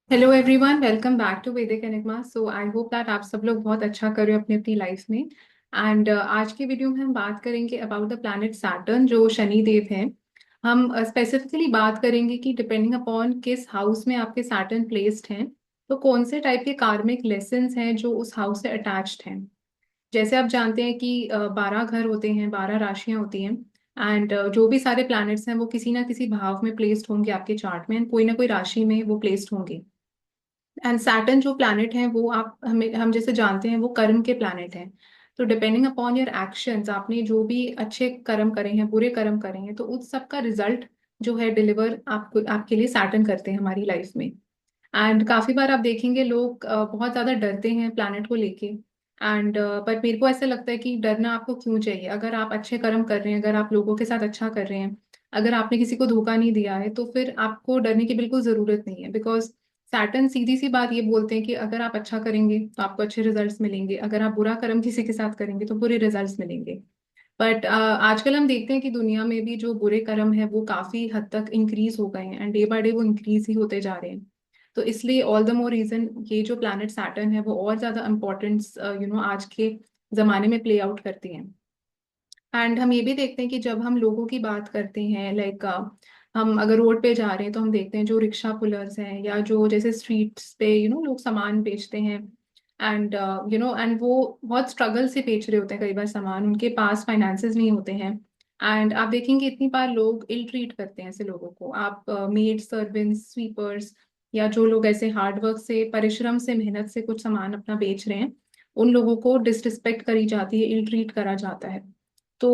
Hello everyone, welcome back to Vedic Enigma. So I hope that आप सब लोग बहुत अच्छा कर रहे हो अपनी अपनी लाइफ में। एंड आज की वीडियो में हम बात करेंगे अबाउट द प्लैनेट सैटर्न जो शनि देव हैं। हम स्पेसिफिकली बात करेंगे कि डिपेंडिंग अपॉन किस हाउस में आपके सैटर्न प्लेस्ड हैं, तो कौन से टाइप के कार्मिक लेसन्स हैं जो उस हाउस से अटैच्ड हैं। जैसे आप जानते हैं कि 12 घर होते हैं, 12 राशियां होती हैं। एंड जो भी सारे प्लैनेट्स हैं वो किसी ना किसी भाव में प्लेस्ड होंगे आपके चार्ट में, and कोई ना कोई राशि में वो प्लेस्ड होंगे। एंड सैटर्न जो प्लैनेट है वो आप हमें हम जैसे जानते हैं वो कर्म के प्लैनेट हैं। तो डिपेंडिंग अपॉन योर एक्शंस, आपने जो भी अच्छे कर्म करे हैं, बुरे कर्म करे हैं, तो उस सब का रिजल्ट जो है डिलीवर आपको आपके लिए सैटर्न करते हैं हमारी लाइफ में। एंड काफी बार आप देखेंगे लोग बहुत ज्यादा डरते हैं प्लैनेट को लेके। एंड पर मेरे को ऐसा लगता है कि डरना आपको क्यों चाहिए? अगर आप अच्छे कर्म कर रहे हैं, अगर आप लोगों के साथ अच्छा कर रहे हैं, अगर आपने किसी को धोखा नहीं दिया है, तो फिर आपको डरने की बिल्कुल जरूरत नहीं है। बिकॉज सैटर्न सीधी सी बात ये बोलते हैं कि अगर आप अच्छा करेंगे तो आपको अच्छे रिजल्ट्स मिलेंगे, अगर आप बुरा कर्म किसी के साथ करेंगे तो बुरे रिजल्ट्स मिलेंगे। बट आजकल हम देखते हैं कि दुनिया में भी जो बुरे कर्म है वो काफी हद तक इंक्रीज हो गए हैं, एंड डे बाय डे वो इंक्रीज ही होते जा रहे हैं। तो इसलिए ऑल द मोर रीजन ये जो प्लैनेट सैटर्न है वो और ज्यादा इम्पोर्टेंस आज के जमाने में प्ले आउट करती हैं। एंड हम ये भी देखते हैं कि जब हम लोगों की बात करते हैं, लाइक हम अगर रोड पे जा रहे हैं तो हम देखते हैं जो रिक्शा पुलर्स हैं या जो जैसे स्ट्रीट्स पे लोग सामान बेचते हैं। एंड एंड वो बहुत स्ट्रगल से बेच रहे होते हैं, कई बार सामान उनके पास फाइनेंसेस नहीं होते हैं। एंड आप देखेंगे इतनी बार लोग इल ट्रीट करते हैं ऐसे लोगों को। आप मेड सर्वेंट्स, स्वीपर्स, या जो लोग ऐसे हार्ड वर्क से, परिश्रम से, मेहनत से कुछ सामान अपना बेच रहे हैं, उन लोगों को डिसरिस्पेक्ट करी जाती है, इल ट्रीट करा जाता है। तो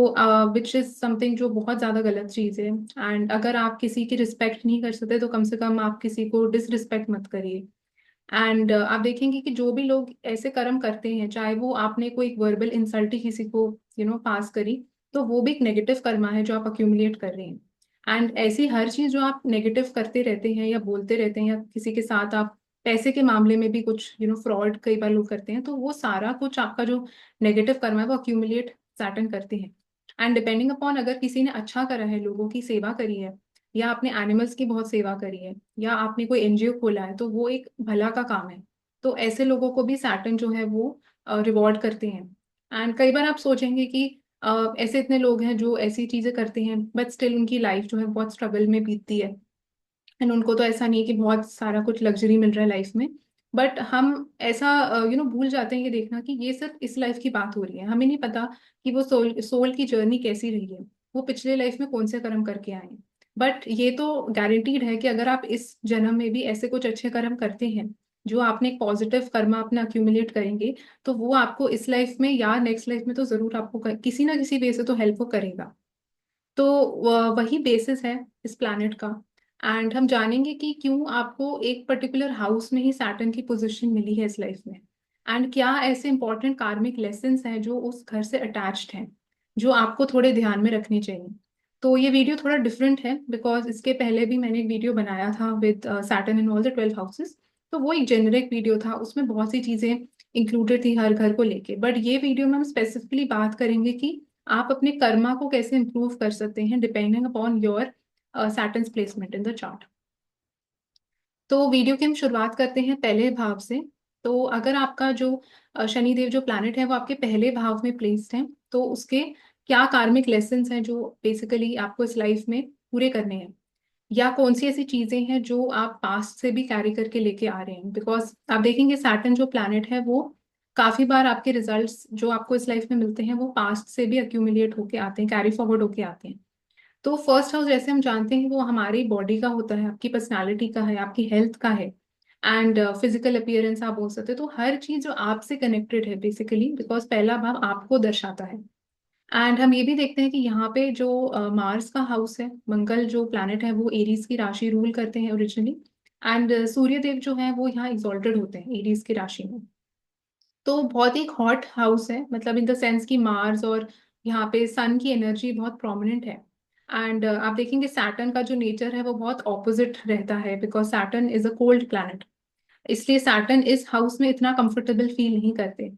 विच इज समथिंग जो बहुत ज्यादा गलत चीज है। एंड अगर आप किसी की रिस्पेक्ट नहीं कर सकते तो कम से कम आप किसी को डिसरिस्पेक्ट मत करिए। एंड आप देखेंगे कि जो भी लोग ऐसे कर्म करते हैं, चाहे वो आपने कोई वर्बल इंसल्ट ही किसी को पास करी, तो वो भी एक नेगेटिव कर्मा है जो आप अक्यूमुलेट कर रहे हैं। एंड ऐसी हर चीज जो आप नेगेटिव करते रहते हैं या बोलते रहते हैं, या किसी के साथ आप पैसे के मामले में भी कुछ फ्रॉड कई बार लोग करते हैं, तो वो सारा कुछ आपका जो नेगेटिव कर्मा है वो अक्यूमुलेट सैटर्न करते हैं। एंड डिपेंडिंग अपॉन अगर किसी ने अच्छा करा है, लोगों की सेवा करी है, या आपने एनिमल्स की बहुत सेवा करी है, या आपने कोई एनजीओ खोला है, तो वो एक भला का काम है। तो ऐसे लोगों को भी सैटर्न जो है वो रिवॉर्ड करते हैं। एंड कई बार आप सोचेंगे कि ऐसे इतने लोग हैं जो ऐसी चीजें करते हैं, बट स्टिल उनकी लाइफ जो है बहुत स्ट्रगल में बीतती है। एंड उनको तो ऐसा नहीं है कि बहुत सारा कुछ लग्जरी मिल रहा है लाइफ में। बट हम ऐसा भूल जाते हैं ये देखना कि ये सिर्फ इस लाइफ की बात हो रही है। हमें नहीं पता कि वो सोल सोल की जर्नी कैसी रही है, वो पिछले लाइफ में कौन से कर्म करके आए हैं। बट ये तो गारंटीड है कि अगर आप इस जन्म में भी ऐसे कुछ अच्छे कर्म करते हैं, जो आपने एक पॉजिटिव कर्म अपना अक्यूमुलेट करेंगे, तो वो आपको इस लाइफ में या नेक्स्ट लाइफ में तो जरूर आपको किसी ना किसी वे से तो हेल्प करेगा। तो वही बेसिस है इस प्लैनेट का। एंड हम जानेंगे कि क्यों आपको एक पर्टिकुलर हाउस में ही सैटर्न की पोजीशन मिली है इस लाइफ में, एंड क्या ऐसे इंपॉर्टेंट कार्मिक लेसन्स हैं जो उस घर से अटैच्ड हैं, जो आपको थोड़े ध्यान में रखने चाहिए। तो ये वीडियो थोड़ा डिफरेंट है बिकॉज इसके पहले भी मैंने एक वीडियो बनाया था with Saturn in all the 12 houses. तो वो एक जेनरिक वीडियो था, उसमें बहुत सी चीजें इंक्लूडेड थी हर घर को लेके। बट ये वीडियो में हम स्पेसिफिकली बात करेंगे कि आप अपने कर्मा को कैसे इंप्रूव कर सकते हैं depending upon your Saturn's placement in the chart. तो वीडियो की हम शुरुआत करते हैं पहले भाव से। तो अगर आपका जो शनिदेव जो प्लैनेट है वो आपके पहले भाव में प्लेस्ड है, तो उसके क्या कार्मिक लेसन्स हैं जो बेसिकली आपको इस लाइफ में पूरे करने हैं, या कौन सी ऐसी चीजें हैं जो आप पास्ट से भी कैरी करके लेके आ रहे हैं। बिकॉज आप देखेंगे सैटर्न जो प्लैनेट है वो काफी बार आपके रिजल्ट्स जो आपको इस लाइफ में मिलते हैं वो पास्ट से भी अक्यूमुलेट होके आते हैं, कैरी फॉरवर्ड होके आते हैं। तो फर्स्ट हाउस जैसे हम जानते हैं वो हमारी बॉडी का होता है, आपकी पर्सनालिटी का है, आपकी हेल्थ का है, एंड फिजिकल अपीयरेंस आप बोल सकते हैं। तो हर चीज जो आपसे कनेक्टेड है बेसिकली, बिकॉज पहला भाव आपको दर्शाता है। एंड हम ये भी देखते हैं कि यहाँ पे जो मार्स का हाउस है, मंगल जो प्लैनेट है, वो एरीज की राशि रूल करते हैं ओरिजिनली। एंड सूर्य देव जो है वो यहाँ एग्जॉल्टेड होते हैं एरीज की राशि में। तो बहुत ही हॉट हाउस है, मतलब इन द सेंस कि मार्स और यहाँ पे सन की एनर्जी बहुत प्रोमिनेंट है। एंड आप देखेंगे सैटर्न का जो नेचर है वो बहुत ऑपोजिट रहता है, because Saturn is a cold planet. इसलिए सैटर्न इस हाउस में इतना कंफर्टेबल फील नहीं करते।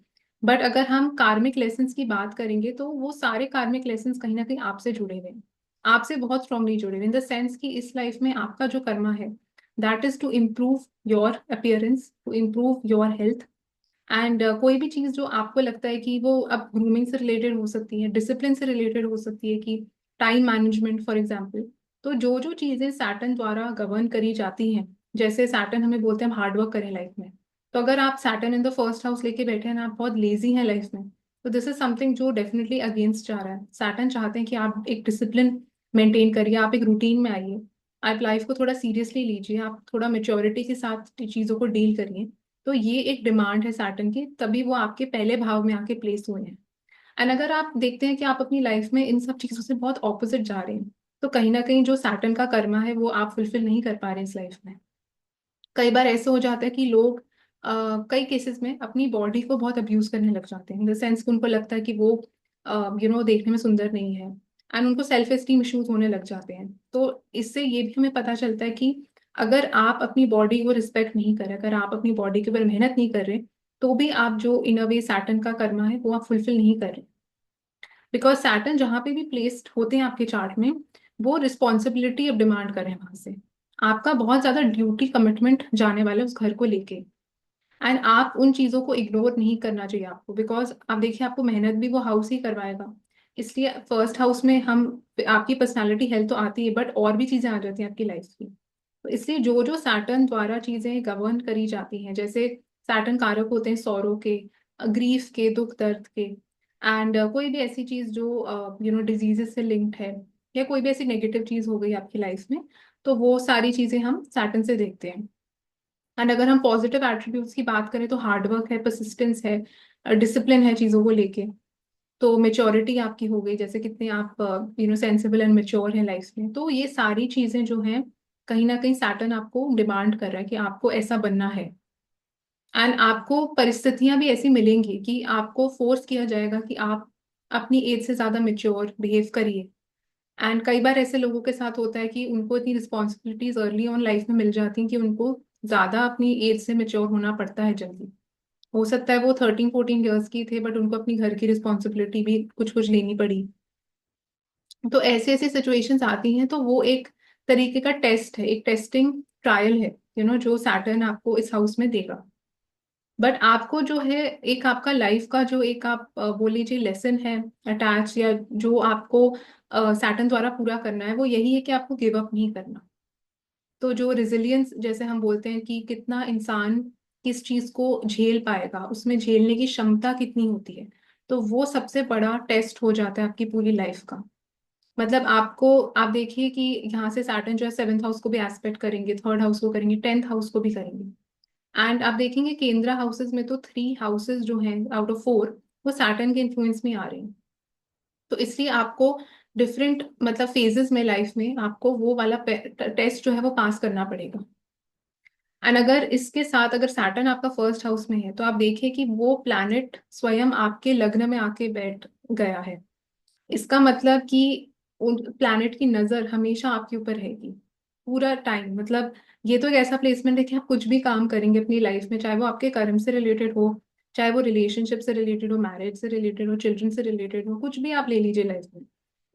बट अगर हम कार्मिक लेसन्स की बात करेंगे तो वो सारे कार्मिक लेसन्स कहीं ना कहीं आपसे जुड़े हुए हैं, आपसे बहुत स्ट्रांगली जुड़े हुए इन द सेंस कि इस लाइफ में आपका जो कर्मा है that is to improve your appearance, to improve your health. And कोई भी चीज़ जो आपको लगता है कि वो अब ग्रूमिंग से रिलेटेड हो सकती है, डिसिप्लिन से रिलेटेड हो सकती है, कि टाइम मैनेजमेंट फॉर एग्जाम्पल। तो जो जो चीज़ें सैटर्न द्वारा गवर्न करी जाती हैं, जैसे सैटर्न हमें बोलते हैं हम हार्डवर्क करें लाइफ में। तो अगर आप Saturn in the first house लेके बैठे हैं ना, आप बहुत लेजी हैं लाइफ में, तो दिस इज समथिंग जो डेफिनेटली अगेंस्ट जा रहा है। सैटर्न चाहते हैं कि आप एक डिसिप्लिन मेंटेन करिए, आप एक रूटीन में आइए, आप लाइफ को थोड़ा सीरियसली लीजिए, आप थोड़ा मेच्योरिटी के साथ चीज़ों को डील करिए। तो ये एक डिमांड है सैटर्न की, तभी वो आपके पहले भाव में आके प्लेस हुए हैं। एंड अगर आप देखते हैं कि आप अपनी लाइफ में इन सब चीजों से बहुत ऑपोजिट जा रहे हैं, तो कहीं ना कहीं जो सैटर्न का कर्मा है वो आप फुलफिल नहीं कर पा रहे हैं इस लाइफ में। कई बार ऐसे हो जाता है कि लोग कई केसेस में अपनी बॉडी को बहुत अब्यूज करने लग जाते हैं, इन द सेंस कि उनको लगता है कि वो देखने में सुंदर नहीं है, एंड उनको सेल्फ एस्टीम इश्यूज होने लग जाते हैं। तो इससे ये भी हमें पता चलता है कि अगर आप अपनी बॉडी को रिस्पेक्ट नहीं कर रहे, अगर आप अपनी बॉडी के ऊपर मेहनत नहीं कर रहे, तो भी आप जो इन अ वे सैटर्न का कर्मा है वो आप फुलफिल नहीं कर रहे। बिकॉज सैटर्न जहाँ पे भी प्लेस्ड होते हैं आपके चार्ट में, वो रिस्पॉन्सिबिलिटी अब डिमांड कर रहे हैं वहां से। आपका बहुत ज्यादा ड्यूटी कमिटमेंट जाने वाला है उस घर को लेके। एंड आप उन चीजों को इग्नोर नहीं करना चाहिए आपको, बिकॉज आप देखिए आपको मेहनत भी वो हाउस ही करवाएगा। इसलिए फर्स्ट हाउस में हम, आपकी पर्सनालिटी हेल्थ तो आती है, बट और भी चीजें आ जाती हैं आपकी लाइफ की। तो इसलिए जो जो सैटर्न द्वारा चीजें गवर्न करी जाती हैं, जैसे सैटर्न कारक होते हैं सौरों के, ग्रीफ के, दुख दर्द के, एंड कोई भी ऐसी चीज जो डिजीजेस से लिंक्ड है, या कोई भी ऐसी नेगेटिव चीज हो गई आपकी लाइफ में, तो वो सारी चीजें हम सैटर्न से देखते हैं। एंड अगर हम पॉजिटिव एट्रीब्यूट्स की बात करें तो हार्डवर्क है, परसिस्टेंस है, डिसिप्लिन है चीजों को लेके। तो मेच्योरिटी आपकी हो गई, जैसे कितने आप सेंसिबल एंड मेच्योर हैं लाइफ में। तो ये सारी चीजें जो हैं, कहीं ना कहीं सैटर्न आपको डिमांड कर रहा है कि आपको ऐसा बनना है। एंड आपको परिस्थितियां भी ऐसी मिलेंगी कि आपको फोर्स किया जाएगा कि आप अपनी एज से ज्यादा मेच्योर बिहेव करिए। एंड कई बार ऐसे लोगों के साथ होता है कि उनको इतनी रिस्पॉन्सिबिलिटीज अर्ली ऑन लाइफ में मिल जाती हैं कि उनको ज्यादा अपनी एज से मेच्योर होना पड़ता है जल्दी। हो सकता है वो 13-14 ईयर्स की थे, बट उनको अपनी घर की रिस्पॉन्सिबिलिटी भी कुछ कुछ लेनी पड़ी। तो ऐसे ऐसे सिचुएशंस आती हैं, तो वो एक तरीके का टेस्ट है, एक टेस्टिंग ट्रायल है, जो सैटर्न आपको इस हाउस में देगा। बट आपको जो है, एक आपका लाइफ का जो एक आप बोल लीजिए लेसन है अटैच, या जो आपको सैटर्न द्वारा पूरा करना है, वो यही है कि आपको गिव अप नहीं करना। तो जो रिजिलियंस जैसे हम बोलते हैं कि कितना इंसान किस चीज को झेल पाएगा, उसमें झेलने की क्षमता कितनी होती है, तो वो सबसे बड़ा टेस्ट हो जाता है आपकी पूरी लाइफ का। मतलब आपको, आप देखिए कि यहाँ से सैटर्न जो है सेवेंथ हाउस को भी एस्पेक्ट करेंगे, थर्ड हाउस को करेंगे, टेंथ हाउस को भी करेंगे। एंड आप देखेंगे केंद्र हाउसेस में तो 3 हाउसेस जो हैं आउट ऑफ 4, वो सैटर्न के इन्फ्लुएंस में आ रहे हैं। तो इसलिए आपको डिफरेंट मतलब फेजेस में लाइफ में आपको वो वाला टेस्ट जो है वो पास करना पड़ेगा। एंड अगर इसके साथ अगर सैटर्न आपका फर्स्ट हाउस में है, तो आप देखिए कि वो प्लैनेट स्वयं आपके लग्न में आके बैठ गया है। इसका मतलब कि उन प्लैनेट की नजर हमेशा आपके ऊपर रहेगी पूरा टाइम। मतलब ये तो एक ऐसा प्लेसमेंट है कि आप कुछ भी काम करेंगे अपनी लाइफ में, चाहे वो आपके कर्म से रिलेटेड हो, चाहे वो रिलेशनशिप से रिलेटेड हो, मैरिज से रिलेटेड हो, चिल्ड्रन से रिलेटेड हो, कुछ भी आप ले लीजिए लाइफ में,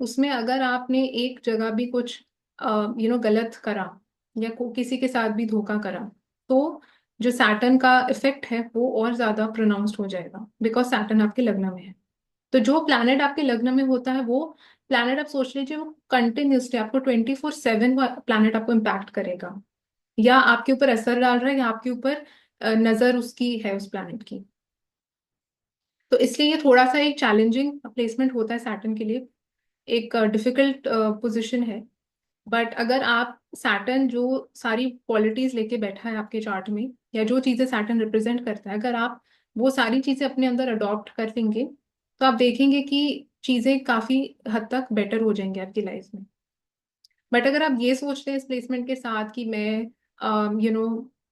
उसमें अगर आपने एक जगह भी कुछ गलत करा, या किसी के साथ भी धोखा करा, तो जो सैटर्न का इफेक्ट है वो और ज्यादा प्रोनाउंस्ड हो जाएगा, बिकॉज सैटर्न आपके लग्न में है। तो जो प्लैनेट आपके लग्न में होता है, वो प्लैनेट आप सोच लीजिए वो कंटिन्यूसली आपको 24/7 प्लैनेट आपको इम्पैक्ट करेगा, या आपके ऊपर असर डाल रहा है, या आपके ऊपर नजर उसकी है उस प्लैनेट की। तो इसलिए ये थोड़ा सा एक चैलेंजिंग प्लेसमेंट होता है सैटर्न के लिए, एक डिफिकल्ट पोजिशन है। बट अगर आप सैटर्न जो सारी क्वालिटीज लेके बैठा है आपके चार्ट में, या जो चीजें सैटर्न रिप्रेजेंट करता है, अगर आप वो सारी चीजें अपने अंदर अडॉप्ट कर लेंगे, तो आप देखेंगे कि चीजें काफी हद तक बेटर हो जाएंगी आपकी लाइफ में। बट अगर आप ये सोचते हैं इस प्लेसमेंट के साथ कि मैं यू नो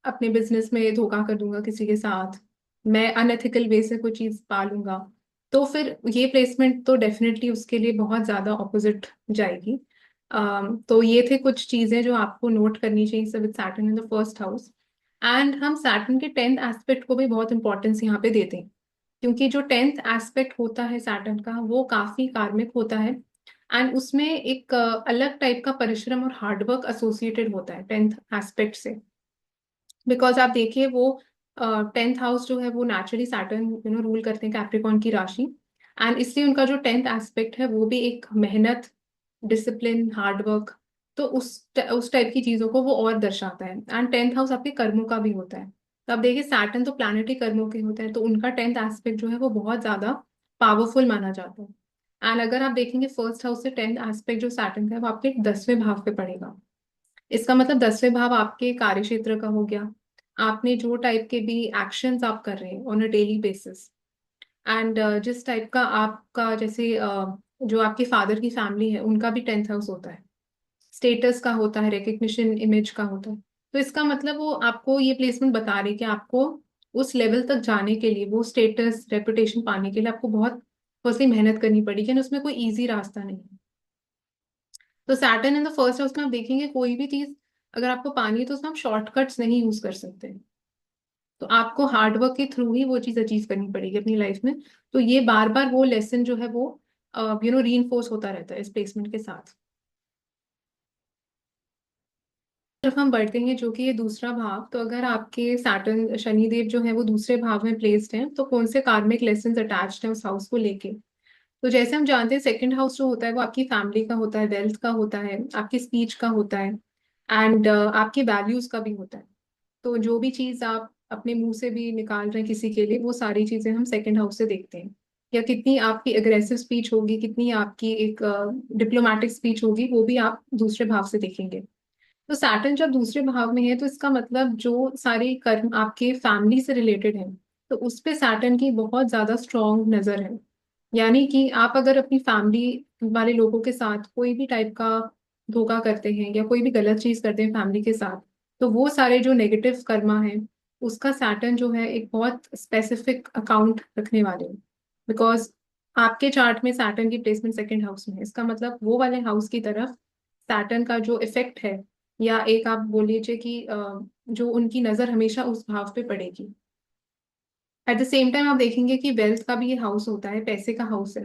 अपने बिजनेस में धोखा कर दूंगा किसी के साथ, मैं अनएथिकल वे से कोई चीज पालूंगा, तो फिर ये प्लेसमेंट तो डेफिनेटली उसके लिए बहुत ज्यादा ऑपोजिट जाएगी। तो ये थे कुछ चीजें जो आपको नोट करनी चाहिए सब with Saturn in the first house. And हम सैटर्न के 10th एस्पेक्ट को भी बहुत इंपॉर्टेंस यहाँ पे देते हैं, क्योंकि जो 10th एस्पेक्ट होता है सैटर्न का, वो काफी कार्मिक होता है। एंड उसमें एक अलग टाइप का परिश्रम और हार्डवर्क एसोसिएटेड होता है टेंथ एस्पेक्ट से। बिकॉज आप देखिए वो टेंथ हाउस जो है वो नेचुरली सैटर्न रूल करते हैं कैप्रिकॉर्न की राशि। एंड इसलिए उनका जो टेंथ एस्पेक्ट है वो भी एक मेहनत, डिसिप्लिन, हार्डवर्क, तो उस टाइप की चीजों को वो और दर्शाता है। एंड टेंथ हाउस आपके कर्मों का भी होता है। तो आप देखिए सैटर्न तो प्लैनेटरी कर्मों के होते हैं, तो उनका टेंथ एस्पेक्ट जो है वो बहुत ज्यादा पावरफुल माना जाता है। एंड अगर आप देखेंगे फर्स्ट हाउस से टेंथ एस्पेक्ट जो सैटर्न का है वो आपके 10वें भाव पे पड़ेगा। इसका मतलब 10वें भाव आपके कार्य क्षेत्र का हो गया। आपने जो टाइप के भी एक्शंस आप कर रहे हैं on a daily basis, and जिस टाइप का आपका जैसे जो आपके फादर की फैमिली है उनका भी टेंथ हाउस होता है, स्टेटस का होता है, रिकग्निशन, इमेज का होता है। तो इसका मतलब वो आपको ये प्लेसमेंट बता रही है कि आपको उस लेवल तक जाने के लिए, वो स्टेटस रेपुटेशन पाने के लिए आपको बहुत फर्स्टली मेहनत करनी पड़ेगी, and उसमें कोई इजी रास्ता नहीं है। तो Saturn in the first house में आप देखेंगे कोई भी चीज अगर आपको पानी है तो उसमें आप शॉर्टकट्स नहीं यूज कर सकते। तो आपको हार्डवर्क के थ्रू ही वो चीज अचीव करनी पड़ेगी अपनी लाइफ में। तो ये बार बार वो लेसन जो है वो रीइंफोर्स होता रहता है इस प्लेसमेंट के साथ। जब हम बढ़ते हैं जो कि ये दूसरा भाव, तो अगर आपके सैटर्न शनिदेव जो है वो दूसरे भाव में प्लेस्ड हैं तो कौन से कार्मिक लेसन अटैच्ड हैं उस हाउस को लेके। तो जैसे हम जानते हैं सेकंड हाउस जो होता है वो आपकी फैमिली का होता है, वेल्थ का होता है, आपकी स्पीच का होता है, एंड आपकी वैल्यूज का भी होता है। तो जो भी चीज आप अपने मुंह से भी निकाल रहे हैं किसी के लिए, वो सारी चीजें हम सेकंड हाउस से देखते हैं। या कितनी आपकी अग्रेसिव स्पीच होगी, कितनी आपकी एक डिप्लोमेटिक स्पीच होगी, वो भी आप दूसरे भाव से देखेंगे। तो सैटर्न जब दूसरे भाव में है तो इसका मतलब जो सारे कर्म आपके फैमिली से रिलेटेड हैं, तो उस पे सैटर्न की बहुत ज्यादा स्ट्रॉन्ग नजर है। यानी कि आप अगर अपनी फैमिली वाले लोगों के साथ कोई भी टाइप का धोखा करते हैं या कोई भी गलत चीज करते हैं फैमिली के साथ, तो वो सारे जो नेगेटिव कर्मा है उसका सैटर्न जो है एक बहुत स्पेसिफिक अकाउंट रखने वाले हैं। बिकॉज आपके चार्ट में सैटर्न की प्लेसमेंट सेकंड हाउस में है, इसका मतलब वो वाले हाउस की तरफ सैटर्न का जो इफेक्ट है, या एक आप बोल लीजिए कि जो उनकी नजर हमेशा उस भाव पे पड़ेगी। एट द सेम टाइम आप देखेंगे कि वेल्थ का भी ये हाउस होता है, पैसे का हाउस है।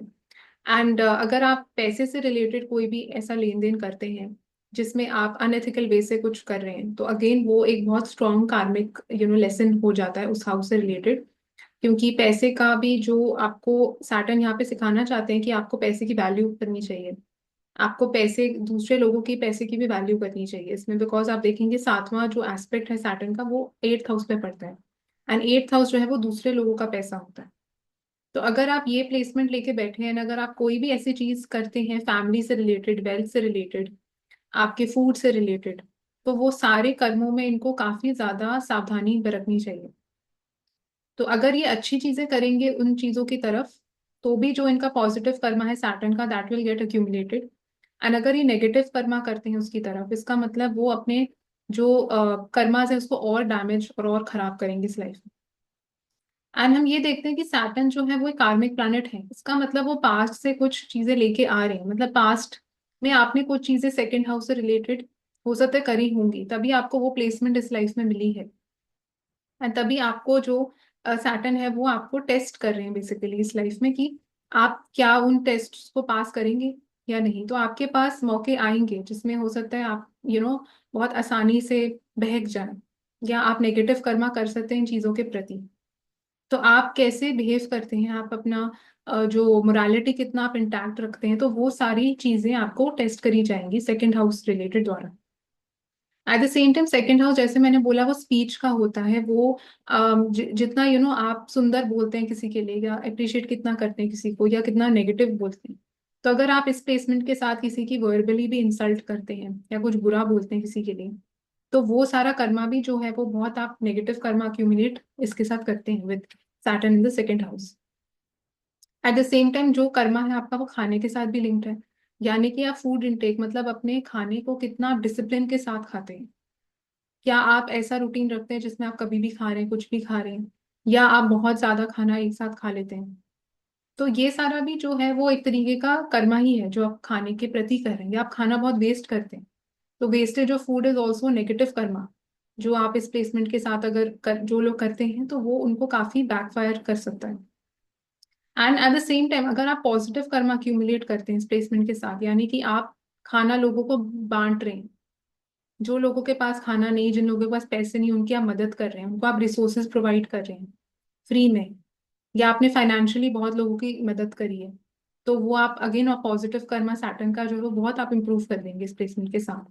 एंड अगर आप पैसे से रिलेटेड कोई भी ऐसा लेन देन करते हैं जिसमें आप अनएथिकल वे से कुछ कर रहे हैं, तो अगेन वो एक बहुत स्ट्रॉन्ग कार्मिक लेसन हो जाता है उस हाउस से रिलेटेड। क्योंकि पैसे का भी जो आपको सैटर्न यहाँ पे सिखाना चाहते हैं कि आपको पैसे की वैल्यू करनी चाहिए। आपको पैसे, दूसरे लोगों की पैसे की भी वैल्यू करनी चाहिए इसमें। बिकॉज आप देखेंगे सातवां जो एस्पेक्ट है सैटर्न का वो एट्थ हाउस पे पड़ता है। एंड एट्थ हाउस जो है वो दूसरे लोगों का पैसा होता है। तो अगर आप ये प्लेसमेंट लेके बैठे हैं, अगर आप कोई भी ऐसी चीज करते हैं फैमिली से रिलेटेड, वेल्थ से रिलेटेड, आपके फूड से रिलेटेड, तो वो सारे कर्मों में इनको काफी ज्यादा सावधानी बरतनी चाहिए। तो अगर ये अच्छी चीजें करेंगे उन चीजों की तरफ, तो भी जो इनका पॉजिटिव कर्मा है सैटर्न का that will get accumulated. And अगर ये नेगेटिव कर्मा करते हैं उसकी तरफ, इसका मतलब वो अपने जो कर्मास है उसको और डैमेज और खराब करेंगे इस लाइफ में। एंड हम ये देखते हैं कि सैटर्न जो है वो एक कार्मिक प्लैनेट है, इसका मतलब वो पास्ट से कुछ चीजें लेके आ रहे हैं। मतलब पास्ट में आपने कुछ चीजें सेकंड हाउस से रिलेटेड हो सकता है करी होंगी, तभी आपको वो प्लेसमेंट इस लाइफ में मिली है। एंड तभी आपको जो सैटर्न है वो आपको टेस्ट कर रहे हैं बेसिकली इस लाइफ में कि आप क्या उन टेस्ट को पास करेंगे या नहीं। तो आपके पास मौके आएंगे जिसमें हो सकता है आप बहुत आसानी से बहक जाए, या आप नेगेटिव कर्मा कर सकते हैं इन चीजों के प्रति। तो आप कैसे बिहेव करते हैं, आप अपना जो मोरालिटी कितना आप इंटैक्ट रखते हैं, तो वो सारी चीजें आपको टेस्ट करी जाएंगी सेकंड हाउस रिलेटेड द्वारा। At the same time second house जैसे मैंने बोला वो स्पीच का होता है। वो जितना आप सुंदर बोलते हैं किसी के लिए, या अप्रिशिएट कितना करते हैं किसी को, या कितना नेगेटिव बोलते हैं। तो अगर आप इस प्लेसमेंट के साथ किसी की वर्बली भी इंसल्ट करते हैं या कुछ बुरा बोलते हैं किसी के लिए, तो वो सारा कर्मा भी जो है वो बहुत आप नेगेटिव कर्मा अक्यूमुलेट इसके साथ करते हैं with Saturn in the second house. At the same time जो कर्मा है आपका वो खाने के साथ भी लिंक्ड है। यानी कि आप फूड इनटेक, मतलब अपने खाने को कितना आप डिसिप्लिन के साथ खाते हैं। क्या आप ऐसा रूटीन रखते हैं जिसमें आप कभी भी खा रहे हैं, कुछ भी खा रहे हैं, या आप बहुत ज्यादा खाना एक साथ खा लेते हैं। तो ये सारा भी जो है वो एक तरीके का कर्मा ही है जो आप खाने के प्रति कर रहे हैं। या आप खाना बहुत वेस्ट करते हैं, तो wastage of food is also negative Karma, जो आप इस प्लेसमेंट के साथ अगर जो लोग करते हैं तो वो उनको काफी बैकफायर कर सकता है। And at the same time अगर आप पॉजिटिव कर्मा अक्यूमुलेट करते हैं इस प्लेसमेंट के साथ, यानी कि आप खाना लोगों को बांट रहे हैं, जो लोगों के पास खाना नहीं, जिन लोगों के पास पैसे नहीं, उनकी आप मदद कर रहे हैं, उनको आप रिसोर्सेज प्रोवाइड कर रहे हैं फ्री में, या आपने फाइनेंशियली बहुत लोगों की मदद करी है, तो वो आप अगेन और पॉजिटिव कर्मा सैटर्न का जो है वो बहुत आप इंप्रूव कर देंगे इस प्लेसमेंट के साथ।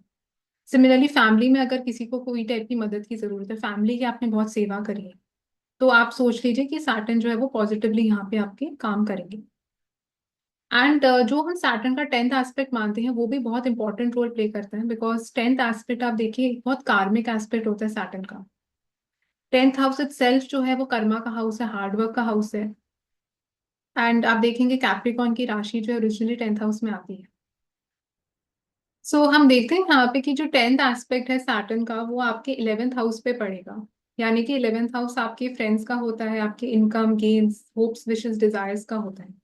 सिमिलरली फैमिली में अगर किसी को कोई टाइप की मदद की जरूरत है, फैमिली की आपने बहुत सेवा करी है, तो आप सोच लीजिए कि सैटर्न जो है वो पॉजिटिवली यहाँ पे आपके काम करेंगे। एंड जो हम सैटर्न का 10th एस्पेक्ट मानते हैं वो भी बहुत इंपॉर्टेंट रोल प्ले करता है, बिकॉज 10th एस्पेक्ट आप देखिए बहुत कार्मिक एस्पेक्ट होता है सैटर्न का। 10th हाउस इट सेल्फ जो है वो कर्मा का हाउस है, हार्डवर्क का हाउस है। एंड आप देखेंगे कैप्रिकॉन की राशि जो है ओरिजिनली 10th हाउस में आती है। सो हम देखते हैं यहाँ पे कि जो 10th एस्पेक्ट है सैटर्न का वो आपके 11th हाउस पे पड़ेगा। यानी कि 11th हाउस आपके फ्रेंड्स का होता है, आपके income gains hopes wishes desires का होता है।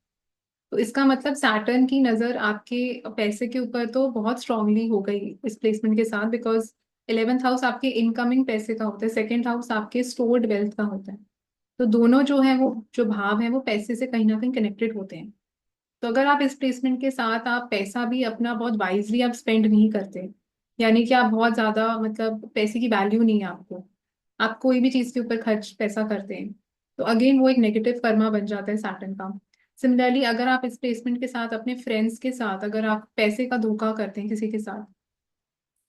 तो इसका मतलब सैटर्न की नजर आपके पैसे के ऊपर तो बहुत स्ट्रांगली हो गई इस प्लेसमेंट के साथ, बिकॉज 11th हाउस आपके इनकमिंग पैसे का होता है, सेकेंड हाउस आपके स्टोर्ड वेल्थ का होता है। तो दोनों जो है वो जो भाव है वो पैसे से कहीं ना कहीं कनेक्टेड होते हैं। तो अगर आप इस प्लेसमेंट के साथ आप पैसा भी अपना बहुत वाइजली आप स्पेंड नहीं करते, यानी कि आप बहुत ज्यादा मतलब पैसे की वैल्यू नहीं है आपको, आप कोई भी चीज के ऊपर खर्च पैसा करते हैं, तो अगेन वो एक नेगेटिव कर्मा बन जाता है सैटर्न का। सिमिलरली अगर आप इस प्लेसमेंट के साथ अपने फ्रेंड्स के साथ अगर आप पैसे का धोखा करते हैं किसी के साथ,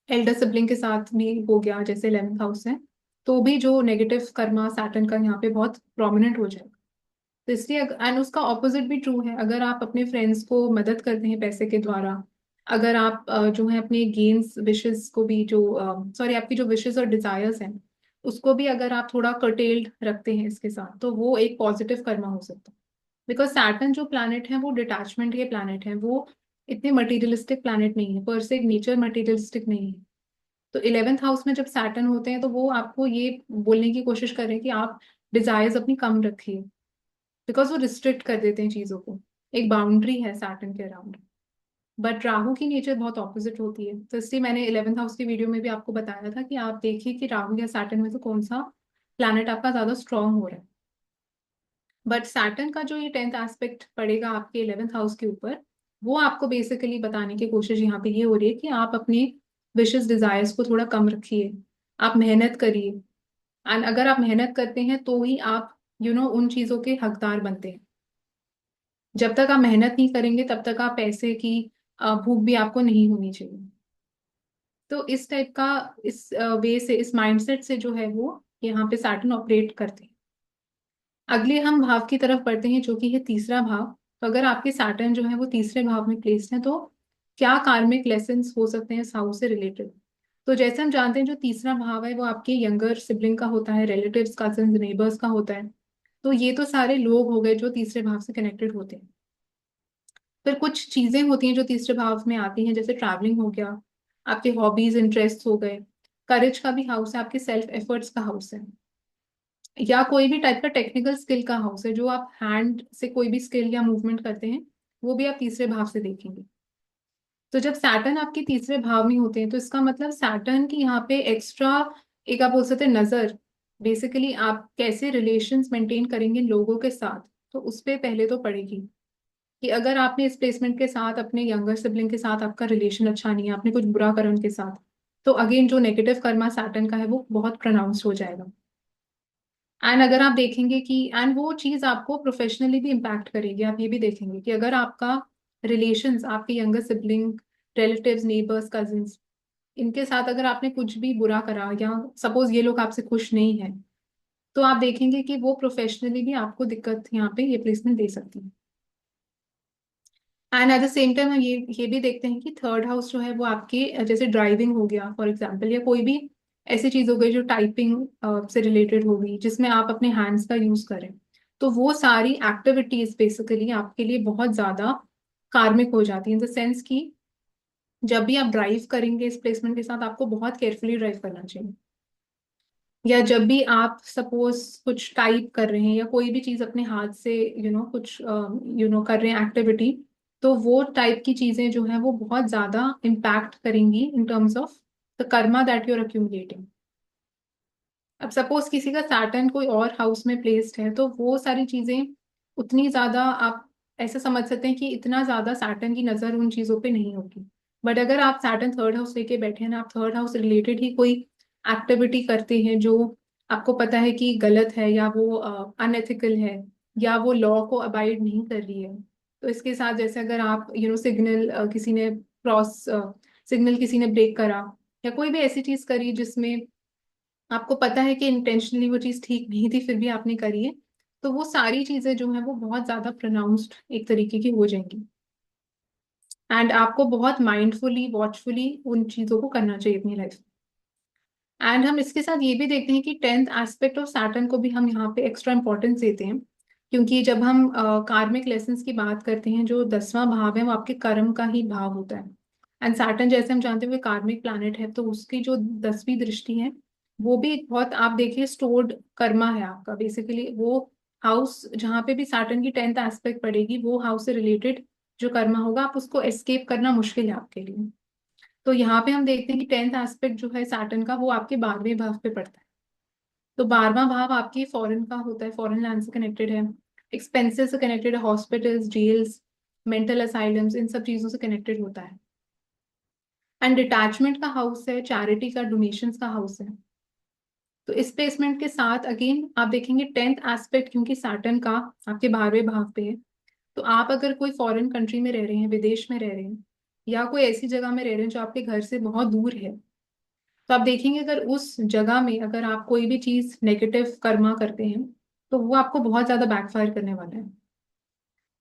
एल्डर सिबलिंग के साथ भी हो गया जैसे 11th हाउस है, तो भी जो नेगेटिव कर्मा सैटर्न का यहाँ पे बहुत प्रोमिनेंट हो जाएगा। तो इसलिए एंड उसका ऑपोजिट भी ट्रू है, अगर आप अपने फ्रेंड्स को मदद करते हैं पैसे के द्वारा, अगर आप जो है अपने गेम्स विशेस को भी जो सॉरी आपकी जो विशेस और डिजायर्स हैं उसको भी अगर आप थोड़ा कर्टेल्ड रखते हैं इसके साथ, तो वो एक पॉजिटिव कर्मा हो सकता है। बिकॉज सैटर्न जो प्लैनेट है वो डिटैचमेंट के प्लैनेट है, वो इतने मटीरियलिस्टिक प्लैनेट नहीं है, पर से नेचर मटीरियलिस्टिक नहीं है। तो 11th हाउस में जब सैटर्न होते हैं तो वो आपको ये बोलने की कोशिश करें कि आप डिजायर्स अपनी कम रखिए, बिकॉज वो रिस्ट्रिक्ट कर देते हैं चीजों को, एक बाउंड्री है सैटर्न के अराउंड। बट राहु की नेचर बहुत ऑपोजिट होती है, तो इसलिए मैंने 11th हाउस की वीडियो में भी आपको बताया था कि आप देखिए कि राहु या सैटर्न में से कौन सा प्लैनेट आपका ज्यादा स्ट्रांग हो रहा है। बट सैटर्न का जो ये 10th एस्पेक्ट पड़ेगा आपके 11th हाउस के ऊपर, वो आपको बेसिकली बताने की कोशिश यहाँ पे ये हो रही है कि आप अपने विशेस डिजायर्स को थोड़ा कम रखिए, आप मेहनत करिए। एंड अगर आप मेहनत करते हैं तो ही आप उन चीजों के हकदार बनते हैं। जब तक आप मेहनत नहीं करेंगे तब तक आप पैसे की भूख भी आपको नहीं होनी चाहिए। तो इस टाइप का इस वे से इस माइंडसेट से जो है वो यहाँ पे सैटर्न ऑपरेट करते हैं। अगले हम भाव की तरफ बढ़ते हैं जो कि है तीसरा भाव। तो अगर आपके सैटर्न जो है वो तीसरे भाव में प्लेस्ड है, तो क्या कार्मिक लेसन्स हो सकते हैं इस हाउस से रिलेटेड। तो जैसे हम जानते हैं जो तीसरा भाव है वो आपके यंगर सिबलिंग का होता है, रिलेटिव्स कजन नेबर्स का होता है। तो ये तो सारे लोग हो गए जो तीसरे भाव से कनेक्टेड होते हैं। फिर कुछ चीजें होती हैं जो तीसरे भाव में आती हैं, जैसे ट्रैवलिंग हो गया, आपके हॉबीज इंटरेस्ट हो गए, करेज का भी हाउस है, आपके सेल्फ एफर्ट्स का हाउस है, या कोई भी टाइप का टेक्निकल स्किल का हाउस है, जो आप हैंड से कोई भी स्किल या मूवमेंट करते हैं, वो भी आप तीसरे भाव से देखेंगे। तो जब सैटर्न आपके तीसरे भाव में होते हैं तो इसका मतलब सैटर्न की यहाँ पे एक्स्ट्रा एक आप बोल सकते हैं नजर, बेसिकली आप कैसे रिलेशंस मेंटेन करेंगे लोगों के साथ, तो उस पे पहले तो पड़ेगी। कि अगर आपने इस प्लेसमेंट के साथ अपने यंगर सिबलिंग के साथ आपका रिलेशन अच्छा नहीं है, आपने कुछ बुरा करा उनके साथ, तो अगेन जो नेगेटिव कर्मा सैटर्न का है वो बहुत प्रोनाउंस हो जाएगा। एंड अगर आप देखेंगे कि एंड वो चीज आपको प्रोफेशनली भी इम्पैक्ट करेगी, आप ये भी देखेंगे कि अगर आपका रिलेशंस आपके younger sibling, relatives, neighbours, cousins, इनके साथ अगर आपने कुछ भी बुरा करा या सपोज ये लोग आपसे खुश नहीं है, तो आप देखेंगे कि वो प्रोफेशनली भी आपको दिक्कत यहाँ पे ये प्लेसमेंट दे सकती है। And at the same time हम ये भी देखते हैं कि थर्ड हाउस जो है वो आपके जैसे ड्राइविंग हो गया फॉर एग्जांपल, या कोई भी ऐसी चीज हो गई जो टाइपिंग से रिलेटेड होगी जिसमें आप अपने हैंड्स का यूज करें, तो वो सारी एक्टिविटीज बेसिकली आपके लिए बहुत ज्यादा कार्मिक हो जाती है, इन द सेंस कि जब भी आप ड्राइव करेंगे इस प्लेसमेंट के साथ आपको बहुत केयरफुली ड्राइव करना चाहिए। या जब भी आप सपोज कुछ टाइप कर रहे हैं या कोई भी चीज अपने हाथ से कुछ कर रहे हैं एक्टिविटी, तो वो टाइप की चीजें जो है वो बहुत ज्यादा इम्पैक्ट करेंगी in terms of the karma that you are accumulating. अब सपोज किसी का सैटर्न कोई और हाउस में प्लेस्ड है तो वो सारी चीजें उतनी ज्यादा आप ऐसा समझ सकते हैं कि इतना ज्यादा सैटर्न की नजर उन चीजों पे नहीं होगी। बट अगर आप सैटर्न थर्ड हाउस लेके बैठे हैं ना, आप थर्ड हाउस रिलेटेड ही कोई एक्टिविटी करते हैं जो आपको पता है कि गलत है, या वो अनएथिकल है, या वो लॉ को अबाइड नहीं कर रही है, तो इसके साथ जैसे अगर आप सिग्नल किसी ने क्रॉस सिग्नल किसी ने ब्रेक करा, या कोई भी ऐसी चीज करी जिसमें आपको पता है कि इंटेंशनली वो चीज ठीक नहीं थी फिर भी आपने करी है, तो वो सारी चीजें जो है वो बहुत ज्यादा प्रोनाउंस्ड एक तरीके की हो जाएंगी। एंड आपको बहुत माइंडफुली वॉचफुली उन चीजों को करना चाहिए अपनी लाइफ में। एंड हम इसके साथ ये भी देखते हैं कि टेंथ एस्पेक्ट ऑफ सैटर्न को भी हम यहाँ पे एक्स्ट्रा इंपॉर्टेंस देते हैं, क्योंकि जब हम कार्मिक लेसन्स की बात करते हैं, जो 10वां भाव है वो आपके कर्म का ही भाव होता है। एंड सैटर्न जैसे हम जानते हैं वो कार्मिक प्लैनेट है, तो उसकी जो 10वीं दृष्टि है वो भी बहुत, आप देखिए, स्टोर्ड कर्मा है आपका बेसिकली। वो हाउस जहाँ पे भी सैटर्न की टेंथ एस्पेक्ट पड़ेगी, वो हाउस से रिलेटेड जो कर्मा होगा, आप उसको एस्केप करना मुश्किल है आपके लिए। तो यहाँ पे हम देखते हैं कि टेंथ एस्पेक्ट जो है सैटर्न का वो आपके 12वें भाव पे पड़ता है। तो 12वां भाव आपकी फॉरेन का होता है, फॉरेन लैंड से कनेक्टेड है, एक्सपेंसेस से कनेक्टेड है, हॉस्पिटल्स, जेल्स, मेंटल असाइलम्स, इन सब चीजों से कनेक्टेड होता है। एंड डिटैचमेंट का हाउस है, चैरिटी का, डोनेशंस का हाउस है। तो इस प्लेसमेंट के साथ अगेन आप देखेंगे टेंथ एस्पेक्ट, क्योंकि सैटर्न का आपके 12वें भाव पे है, तो आप अगर कोई फॉरेन कंट्री में रह रहे हैं, विदेश में रह रहे हैं, या कोई ऐसी जगह में रह रहे हैं जो आपके घर से बहुत दूर है, तो आप देखेंगे अगर उस जगह में अगर आप कोई भी चीज नेगेटिव कर्मा करते हैं, तो वो आपको बहुत ज्यादा बैकफायर करने वाला है।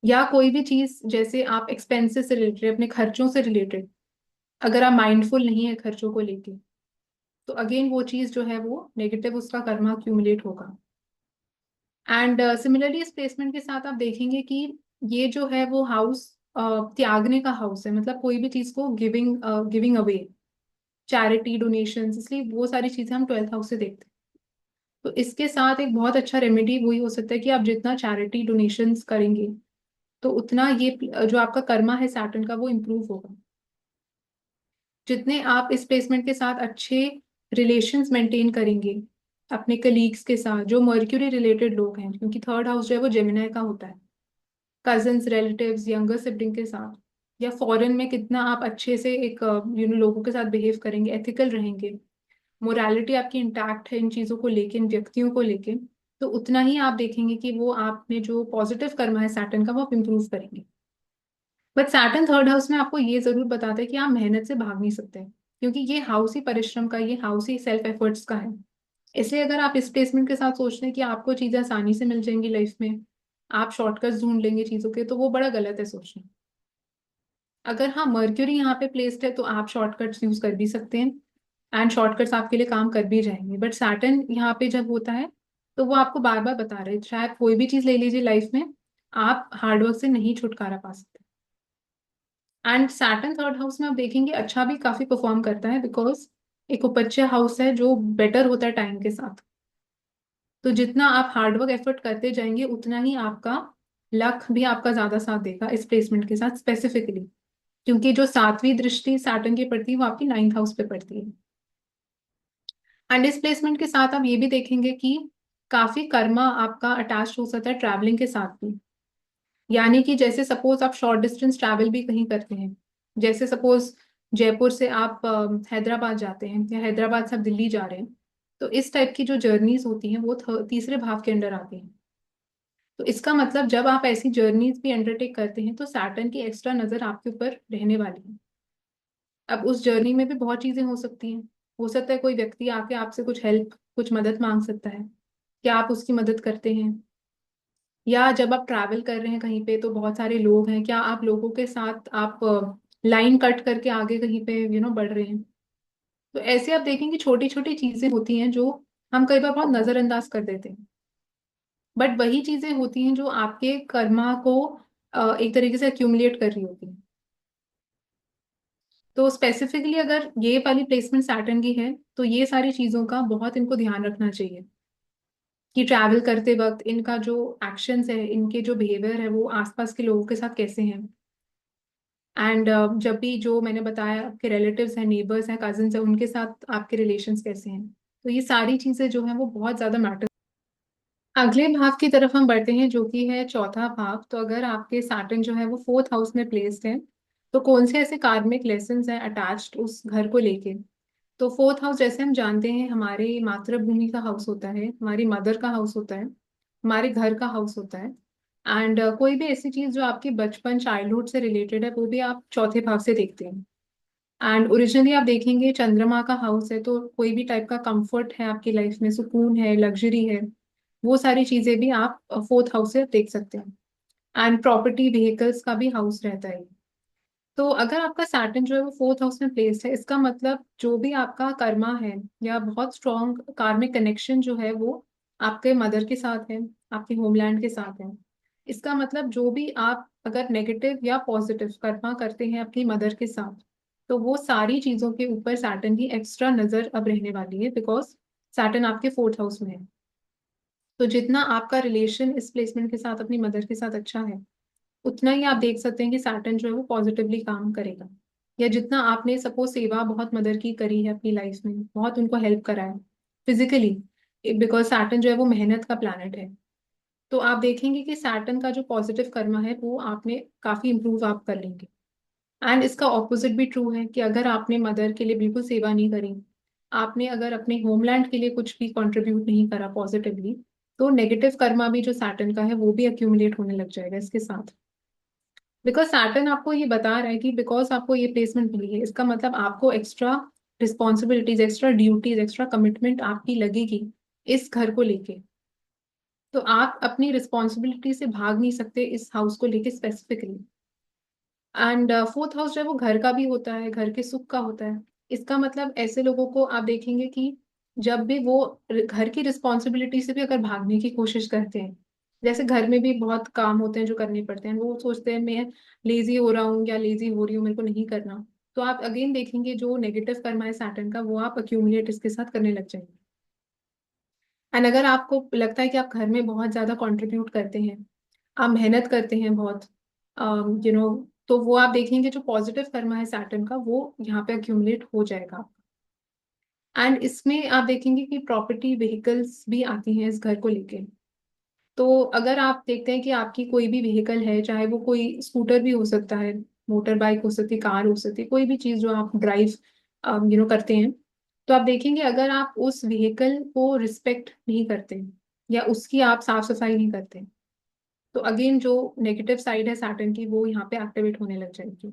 या कोई भी चीज जैसे आप एक्सपेंसेस से रिलेटेड, अपने खर्चों से रिलेटेड, अगर आप माइंडफुल नहीं है खर्चों को लेके, तो अगेन वो चीज जो है वो नेगेटिव, उसका कर्मा क्यूमुलेट होगा। एंड सिमिलरली इस प्लेसमेंट के साथ आप देखेंगे कि ये जो है वो हाउस त्यागने का हाउस है, मतलब कोई भी चीज को giving giving away, charity, donations, इसलिए वो सारी चीजें हम 12th हाउस से देखते हैं। तो इसके साथ एक बहुत अच्छा रेमेडी वही हो सकता है कि आप जितना चैरिटी डोनेशंस करेंगे, तो उतना ये जो आपका कर्मा है सैटर्न का वो इम्प्रूव होगा। जितने आप इस प्लेसमेंट के साथ अच्छे रिलेशंस मेंटेन करेंगे अपने कलीग्स के साथ, जो मर्क्यूरी रिलेटेड लोग हैं, क्योंकि थर्ड हाउस जो है वो जेमिनाई का होता है, कजन्स, रिलेटिव्स, यंगर सिबलिंग के साथ, या फॉरेन में कितना आप अच्छे से एक लोगों के साथ बिहेव करेंगे, एथिकल रहेंगे, मोरालिटी आपकी इंटैक्ट है इन चीजों को लेके, इन व्यक्तियों को लेके, तो उतना ही आप देखेंगे कि वो आप में जो पॉजिटिव कर्मा है सैटर्न का वो आप इंप्रूव करेंगे। बट सैटर्न थर्ड हाउस में आपको ये जरूर बताता है कि आप मेहनत से भाग नहीं सकते, क्योंकि ये हाउस ही परिश्रम का, ये हाउस ही सेल्फ एफर्ट्स का है। इसलिए अगर आप इस प्लेसमेंट के साथ सोचते हैं कि आपको चीजें आसानी से मिल जाएंगी लाइफ में, आप शॉर्टकट्स ढूंढ लेंगे चीजों के, तो वो बड़ा गलत है सोचना। अगर हाँ मर्क्यूरी यहाँ पे प्लेस्ड है तो आप शॉर्टकट्स यूज कर भी सकते हैं, एंड शॉर्टकट्स आपके लिए काम कर भी जाएंगे। बट सैटर्न यहाँ पे जब होता है, तो वो आपको बार बार बता रहे हैं, चाहे कोई भी चीज ले लीजिए लाइफ में, आप हार्डवर्क से नहीं छुटकारा पा सकते। एंड सैटर्न थर्ड हाउस में आप देखेंगे अच्छा भी काफी परफॉर्म करता है, बिकॉज एक उपज्य हाउस है जो बेटर होता है टाइम के साथ। तो जितना आप हार्डवर्क एफर्ट करते जाएंगे, उतना ही आपका लक भी आपका ज्यादा साथ देगा इस प्लेसमेंट के साथ स्पेसिफिकली, क्योंकि जो 7वीं दृष्टि सैटर्न की पड़ती है वो आपकी 9th हाउस पे पड़ती है। एंड इस प्लेसमेंट के साथ आप ये भी देखेंगे कि काफी कर्मा आपका अटैच हो सकता है ट्रैवलिंग के साथ भी। यानी कि जैसे सपोज आप शॉर्ट डिस्टेंस ट्रैवल भी कहीं करते हैं, जैसे सपोज जयपुर से आप हैदराबाद जाते हैं, या हैदराबाद से आप दिल्ली जा रहे हैं, तो इस टाइप की जो जर्नीज होती हैं वो तीसरे भाव के अंडर आती हैं। तो इसका मतलब जब आप ऐसी जर्नीज भी अंडरटेक करते हैं, तो सैटर्न की एक्स्ट्रा नजर आपके ऊपर रहने वाली है। अब उस जर्नी में भी बहुत चीजें हो सकती हैं। हो सकता है कोई व्यक्ति आके आपसे कुछ हेल्प, कुछ मदद मांग सकता है, क्या आप उसकी मदद करते हैं? या जब आप ट्रैवल कर रहे हैं कहीं पे, तो बहुत सारे लोग हैं, क्या आप लोगों के साथ आप लाइन कट करके आगे कहीं पे बढ़ रहे हैं? तो ऐसे आप देखेंगे छोटी छोटी चीजें होती हैं जो हम कई बार बहुत नजरअंदाज कर देते हैं, बट वही चीजें होती हैं जो आपके कर्मा को एक तरीके से अक्यूमुलेट कर रही होती हैं। तो स्पेसिफिकली अगर ये वाली प्लेसमेंट सैटर्न की है, तो ये सारी चीजों का बहुत इनको ध्यान रखना चाहिए कि ट्रैवल करते वक्त इनका जो एक्शंस है, इनके जो बिहेवियर है, वो आसपास के लोगों के साथ कैसे हैं। एंड जब भी जो मैंने बताया आपके रिलेटिव्स हैं, नेबर्स हैं, कजिन्स हैं, उनके साथ आपके रिलेशंस कैसे हैं, तो ये सारी चीजें जो हैं वो बहुत ज्यादा मैटर। अगले भाव की तरफ हम बढ़ते हैं जो कि है चौथा भाव। तो अगर आपके सैटर्न जो है वो फोर्थ हाउस में प्लेस्ड है, तो कौन से ऐसे कार्मिक लेसन्स हैं अटैच्ड उस घर को लेके। तो फोर्थ हाउस जैसे हम जानते हैं हमारे मातृभूमि का हाउस होता है, हमारी मदर का हाउस होता है, हमारे घर का हाउस होता है। एंड कोई भी ऐसी चीज जो आपकी बचपन चाइल्डहुड से रिलेटेड है वो भी आप चौथे भाव से देखते हैं। एंड ओरिजिनली आप देखेंगे चंद्रमा का हाउस है, तो कोई भी टाइप का कंफर्ट है आपकी लाइफ में, सुकून है, लग्जरी है, वो सारी चीजें भी आप फोर्थ हाउस से देख सकते हैं। एंड प्रॉपर्टी व्हीकल्स का भी हाउस रहता है। तो अगर आपका सैटर्न जो है वो फोर्थ हाउस में प्लेस्ड है, इसका मतलब जो भी आपका कर्मा है या बहुत स्ट्रॉन्ग कार्मिक कनेक्शन जो है वो आपके मदर के साथ है, आपके होमलैंड के साथ है। इसका मतलब जो भी आप अगर नेगेटिव या पॉजिटिव कर्मा करते हैं अपनी मदर के साथ, तो वो सारी चीजों के ऊपर सैटर्न की एक्स्ट्रा नजर अब रहने वाली है, बिकॉज सैटर्न आपके फोर्थ हाउस में है। तो जितना आपका रिलेशन इस प्लेसमेंट के साथ अपनी मदर के साथ अच्छा है, उतना ही आप देख सकते हैं कि सैटर्न जो है वो पॉजिटिवली काम करेगा। या जितना आपने सपोज सेवा बहुत मदर की करी है अपनी लाइफ में, बहुत उनको हेल्प करा है फिजिकली, बिकॉज सैटर्न जो है वो मेहनत का प्लैनेट है, तो आप देखेंगे कि सैटर्न का जो पॉजिटिव कर्मा है वो आपने काफी इंप्रूव आप कर लेंगे। एंड इसका ऑपोजिट भी ट्रू है कि अगर आपने मदर के लिए बिल्कुल सेवा नहीं करी, आपने अगर अपने होमलैंड के लिए कुछ भी कंट्रीब्यूट नहीं करा पॉजिटिवली, तो नेगेटिव कर्मा भी जो सैटर्न का है वो भी अक्यूमुलेट होने लग जाएगा इसके साथ। बिकॉज सैटर्न आपको ये बता रहा है कि बिकॉज आपको ये प्लेसमेंट मिली है, इसका मतलब आपको extra responsibilities, extra duties, extra commitment आपकी लगेगी इस घर को लेके। तो आप अपनी रिस्पॉन्सिबिलिटी से भाग नहीं सकते इस हाउस को लेके स्पेसिफिकली। एंड फोर्थ हाउस जो है वो घर का भी होता है, घर के सुख का होता है। इसका मतलब ऐसे लोगों को आप देखेंगे कि जब भी वो घर की रिस्पॉन्सिबिलिटी से भी अगर भागने की कोशिश करते हैं, जैसे घर में भी बहुत काम होते हैं जो करने पड़ते हैं, वो सोचते हैं मैं लेजी हो रहा हूँ या लेजी हो रही हूँ, मेरे को नहीं करना। तो आप अगेन देखेंगे जो नेगेटिव कर्मा है सैटर्न का वो आप अक्यूमुलेट इसके साथ करने लग जाएंगे। एंड अगर आपको लगता है कि आप घर में बहुत ज्यादा कंट्रीब्यूट करते हैं, आप मेहनत करते हैं बहुत, तो वो आप देखेंगे जो पॉजिटिव कर्मा है सैटर्न का वो यहाँ पे अक्यूमुलेट हो जाएगा। एंड इसमें आप देखेंगे कि प्रॉपर्टी व्हीकल्स भी आती हैं इस घर को लेके। तो अगर आप देखते हैं कि आपकी कोई भी व्हीकल है, चाहे वो कोई स्कूटर भी हो सकता है, मोटर बाइक हो सकती है, कार हो सकती है, कोई भी चीज जो आप ड्राइव करते हैं, तो आप देखेंगे अगर आप उस व्हीकल को रिस्पेक्ट नहीं करते या उसकी आप साफ सफाई नहीं करते, तो अगेन जो नेगेटिव साइड है सैटर्न की वो यहाँ पे एक्टिवेट होने लग जाएगी।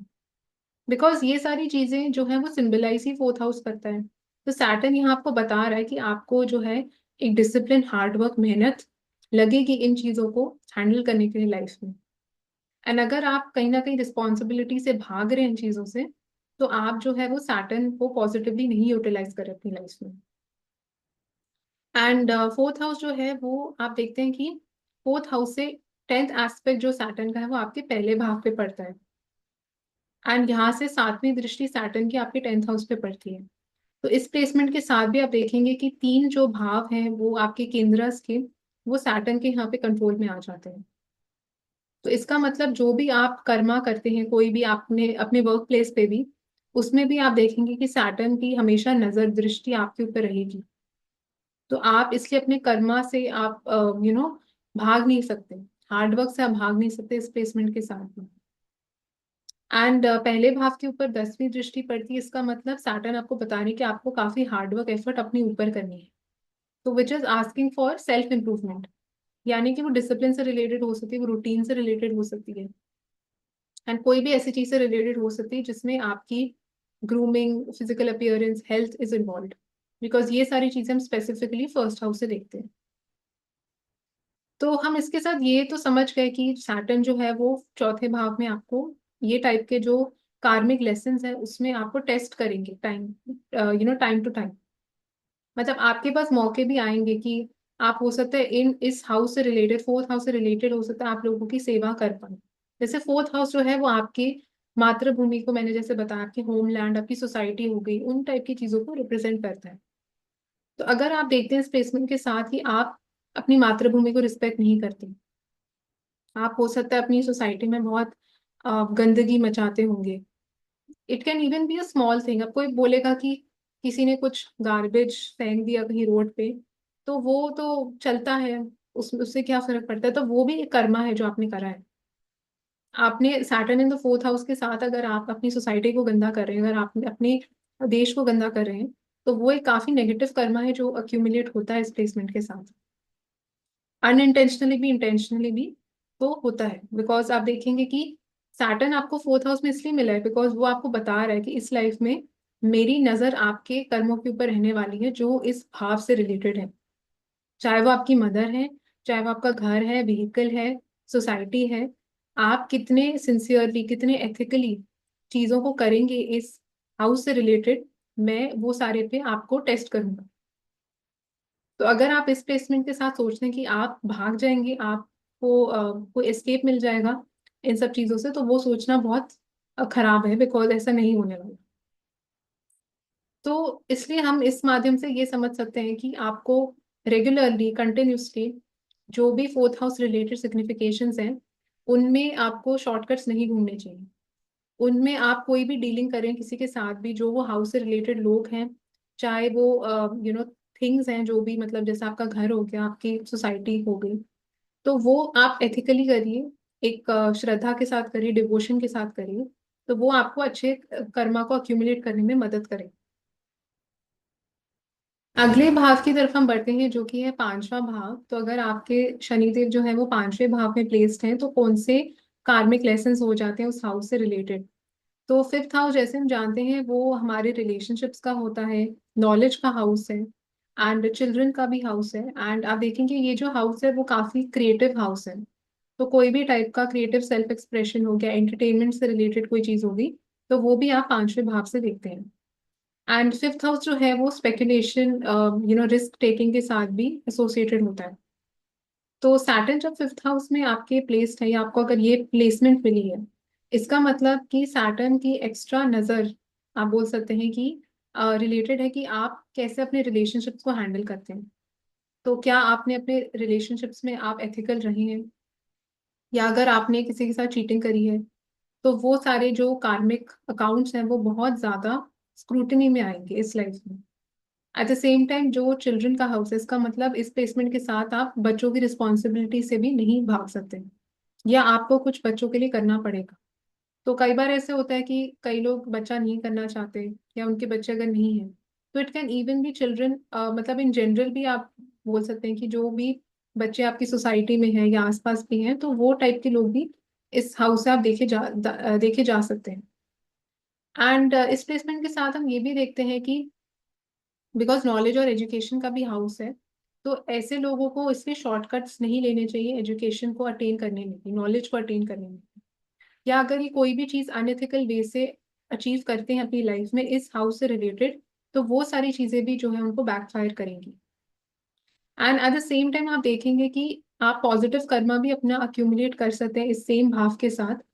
बिकॉज ये सारी चीजें जो है वो सिंबलाइज ही फोर्थ हाउस करता है। तो सैटर्न यहाँ आपको बता रहा है कि आपको जो है एक डिसिप्लिन, हार्डवर्क, मेहनत लगेगी इन चीजों को हैंडल करने के लिए लाइफ में। एंड अगर आप कहीं ना कहीं रिस्पॉन्सिबिलिटी से भाग रहे हैं इन चीजों से, तो आप जो है वो सैटर्न को पॉजिटिवली नहीं यूटिलाइज कर रहे अपनी लाइफ में। एंड फोर्थ हाउस जो है वो आप देखते हैं कि फोर्थ हाउस से टेंथ एस्पेक्ट जो सैटर्न का है वो आपके पहले भाव पे पड़ता है। एंड यहाँ से सातवीं दृष्टि सैटर्न की आपके टेंथ हाउस पे पड़ती है। तो इस प्लेसमेंट के साथ भी आप देखेंगे कि तीन जो भाव हैं वो आपके केंद्रस के, वो सैटर्न के यहाँ पे कंट्रोल में आ जाते हैं। तो इसका मतलब जो भी आप कर्मा करते हैं, कोई भी आपने अपने वर्क प्लेस पे भी, उसमें भी आप देखेंगे कि सैटर्न की हमेशा नजर दृष्टि आपके ऊपर रहेगी। तो आप इसलिए अपने कर्मा से आप भाग नहीं सकते, हार्डवर्क से आप भाग नहीं सकते इस प्लेसमेंट के साथ में। एंड पहले भाव के ऊपर 10वीं दृष्टि पड़ती है, इसका मतलब सैटर्न आपको बता रही है कि आपको काफी हार्डवर्क एफर्ट अपने ऊपर करनी है। तो which is asking for self improvement, यानी कि वो डिसिप्लिन से रिलेटेड हो सकती है, वो रूटीन से रिलेटेड हो सकती है, एंड कोई भी ऐसी चीज से रिलेटेड हो सकती है जिसमें आपकी grooming, physical appearance, health is involve. Because ये सारी चीजें हम स्पेसिफिकली फर्स्ट हाउस से देखते हैं। तो हम इसके साथ ये तो समझ गए कि सैटर्न जो है वो चौथे भाव में आपको ये टाइप के जो कार्मिक लेसन्स है उसमें आपको टेस्ट करेंगे टाइम टाइम टू टाइम। मतलब आपके पास मौके भी आएंगे कि आप हो सकता है इन इस हाउस से रिलेटेड, फोर्थ हाउस से रिलेटेड हो सकता है आप लोगों की सेवा कर पाए। जैसे फोर्थ हाउस जो है वो आपकी मातृभूमि को, मैंने जैसे बताया, आपकी होमलैंड, आपकी सोसाइटी हो गई, उन टाइप की चीजों को रिप्रेजेंट करता है। तो अगर आप देखते हैं इस प्लेसमेंट के साथ ही आप अपनी मातृभूमि को रिस्पेक्ट नहीं करते, आप हो सकता है अपनी सोसाइटी में बहुत गंदगी मचाते होंगे। It can even be a small thing, अब कोई बोलेगा कि किसी ने कुछ गार्बेज फेंक दिया कहीं रोड पे, तो वो तो चलता है, उससे क्या फर्क पड़ता है? तो वो भी एक कर्मा है जो आपने करा है। आपने Saturn in the fourth house के साथ अगर आप अपनी सोसाइटी को गंदा कर रहे हैं, अगर आप अपने देश को गंदा कर रहे हैं, तो वो एक काफी नेगेटिव कर्मा है जो अक्यूमुलेट होता है इस प्लेसमेंट के साथ, अनइंटेंशनली भी इंटेंशनली भी। तो होता है बिकॉज आप देखेंगे कि सैटर्न आपको फोर्थ हाउस में इसलिए मिला है बिकॉज वो आपको बता रहा है कि इस लाइफ में मेरी नजर आपके कर्मों के ऊपर रहने वाली है जो इस भाव से रिलेटेड है। चाहे वो आपकी मदर है, चाहे वो आपका घर है, व्हीकल है, सोसाइटी है, आप कितने सिंसियरली, कितने एथिकली चीजों को करेंगे इस हाउस से रिलेटेड, मैं वो सारे पे आपको टेस्ट करूंगा। तो अगर आप इस प्लेसमेंट के साथ सोचते हैं कि आप भाग जाएंगे, आपको कोई एस्केप मिल जाएगा इन सब चीजों से, तो वो सोचना बहुत खराब है बिकॉज ऐसा नहीं होने वाला। तो इसलिए हम इस माध्यम से ये समझ सकते हैं कि आपको रेगुलरली, कंटिन्यूसली जो भी फोर्थ हाउस रिलेटेड सिग्निफिकेशंस हैं, उनमें आपको शॉर्टकट्स नहीं ढूंढने चाहिए। उनमें आप कोई भी डीलिंग करें किसी के साथ भी, जो वो हाउस से रिलेटेड लोग हैं, चाहे वो थिंग्स हैं, जो भी मतलब जैसे आपका घर हो गया, आपकी सोसाइटी हो गई, तो वो आप एथिकली करिए, एक श्रद्धा के साथ करिए, डिवोशन के साथ करिए। तो वो आपको अच्छे कर्मा को अक्यूमुलेट करने में मदद करे। अगले भाव की तरफ हम बढ़ते हैं जो कि है पांचवा भाव। तो अगर आपके शनिदेव जो है वो पांचवें भाव में प्लेस्ड हैं, तो कौन से कार्मिक लेसन्स हो जाते हैं उस हाउस से रिलेटेड? तो फिफ्थ हाउस जैसे हम जानते हैं वो हमारे रिलेशनशिप्स का होता है, नॉलेज का हाउस है, एंड चिल्ड्रन का भी हाउस है। एंड आप देखेंगे ये जो हाउस है वो काफी क्रिएटिव हाउस है। तो कोई भी टाइप का क्रिएटिव सेल्फ एक्सप्रेशन हो गया, एंटरटेनमेंट से रिलेटेड कोई चीज होगी, तो वो भी आप पांचवें भाव से देखते हैं। एंड फिफ्थ हाउस जो है वो स्पेकुलेशन, रिस्क टेकिंग के साथ भी एसोसिएटेड होता है। तो सैटर्न जब फिफ्थ हाउस में आपके प्लेस्ड है, या आपको अगर ये प्लेसमेंट मिली है, इसका मतलब कि सैटर्न की एक्स्ट्रा नजर, आप बोल सकते हैं कि रिलेटेड है कि आप कैसे अपने रिलेशनशिप्स को हैंडल करते हैं। तो क्या आपने अपने रिलेशनशिप्स में आप एथिकल रहे हैं, या अगर आपने किसी के साथ चीटिंग करी है, तो वो सारे जो कार्मिक अकाउंट्स हैं वो बहुत ज्यादा स्क्रूटनी में आएंगे इस लाइफ में। एट द सेम टाइम जो चिल्ड्रन का हाउस है, इसका मतलब इस प्लेसमेंट के साथ आप बच्चों की रिस्पॉन्सिबिलिटी से भी नहीं भाग सकते, या आपको कुछ बच्चों के लिए करना पड़ेगा। तो कई बार ऐसे होता है कि कई लोग बच्चा नहीं करना चाहते, या उनके बच्चे अगर नहीं है, तो it can even be children, मतलब इन जनरल भी आप बोल सकते हैं कि जो भी बच्चे आपकी सोसाइटी में हैं या आसपास भी हैं, तो वो टाइप के लोग भी इस हाउस से आप देखे जा सकते हैं। एंड इस प्लेसमेंट के साथ हम ये भी देखते हैं कि बिकॉज नॉलेज और एजुकेशन का भी हाउस है, तो ऐसे लोगों को इसमें शॉर्टकट्स नहीं लेने चाहिए एजुकेशन को अटेन करने में भी, नॉलेज को अटेन करने में। या अगर ये कोई भी चीज अनएथिकल वे से अचीव करते हैं अपनी लाइफ में इस हाउस से रिलेटेड, तो वो सारी चीजें भी जो है उनको बैकफायर करेंगी। And at the same time आप देखेंगे कि आप पॉजिटिव कर्मा भी अपना अक्यूमुलेट कर सकते हैं इस सेम भाव के साथ।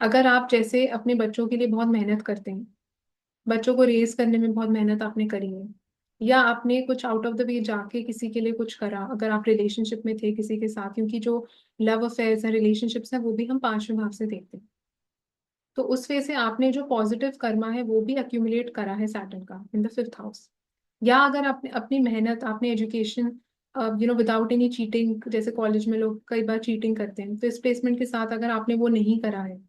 अगर आप जैसे अपने बच्चों के लिए बहुत मेहनत करते हैं, बच्चों को रेज करने में बहुत मेहनत आपने करी है, या आपने कुछ आउट ऑफ द वे जाके किसी के लिए कुछ करा, अगर आप रिलेशनशिप में थे किसी के साथ, क्योंकि जो लव अफेयर्स हैं, रिलेशनशिप्स हैं, वो भी हम पांचवें भाव से देखते हैं। तो उस वे से आपने जो पॉजिटिव कर्मा है वो भी अक्यूमुलेट करा है सैटर्न का इन द फिफ्थ हाउस। या अगर आपने अपनी मेहनत, आपने एजुकेशन विदाउट एनी चीटिंग, जैसे कॉलेज में लोग कई बार चीटिंग करते हैं, तो इस प्लेसमेंट के साथ अगर आपने वो नहीं करा है,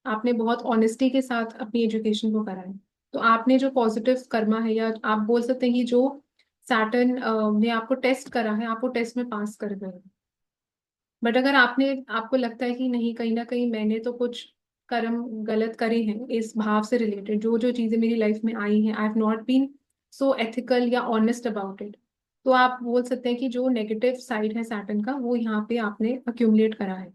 आपने बहुत ऑनेस्टी के साथ अपनी एजुकेशन को करा है, तो आपने जो पॉजिटिव कर्मा है, या आप बोल सकते हैं कि जो सैटर्न ने आपको टेस्ट करा है, आप वो टेस्ट में पास कर गए। बट अगर आपको लगता है कि नहीं, कहीं ना कहीं मैंने तो कुछ कर्म गलत करे हैं इस भाव से रिलेटेड, जो जो चीजें मेरी लाइफ में आई हैं, I have not been so ethical या ऑनेस्ट अबाउट इट, तो आप बोल सकते हैं कि जो नेगेटिव साइड है सैटर्न का वो यहाँ पे आपने अक्यूमुलेट करा है।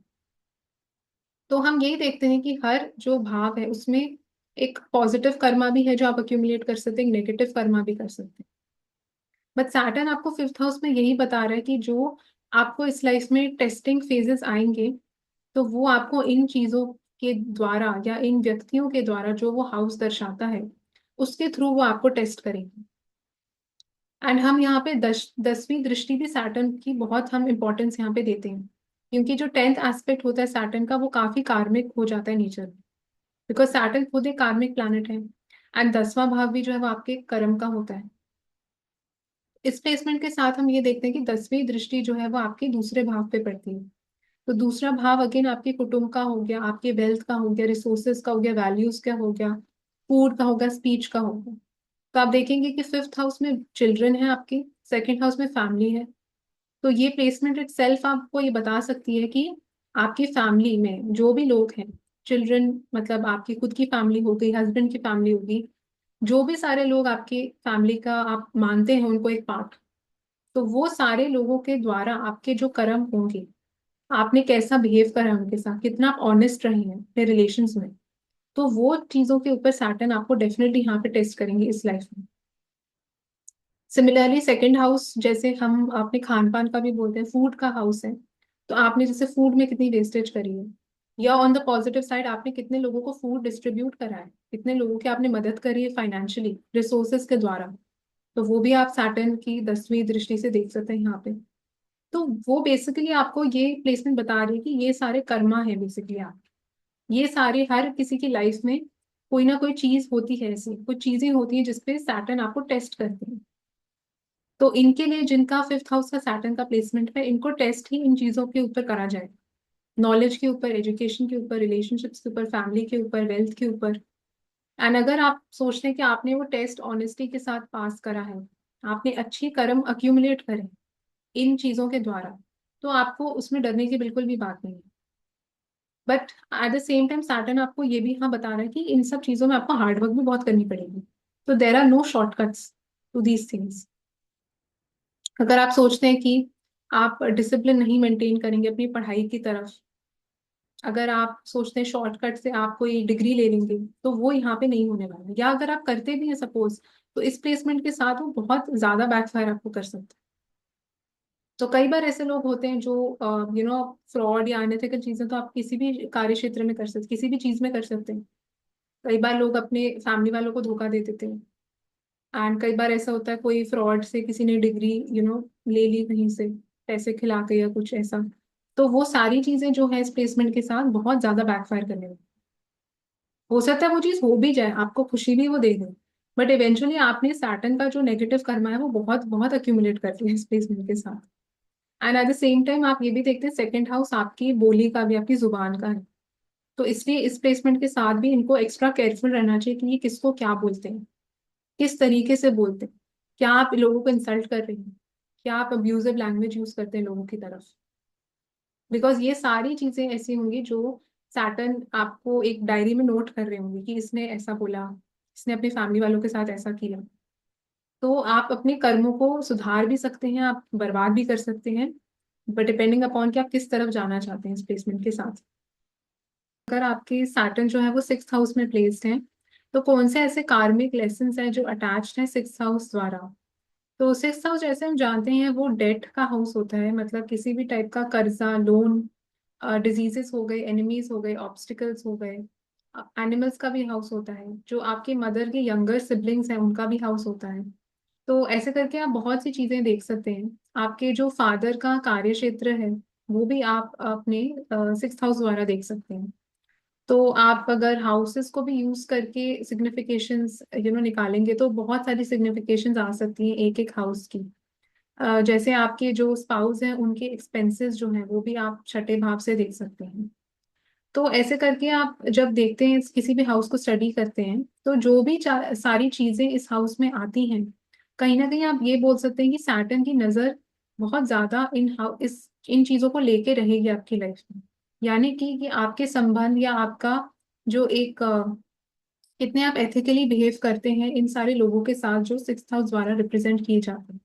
तो हम यही देखते हैं कि हर जो भाव है उसमें एक पॉजिटिव कर्मा भी है जो आप अक्यूमुलेट कर सकते हैं, नेगेटिव कर्मा भी कर सकते हैं। बट सैटर्न आपको फिफ्थ हाउस में यही बता रहा है कि जो आपको इस लाइफ में टेस्टिंग फेजेस आएंगे, तो वो आपको इन चीजों के द्वारा या इन व्यक्तियों के द्वारा जो वो हाउस दर्शाता है, उसके थ्रू वो आपको टेस्ट करेंगे। एंड हम यहाँ पे 10वीं दृष्टि भी सैटर्न की बहुत हम इंपॉर्टेंस यहाँ पे देते हैं, क्योंकि जो 10th एस्पेक्ट होता है सैटर्न का वो काफी कार्मिक हो जाता है नेचर में, बिकॉज सैटर्न खुद एक कार्मिक प्लैनेट है। एंड 10वां भाव भी जो है वो आपके कर्म का होता है। इस प्लेसमेंट के साथ हम ये देखते हैं कि 10वीं दृष्टि जो है वो आपके दूसरे भाव पे पड़ती है। तो दूसरा भाव अगेन आपके कुटुंब का हो गया, आपके वेल्थ का हो गया, रिसोर्सेज का हो गया, वैल्यूज का हो गया, फूड का हो गया, स्पीच का हो गया। तो आप देखेंगे कि फिफ्थ हाउस में चिल्ड्रन है आपके, सेकंड हाउस में फैमिली है। तो ये प्लेसमेंट इट सेल्फ आपको ये बता सकती है कि आपकी फैमिली में जो भी लोग हैं, चिल्ड्रन मतलब आपकी खुद की फैमिली हो गई, हस्बैंड की फैमिली होगी, जो भी सारे लोग आपकी फैमिली का आप मानते हैं उनको एक पार्ट, तो वो सारे लोगों के द्वारा आपके जो कर्म होंगे, आपने कैसा बिहेव करा है उनके साथ, कितना आप ऑनेस्ट रहे हैं अपने रिलेशंस में, तो वो चीजों के ऊपर सैटर्न आपको डेफिनेटली यहाँ पे टेस्ट करेंगे इस लाइफ में। सिमिलरली सेकंड हाउस, जैसे हम अपने खान पान का भी बोलते हैं, फूड का हाउस है। तो आपने जैसे फूड में कितनी वेस्टेज करी है, या ऑन द पॉजिटिव साइड आपने कितने लोगों को फूड डिस्ट्रीब्यूट करा है, कितने लोगों की आपने मदद करी है फाइनेंशियली रिसोर्सेज के द्वारा, तो वो भी आप सैटर्न की 10वीं दृष्टि से देख सकते हैं यहाँ पे। तो वो बेसिकली आपको ये प्लेसमेंट बता रही है कि ये सारे कर्मा है बेसिकली आप, ये सारे हर किसी की लाइफ में कोई ना कोई चीज होती है, ऐसी कुछ चीजें होती हैं जिसपे सैटर्न आपको टेस्ट करते हैं। तो इनके लिए जिनका फिफ्थ हाउस का सैटर्न का प्लेसमेंट है, इनको टेस्ट ही इन चीजों के ऊपर करा जाए, नॉलेज के ऊपर, एजुकेशन के ऊपर, रिलेशनशिप्स के ऊपर, फैमिली के ऊपर, वेल्थ के ऊपर। एंड अगर आप सोचते हैं कि आपने वो टेस्ट ऑनेस्टी के साथ पास करा है, आपने अच्छी कर्म अक्यूमुलेट करे इन चीजों के द्वारा, तो आपको उसमें डरने की बिल्कुल भी बात नहीं है। But at the same time Saturn आपको ये भी हाँ बता रहा है कि इन सब चीजों में आपको हार्डवर्क भी बहुत करनी पड़ेगी। तो there are no shortcuts to these things. अगर आप सोचते हैं कि आप डिसिप्लिन नहीं मेंटेन करेंगे अपनी पढ़ाई की तरफ, अगर आप सोचते हैं शॉर्टकट से आप कोई डिग्री ले लेंगे, तो वो यहाँ पे नहीं होने वाला है। या अगर आप करते भी हैं सपोज, तो इस प्लेसमेंट के साथ वो बहुत ज्यादा बैकफायर आपको कर सकता है। तो कई बार ऐसे लोग होते हैं जो फ्रॉड या अनएथिकल चीजें तो आप किसी भी कार्य क्षेत्र में कर सकते, किसी भी चीज में कर सकते हैं। कई बार लोग अपने फैमिली वालों को धोखा दे देते हैं। एंड कई बार ऐसा होता है कोई फ्रॉड से किसी ने डिग्री ले ली कहीं से, पैसे खिला के या कुछ ऐसा। तो वो सारी चीजें जो है इस प्लेसमेंट के साथ बहुत ज्यादा बैकफायर करने वाली। हो सकता है वो चीज हो भी जाए, आपको खुशी भी वो दे दे, बट इवेंचुअली आपने सैटर्न का जो नेगेटिव कर्मा है वो बहुत बहुत अक्यूमुलेट कर लिया इस प्लेसमेंट के साथ। And at the same time आप ये भी देखते हैं सेकंड हाउस आपकी बोली का भी, आपकी जुबान का है। तो इसलिए इस प्लेसमेंट के साथ भी इनको एक्स्ट्रा केयरफुल रहना चाहिए कि ये किसको क्या बोलते हैं, किस तरीके से बोलते हैं। क्या आप लोगों को इंसल्ट कर रहे हैं, क्या आप अब्यूजिव लैंग्वेज यूज करते हैं लोगों की तरफ, बिकॉज ये सारी चीजें ऐसी होंगी जो सैटर्न आपको एक डायरी में नोट कर रहे होंगे कि इसने ऐसा बोला, इसने अपनी फैमिली वालों के साथ ऐसा किया। तो आप अपने कर्मों को सुधार भी सकते हैं, आप बर्बाद भी कर सकते हैं, बट डिपेंडिंग अपॉन कि आप किस तरफ जाना चाहते हैं इस प्लेसमेंट के साथ। अगर आपके सैटर्न जो है वो सिक्स हाउस में प्लेस्ड है, तो कौन से ऐसे कार्मिक लेसन हैं जो अटैच्ड हैं सिक्स हाउस द्वारा। तो सिक्स हाउस जैसे हम जानते हैं वो डेट का हाउस होता है, मतलब किसी भी टाइप का कर्जा, लोन, डिजीजेस हो गए, एनिमीज हो गए, ऑब्स्टिकल्स हो गए। एनिमल्स का भी हाउस होता है, जो आपके मदर के यंगर सिबलिंग्स हैं उनका भी हाउस होता है। तो ऐसे करके आप बहुत सी चीजें देख सकते हैं। आपके जो फादर का कार्य क्षेत्र है वो भी आप अपने सिक्स हाउस द्वारा देख सकते हैं। तो आप अगर हाउसेस को भी यूज करके सिग्निफिकेशंस निकालेंगे, तो बहुत सारी सिग्निफिकेशंस आ सकती हैं एक एक हाउस की। जैसे आपके जो स्पाउस हैं उनके एक्सपेंसेस जो हैं वो भी आप छठे भाव से देख सकते हैं। तो ऐसे करके आप जब देखते हैं किसी भी हाउस को स्टडी करते हैं, तो जो भी सारी चीजें इस हाउस में आती हैं, कहीं ना कहीं आप ये बोल सकते हैं कि सैटर्न की नजर बहुत ज्यादा इन चीजों को लेके रहेगी आपकी लाइफ में। यानी कि आपके संबंध या आपका जो एक कितने आप एथिकली बिहेव करते हैं इन सारे लोगों के साथ जो सिक्स हाउस द्वारा रिप्रेजेंट किए जाते हैं।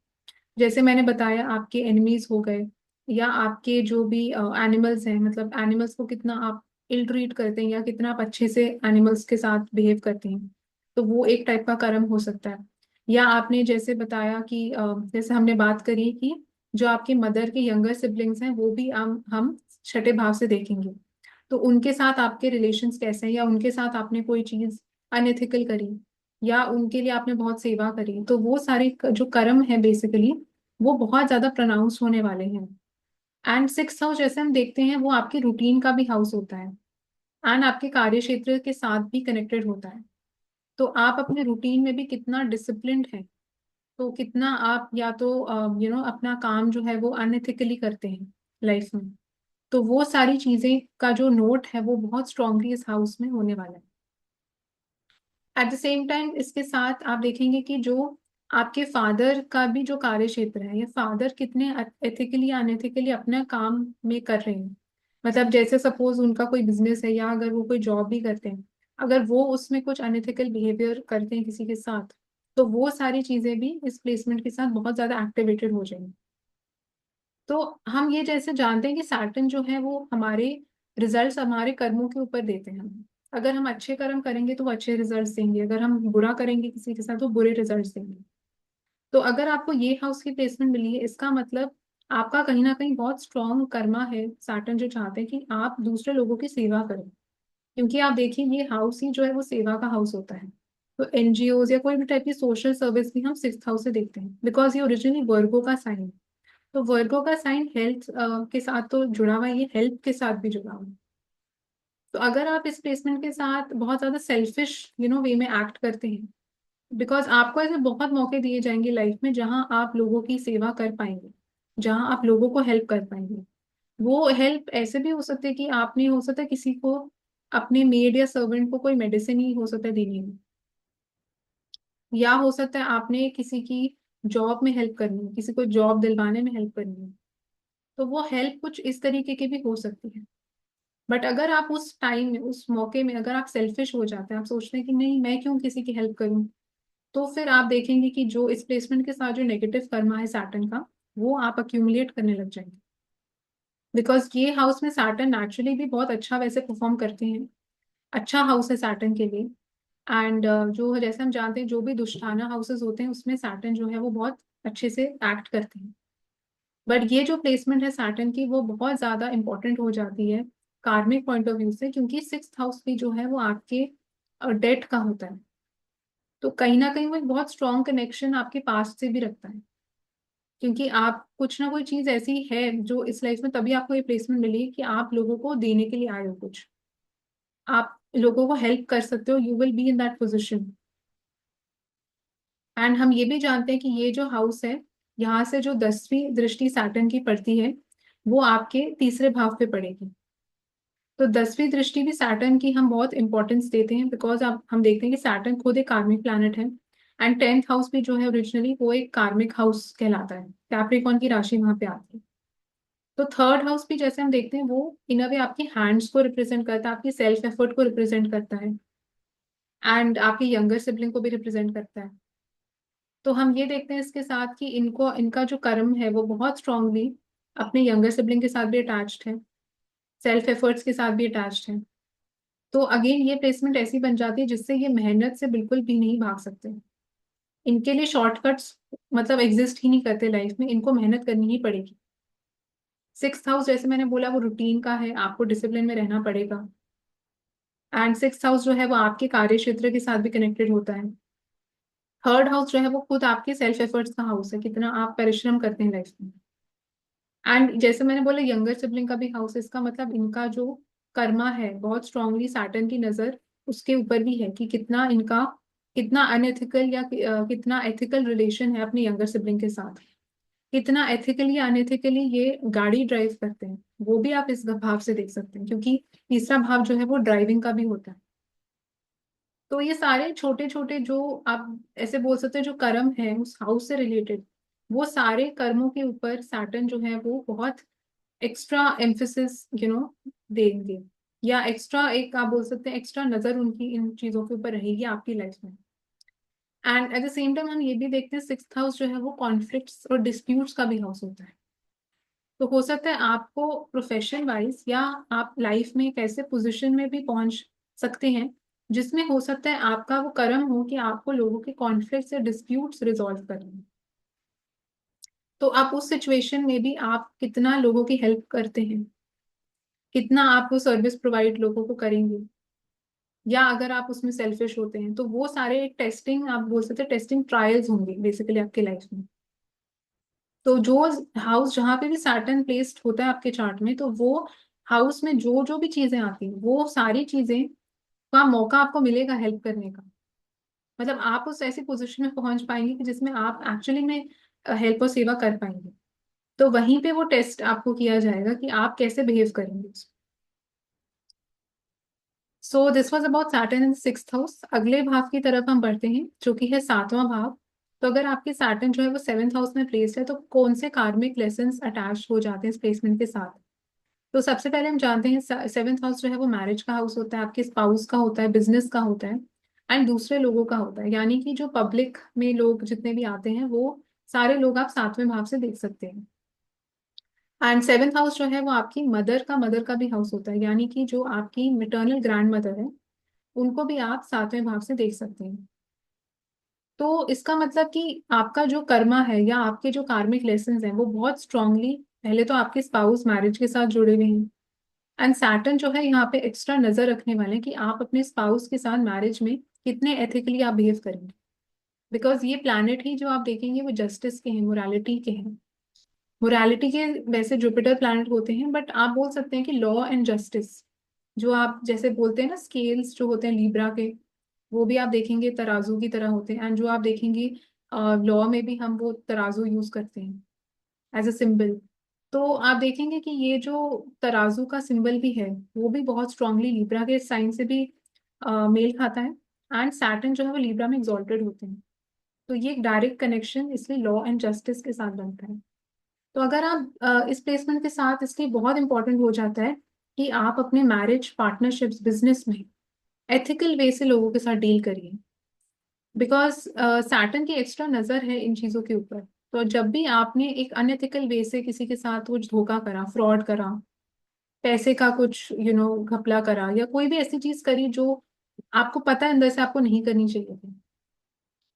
जैसे मैंने बताया आपके एनिमीज हो गए, या आपके जो भी एनिमल्स हैं, मतलब एनिमल्स को कितना आप इल ट्रीट करते हैं या कितना आप अच्छे से एनिमल्स के साथ बिहेव करते हैं, तो वो एक टाइप का कर्म हो सकता है। या आपने जैसे बताया कि जैसे हमने बात करी कि जो आपके मदर के यंगर सिबलिंग्स हैं वो भी हम छठे भाव से देखेंगे। तो उनके साथ आपके रिलेशंस कैसे हैं, या उनके साथ आपने कोई चीज अनएथिकल करी, या उनके लिए आपने बहुत सेवा करी, तो वो सारे जो कर्म है बेसिकली वो बहुत ज्यादा प्रोनाउंस होने वाले हैं। एंड सिक्स हाउस जैसे हम देखते हैं वो आपके रूटीन का भी हाउस होता है, एंड आपके कार्य क्षेत्र के साथ भी कनेक्टेड होता है। तो आप अपने रूटीन में भी कितना डिसिप्लिन्ड है, तो कितना आप या तो अपना काम जो है वो अनएथिकली करते हैं लाइफ में। तो वो सारी चीजें का जो नोट है वो बहुत स्ट्रांगली इस हाउस में होने वाला है। एट द सेम टाइम इसके साथ आप देखेंगे कि जो आपके फादर का भी जो कार्य क्षेत्र है, ये फादर कितने एथिकली अनएथिकली अपना काम में कर रहे हैं। मतलब जैसे सपोज उनका कोई बिजनेस है या अगर वो कोई जॉब भी करते हैं, अगर वो उसमें कुछ अनएथिकल बिहेवियर करते हैं किसी के साथ, तो वो सारी चीजें भी इस प्लेसमेंट के साथ बहुत ज्यादा एक्टिवेटेड हो जाएंगी। तो हम ये जैसे जानते हैं कि सैटर्न जो है वो हमारे रिजल्ट्स हमारे कर्मों के ऊपर देते हैं हमें। अगर हम अच्छे कर्म करेंगे तो वो अच्छे रिजल्ट्स देंगे, अगर हम बुरा करेंगे किसी के साथ तो बुरे रिजल्ट्स देंगे। तो अगर आपको ये हाउस की प्लेसमेंट मिली है, इसका मतलब आपका कहीं ना कहीं बहुत स्ट्रॉन्ग कर्मा है। सैटर्न जो चाहते हैं कि आप दूसरे लोगों की सेवा करें, क्योंकि आप देखिए ये हाउस ही जो है वो सेवा का हाउस होता है। तो एनजीओ या कोई भी टाइप की सोशल सर्विस भी हम सिक्स हाउस से देखते हैं, बिकॉज ये ओरिजिनली वर्गो का साइन है। तो वर्गो का साइन हेल्थ के साथ तो जुड़ा हुआ है, ये हेल्थ के साथ भी जुड़ा हुआ है। तो अगर आप इस प्लेसमेंट के साथ बहुत ज्यादा सेल्फिश वे में एक्ट करते हैं, बिकॉज आपको ऐसे बहुत मौके दिए जाएंगे लाइफ में जहां आप लोगों की सेवा कर पाएंगे, जहां आप लोगों को हेल्प कर पाएंगे। वो हेल्प ऐसे भी हो सकती है कि आपने हो सकता है किसी को, अपने मेड या सर्वेंट को कोई मेडिसिन ही हो सकता है देनी है, या हो सकता है आपने किसी की जॉब में हेल्प करनी है, किसी को जॉब दिलवाने में हेल्प करनी है। तो वो हेल्प कुछ इस तरीके की भी हो सकती है। बट अगर आप उस टाइम में उस मौके में अगर आप सेल्फिश हो जाते हैं, आप सोचते हैं कि नहीं मैं क्यों किसी की हेल्प करूं, तो फिर आप देखेंगे कि जो इस प्लेसमेंट के साथ जो नेगेटिव कर्मा है सैटर्न का, वो आप अक्यूमुलेट करने लग जाएंगे। बिकॉज ये हाउस में सैटर्न नेचुरली भी बहुत अच्छा वैसे परफॉर्म करते हैं, अच्छा हाउस है सैटर्न के लिए। एंड जो जैसे हम जानते हैं जो भी दुष्टाना हाउसेस होते हैं उसमें सैटर्न जो है वो बहुत अच्छे से एक्ट करते हैं। बट ये जो प्लेसमेंट है सैटर्न की वो बहुत ज्यादा इंपॉर्टेंट हो जाती है कार्मिक पॉइंट ऑफ व्यू से, क्योंकि सिक्स हाउस भी जो है वो आपके डेट का होता है। तो कहीं ना कहीं वो एक बहुत स्ट्रॉन्ग कनेक्शन आपके पास्ट से भी रखता है, क्योंकि आप कुछ ना कोई चीज ऐसी है जो इस लाइफ में तभी आपको ये प्लेसमेंट मिली कि आप लोगों को देने के लिए आए हो कुछ, आप लोगों को हेल्प कर सकते हो, you will be in that position. And हम ये भी जानते हैं कि ये जो हाउस है, यहाँ से जो 10वीं दृष्टि सैटर्न की पड़ती है वो आपके तीसरे भाव पे पड़ेगी। तो 10वीं दृष्टि भी सैटर्न की हम बहुत इंपॉर्टेंस देते हैं, बिकॉज आप हम देखते हैं कि सैटर्न खुद एक कार्मिक प्लैनेट है। एंड 10th हाउस भी जो है ओरिजिनली वो एक कार्मिक हाउस कहलाता है, कैप्रिकॉर्न की राशि वहां पे आती है। तो थर्ड हाउस भी जैसे हम देखते हैं वो इन अ वे आपके हैंड्स को रिप्रेजेंट करता है, आपकी सेल्फ एफर्ट को रिप्रेजेंट करता है, एंड आपके यंगर सिबलिंग को भी रिप्रेजेंट करता है। तो हम ये देखते हैं इसके साथ कि इनको इनका जो कर्म है वो बहुत स्ट्रांगली अपने यंगर सिबलिंग के साथ भी अटैच्ड है, सेल्फ एफर्ट्स के साथ भी अटैच्ड है। तो अगेन ये प्लेसमेंट ऐसी बन जाती है जिससे ये मेहनत से बिल्कुल भी नहीं भाग सकते। इनके लिए शॉर्टकट्स मतलब एग्जिस्ट ही नहीं करते लाइफ में, इनको मेहनत करनी ही पड़ेगी। सिक्स हाउस जैसे मैंने बोला वो रूटीन का है, आपको डिसिप्लिन में रहना पड़ेगा। एंड सिक्स हाउस जो है वो आपके कार्य क्षेत्र के साथ भी कनेक्टेड होता है। थर्ड हाउस जो है वो खुद आपके सेल्फ एफर्ट्स का हाउस है, कितना आप परिश्रम करते हैं लाइफ में। एंड जैसे मैंने बोला यंगर सिबलिंग का भी हाउस है, इसका मतलब इनका जो कर्मा है बहुत स्ट्रांगली सैटर्न की नजर उसके ऊपर भी है कि कितना इनका कितना अनएथिकल या कितना एथिकल रिलेशन है अपने यंगर सिबलिंग के साथ, कितना एथिकली या अनएथिकली ये गाड़ी ड्राइव करते हैं, वो भी आप इस भाव से देख सकते हैं, क्योंकि तीसरा भाव जो है वो ड्राइविंग का भी होता है। तो ये सारे छोटे छोटे जो आप ऐसे बोल सकते हैं जो कर्म है उस हाउस से रिलेटेड, वो सारे कर्मों के ऊपर सैटर्न जो है वो बहुत एक्स्ट्रा एम्फोसिस देंगे, या एक्स्ट्रा एक आप बोल सकते हैं एक्स्ट्रा नजर उनकी इन चीजों के ऊपर रहेगी आपकी लाइफ में। And at the same time हम ये भी देखते हैं सिक्स्थ हाउस जो है वो कॉन्फ्लिक्ट्स और डिस्प्यूट्स का भी हाउस होता है। तो हो सकता है आपको प्रोफेशन वाइज या आप लाइफ में एक ऐसे पोजिशन में भी पहुंच सकते हैं जिसमें हो सकता है आपका वो कर्म हो कि आपको लोगों के कॉन्फ्लिक्ट्स या डिस्प्यूट्स रिजॉल्व करने हैं। तो आप उस सिचुएशन में भी आप कितना लोगों की हेल्प करते हैं, कितना आप वो सर्विस प्रोवाइड लोगों को करेंगे, या अगर आप उसमें सेल्फिश होते हैं, तो वो सारे एक टेस्टिंग आप बोल सकते हैं टेस्टिंग ट्रायल्स होंगे बेसिकली आपके लाइफ में। तो जो हाउस जहाँ पे भी सैटर्न प्लेस्ड होता है आपके चार्ट में, तो वो हाउस में जो जो भी चीजें आती हैं वो सारी चीजें का मौका आपको मिलेगा हेल्प करने का। मतलब आप उस ऐसी पोजीशन में पहुंच पाएंगे कि जिसमें आप एक्चुअली में हेल्प और सेवा कर पाएंगे। तो वहीं पे वो टेस्ट आपको किया जाएगा कि आप कैसे बिहेव करेंगे। So this was about Saturn in sixth house. अगले भाव की तरफ हम बढ़ते हैं जो कि है सातवां भाव। तो अगर आपके सैटर्न जो है वो सेवेंथ हाउस में प्लेस्ड है तो कौन से कार्मिक लेसन्स अटैच हो जाते हैं इस प्लेसमेंट के साथ। तो सबसे पहले हम जानते हैं सेवेंथ हाउस जो है वो मैरिज का हाउस होता है, आपके स्पाउस का होता है, बिजनेस का होता है एंड दूसरे लोगों का होता है। यानी कि जो पब्लिक में लोग जितने भी आते हैं वो सारे लोग आप सातवें भाव से देख सकते हैं। एंड सेवेंथ हाउस जो है वो आपकी मदर का भी हाउस होता है, यानी कि जो आपकी मिटर्नल ग्रैंड मदर है उनको भी आप सातवें भाव से देख सकते हैं। तो इसका मतलब कि आपका जो कर्मा है या आपके जो कार्मिक लेसन्स हैं वो बहुत स्ट्रांगली पहले तो आपके स्पाउस मैरिज के साथ जुड़े हुए हैं। एंड सैटर्न जो है यहाँ पे एक्स्ट्रा नजर रखने वाले हैं कि आप अपने स्पाउस के साथ मैरिज में कितने एथिकली आप बिहेव करेंगे। बिकॉज ये प्लैनेट ही जो आप देखेंगे वो जस्टिस के हैं, मोरालिटी के हैं। मोरालिटी के वैसे जुपिटर प्लैनेट होते हैं, बट आप बोल सकते हैं कि लॉ एंड जस्टिस जो आप जैसे बोलते हैं ना, स्केल्स जो होते हैं लीब्रा के, वो भी आप देखेंगे तराजू की तरह होते हैं। एंड जो आप देखेंगे लॉ में भी हम वो तराजू यूज करते हैं एज अ सिंबल। तो आप देखेंगे कि ये जो तराजू का सिंबल भी है वो भी बहुत स्ट्रांगली लीब्रा के साइन से भी मेल खाता है। एंड सैटर्न जो है वो लीब्रा में एग्जॉल्टेड होते हैं। तो ये एक डायरेक्ट कनेक्शन इसलिए लॉ एंड जस्टिस के साथ बनता है। तो अगर आप इस प्लेसमेंट के साथ इसलिए बहुत इंपॉर्टेंट हो जाता है कि आप अपने मैरिज पार्टनरशिप्स बिजनेस में एथिकल वे से लोगों के साथ डील करिए। बिकॉज सैटर्न की एक्स्ट्रा नजर है इन चीजों के ऊपर। तो जब भी आपने एक अनएथिकल वे से किसी के साथ कुछ धोखा करा, फ्रॉड करा, पैसे का कुछ घपला करा या कोई भी ऐसी चीज करी जो आपको पता है अंदर से आपको नहीं करनी चाहिए थी,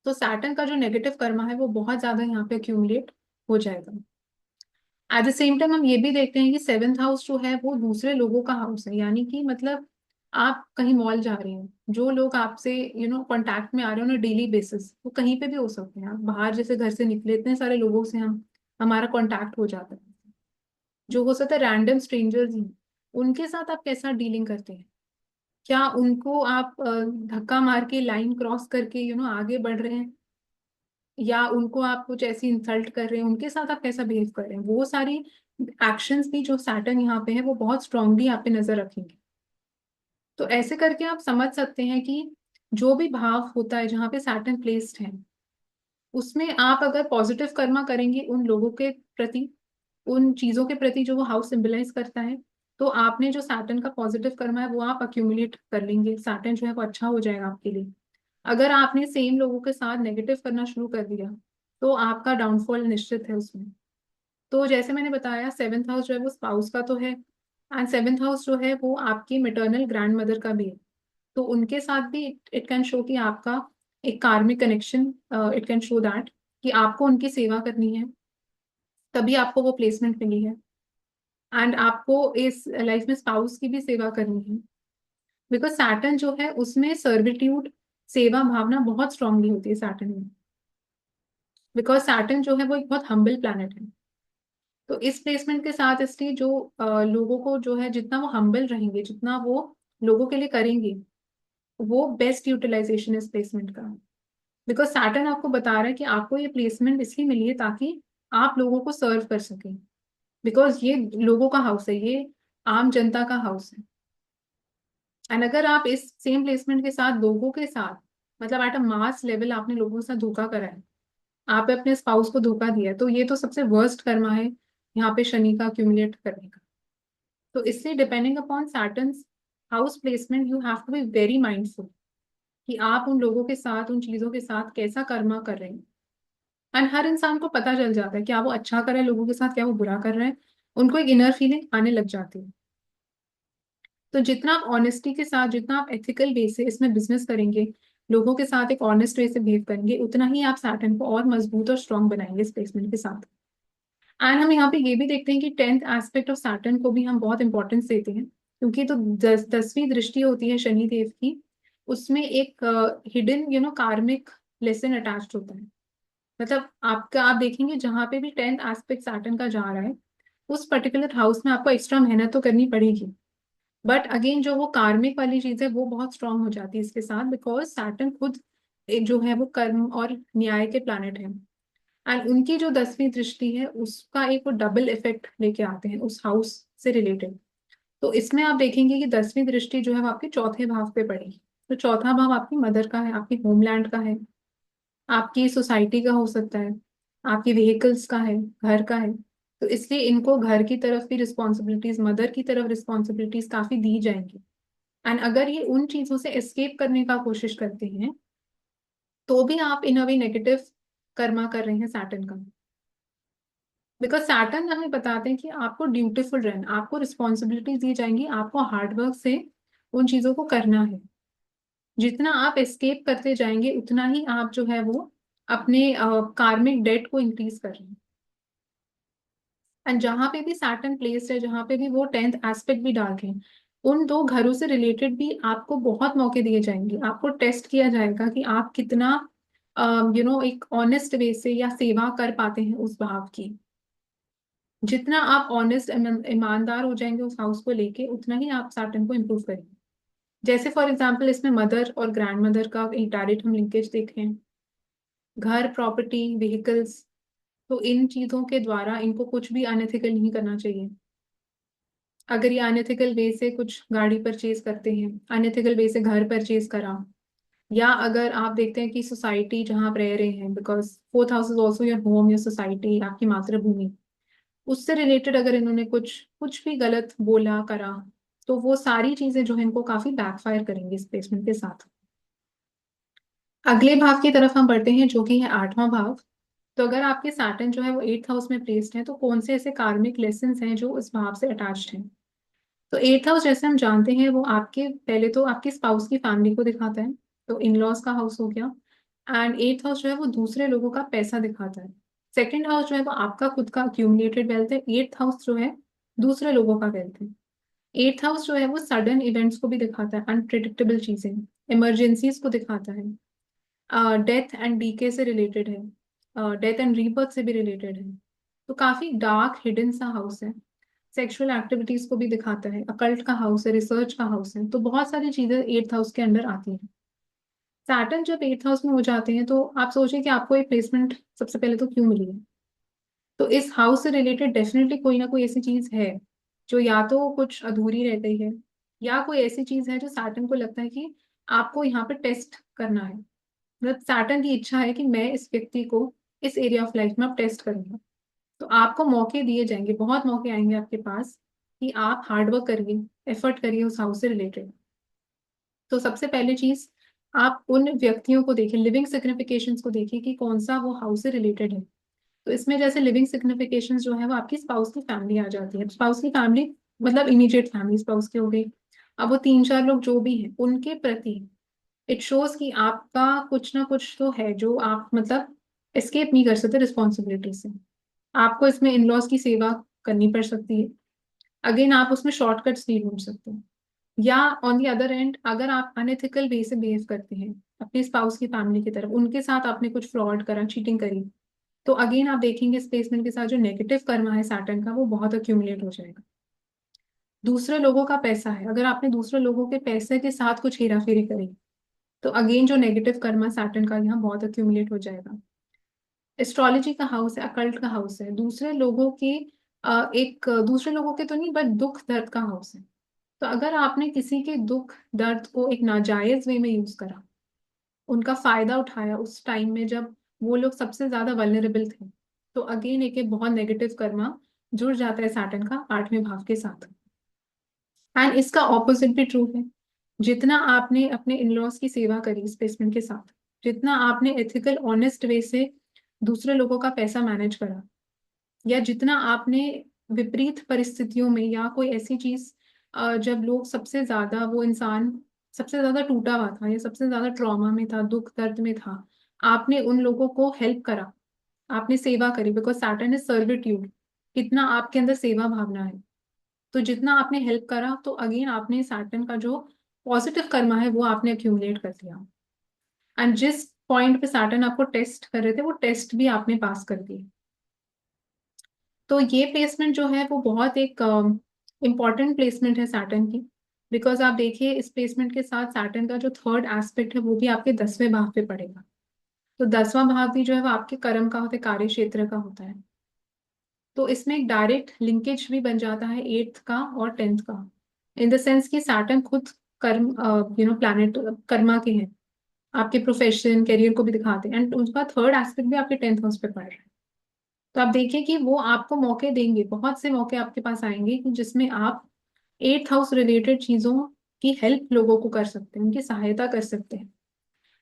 तो सैटर्न का जो नेगेटिव कर्मा है वो बहुत ज्यादा यहाँ पे अक्यूमुलेट हो जाएगा। एट द सेम टाइम हम ये भी देखते हैं कि सेवेंथ हाउस जो है वो दूसरे लोगों का हाउस है। यानी कि मतलब आप कहीं मॉल जा रहे हैं, जो लोग आपसे कांटेक्ट में आ रहे हो ना डेली बेसिस, वो कहीं पे भी हो सकते हैं। आप बाहर जैसे घर से निकले इतने सारे लोगों से हम हमारा कांटेक्ट हो जाता है, जो हो सकता है रैंडम स्ट्रेंजर्स ही। उनके साथ आप कैसा डीलिंग करते हैं? क्या उनको आप धक्का मार के लाइन क्रॉस करके आगे बढ़ रहे हैं, या उनको आप कुछ ऐसी इंसल्ट कर रहे हैं, उनके साथ आप कैसा बिहेव कर रहे हैं? वो सारी एक्शंस भी जो सैटर्न यहाँ पे है वो बहुत स्ट्रांगली आप पे नजर रखेंगे। तो ऐसे करके आप समझ सकते हैं कि जो भी भाव होता है जहाँ पे सैटर्न प्लेस्ड है उसमें आप अगर पॉजिटिव कर्मा करेंगे उन लोगों के प्रति, उन चीजों के प्रति जो वो हाउस सिंबलाइज करता है, तो आपने जो सैटर्न का पॉजिटिव कर्मा है वो आप अक्यूमुलेट कर लेंगे। सैटर्न जो है वो अच्छा हो जाएगा आपके लिए। अगर आपने सेम लोगों के साथ नेगेटिव करना शुरू कर दिया तो आपका डाउनफॉल निश्चित है उसमें। तो जैसे मैंने बताया सेवेंथ हाउस जो है वो स्पाउस का तो है, एंड सेवेंथ हाउस जो है वो आपकी मेटर्नल ग्रैंड मदर का भी है। तो उनके साथ भी इट कैन शो कि आपका एक karmic connection, it can show that कि आपको उनकी सेवा करनी है, तभी आपको वो प्लेसमेंट मिली है। एंड आपको इस लाइफ में स्पाउस की भी सेवा करनी है। बिकॉज सैटर्न जो है उसमें सर्विट्यूड, सेवा भावना बहुत स्ट्रांगली होती है सैटर्न में। बिकॉज सैटर्न जो है वो एक बहुत हम्बल प्लैनेट है। तो इस प्लेसमेंट के साथ इसलिए जो लोगों को जो है जितना वो हम्बल रहेंगे, जितना वो लोगों के लिए करेंगे, वो बेस्ट यूटिलाइजेशन है इस प्लेसमेंट का। बिकॉज सैटर्न आपको बता रहा है कि आपको ये प्लेसमेंट इसलिए मिली है ताकि आप लोगों को सर्व कर सकें। बिकॉज ये लोगों का हाउस है, ये आम जनता का हाउस है। एंड अगर आप इस सेम प्लेसमेंट के साथ लोगों के साथ, मतलब एट अ मास लेवल आपने लोगों के साथ धोखा करा है, आपने अपने स्पाउस को धोखा दिया है, तो ये तो सबसे वर्स्ट कर्मा है यहाँ पे शनि का अक्यूमुलेट करने का। तो इससे depending upon Saturn's house placement you have to be very mindful कि आप उन लोगों के साथ, उन चीजों के साथ कैसा कर्मा कर रहे हैं। एंड हर इंसान को पता चल जाता है क्या वो अच्छा कर रहा है लोगों के साथ, क्या वो बुरा कर रहा है। उनको एक इनर फीलिंग आने लग जाती है। तो जितना आप ऑनेस्टी के साथ, जितना आप एथिकल वे से इसमें बिजनेस करेंगे, लोगों के साथ एक ऑनेस्ट वे से बिहेव करेंगे, उतना ही आप सैटर्न को और मजबूत और स्ट्रांग बनाएंगे इस प्लेसमेंट के साथ। एंड हम यहाँ पे ये भी देखते हैं कि टेंथ एस्पेक्ट ऑफ सैटर्न को भी हम बहुत इंपॉर्टेंस देते हैं, क्योंकि तो 10वीं दृष्टि होती है शनि देव की। उसमें एक हिडन कार्मिक लेसन अटैच्ड होता है। मतलब आपका आप देखेंगे जहां पे भी टेंथ एस्पेक्ट सैटर्न का जा रहा है उस पर्टिकुलर हाउस में आपको एक्स्ट्रा मेहनत तो करनी पड़ेगी। बट अगेन जो वो कार्मिक वाली चीज है वो बहुत स्ट्रांग हो जाती है इसके साथ, बिकॉज सैटर्न खुद जो है वो कर्म और न्याय के प्लैनेट हैं। एंड उनकी जो 10वीं दृष्टि है उसका एक वो डबल इफेक्ट लेके आते हैं उस हाउस से रिलेटेड। तो इसमें आप देखेंगे कि 10वीं दृष्टि जो है वो आपके चौथे भाव पे पड़ी। तो चौथा भाव आपकी मदर का है, आपकी होमलैंड का है, आपकी सोसाइटी का हो सकता है, आपकी व्हीकल्स का है, घर का है। तो इसलिए इनको घर की तरफ भी रिस्पॉन्सिबिलिटीज, मदर की तरफ रिस्पॉन्सिबिलिटीज काफी दी जाएंगी। एंड अगर ये उन चीजों से एस्केप करने का कोशिश करते हैं तो भी आप इन अ वे नेगेटिव कर्मा कर रहे हैं सैटर्न का। बिकॉज सैटर्न हमें बताते हैं कि आपको ड्यूटीफुल रहना, आपको रिस्पॉन्सिबिलिटीज दी जाएंगी, आपको हार्डवर्क से उन चीजों को करना है। जितना आप एस्केप करते जाएंगे उतना ही आप जो है वो अपने कार्मिक डेट को इंक्रीज कर रहे हैं। एंड जहां पे भी सैटर्न प्लेस है, जहां पे भी वो 10th एस्पेक्ट भी डाल रहे हैं, उन दो घरों से रिलेटेड भी आपको बहुत मौके दिए जाएंगे। आपको टेस्ट किया जाएगा कि आप कितना एक ऑनेस्ट वे से या सेवा कर पाते हैं उस भाव की। जितना आप ऑनेस्ट ईमानदार हो जाएंगे उस हाउस को लेके, उतना ही आप सैटर्न को इम्प्रूव करेंगे। जैसे फॉर एग्जाम्पल इसमें मदर और ग्रैंड मदर का एक डायरेक्ट हम लिंकेज देखें, घर, प्रॉपर्टी, व्हीकल्स। तो इन चीजों के द्वारा इनको कुछ भी अनएथिकल नहीं करना चाहिए। अगर ये अनएथिकल वे से कुछ गाड़ी परचेज करते हैं, अनएथिकल वे से घर परचेज करा, या अगर आप देखते हैं कि सोसाइटी जहाँ आप रह रहे हैं, because fourth house is also your home, your society, आपकी मातृभूमि, उससे रिलेटेड अगर इन्होंने कुछ कुछ भी गलत बोला करा, तो वो सारी चीजें जो है इनको काफी बैकफायर करेंगी इस प्लेसमेंट के साथ। अगले भाव की तरफ हम बढ़ते हैं जो कि है 8वां भाव। तो अगर आपके सैटर्न जो है वो 8th हाउस में प्लेस्ड है, तो कौन से ऐसे कार्मिक लेसन्स हैं जो इस भाव से अटैच्ड हैं। तो 8th हाउस जैसे हम जानते हैं वो आपके पहले तो आपकी स्पाउस की फैमिली को दिखाता है, तो इन लॉज का हाउस हो गया। एंड 8th हाउस जो है वो दूसरे लोगों का पैसा दिखाता है। सेकेंड हाउस जो है वो आपका खुद का अक्यूमुलेटेड वेल्थ है। 8th हाउस जो है दूसरे लोगों का वेल्थ है। 8th हाउस जो है वो सडन इवेंट्स को भी दिखाता है, अनप्रिडिक्टेबल चीजें, इमरजेंसीज को दिखाता है, डेथ एंड डीके से रिलेटेड है, डेथ एंड रीबर्थ से भी रिलेटेड है। तो काफी डार्क हिडन सा हाउस है। सेक्सुअल एक्टिविटीज को भी दिखाता है, अकल्ट का हाउस है, रिसर्च का हाउस है। तो बहुत सारी चीजें 8th हाउस के अंडर आती हैं। सैटर्न जब 8th हाउस में हो जाते हैं तो आप सोचिए कि आपको एक प्लेसमेंट सबसे पहले तो क्यों मिली है। तो इस हाउस से रिलेटेड डेफिनेटली कोई ना कोई ऐसी चीज है जो या तो कुछ अधूरी रह गई है, या कोई ऐसी चीज है जो सैटर्न को लगता है कि आपको यहाँ पे टेस्ट करना है। मतलब सैटर्न की इच्छा है कि मैं इस व्यक्ति को इस एरिया ऑफ लाइफ में अब टेस्ट करूंगा। तो आपको मौके दिए जाएंगे, बहुत मौके आएंगे आपके पास कि आप हार्डवर्क करिए, एफर्ट करिए उस हाउस से रिलेटेड। तो सबसे पहले चीज, आप उन व्यक्तियों को देखिए, लिविंग सिग्निफिकेशंस को देखिए कि कौन सा वो हाउस से रिलेटेड है। तो इसमें जैसे लिविंग सिग्निफिकेशंस जो है वो आपकी स्पाउस की फैमिली आ जाती है। स्पाउस की फैमिली मतलब इमीडिएट फैमिली स्पाउस की हो गई। अब वो 3-4 लोग जो भी हैं उनके प्रति इट शोज कि आपका कुछ ना कुछ तो है जो आप मतलब एस्केप नहीं कर सकते रिस्पॉन्सिबिलिटी से। आपको इसमें इन लॉज की सेवा करनी पड़ सकती है। अगेन आप उसमें शॉर्टकट्स नहीं ढूंढ सकते। या ऑन दी अदर एंड, अगर आप अनएथिकल वे से बिहेव करते हैं अपनी स्पाउस की फैमिली की तरफ, उनके साथ आपने कुछ फ्रॉड करा, चीटिंग करी, तो अगेन आप देखेंगे इस प्लेसमेंट के साथ जो नेगेटिव कर्मा है सैटर्न का वो बहुत अक्यूमुलेट हो जाएगा। दूसरे लोगों का पैसा है, अगर आपने दूसरे लोगों के पैसे के साथ कुछ हेरा फेरी करी, तो अगेन जो नेगेटिव कर्मा सैटर्न का यहाँ बहुत अक्यूमुलेट हो जाएगा। एस्ट्रोलॉजी का हाउस है, अकल्ट का हाउस है, दूसरे लोगों के एक दूसरे लोगों के तो नहीं बट दुख दर्द का हाउस है। तो अगर आपने किसी के दुख दर्द को एक नाजायज वे में यूज करा, उनका फायदा उठाया उस टाइम में जब वो लोग सबसे ज्यादा वल्नरेबल थे, तो अगेन एक बहुत नेगेटिव कर्मा जुड़ जाता है सैटर्न का 8वें भाव के साथ। एंड इसका ऑपोजिट भी ट्रू है। जितना आपने अपने इन-लॉज की सेवा करी इस प्लेसमेंट के साथ, जितना आपने एथिकल ऑनेस्ट वे से दूसरे लोगों का पैसा मैनेज करा, या जितना आपने विपरीत परिस्थितियों में या कोई ऐसी चीज जब लोग सबसे ज्यादा वो इंसान सबसे ज्यादा टूटा हुआ था या सबसे ज्यादा ट्रॉमा में था, दुख दर्द में था, आपने उन लोगों को हेल्प करा, आपने सेवा करी। बिकॉज सैटर्न इज सर्विट्यूड, कितना आपके अंदर सेवा भावना है। तो जितना आपने हेल्प करा, तो अगेन आपने सैटर्न का जो पॉजिटिव कर्मा है वो आपने अक्यूमुलेट कर दिया। एंड जिस पॉइंट पे सैटर्न आपको टेस्ट कर रहे थे वो टेस्ट भी आपने पास कर दिए। तो ये प्लेसमेंट जो है वो बहुत एक इम्पॉर्टेंट प्लेसमेंट है सैटर्न की। बिकॉज आप देखिए इस प्लेसमेंट के साथ सैटर्न का जो थर्ड एस्पेक्ट है वो भी आपके 10वें भाव पे पड़ेगा। तो 10वां भाव भी जो है वो आपके कर्म का होता है, कार्य क्षेत्र का होता है। तो इसमें एक डायरेक्ट लिंकेज भी बन जाता है 8th का और 10th का, इन द सेंस कि सैटर्न खुद कर्म प्लैनेट कर्मा के हैं, आपके प्रोफेशन करियर को भी दिखाते हैं, एंड उसका थर्ड एस्पेक्ट भी आपके 10th हाउस पे पड़ रहा है। तो आप देखिए कि वो आपको मौके देंगे, बहुत से मौके आपके पास आएंगे कि जिसमें आप 8th हाउस रिलेटेड चीजों की हेल्प लोगों को कर सकते हैं, उनकी सहायता कर सकते हैं।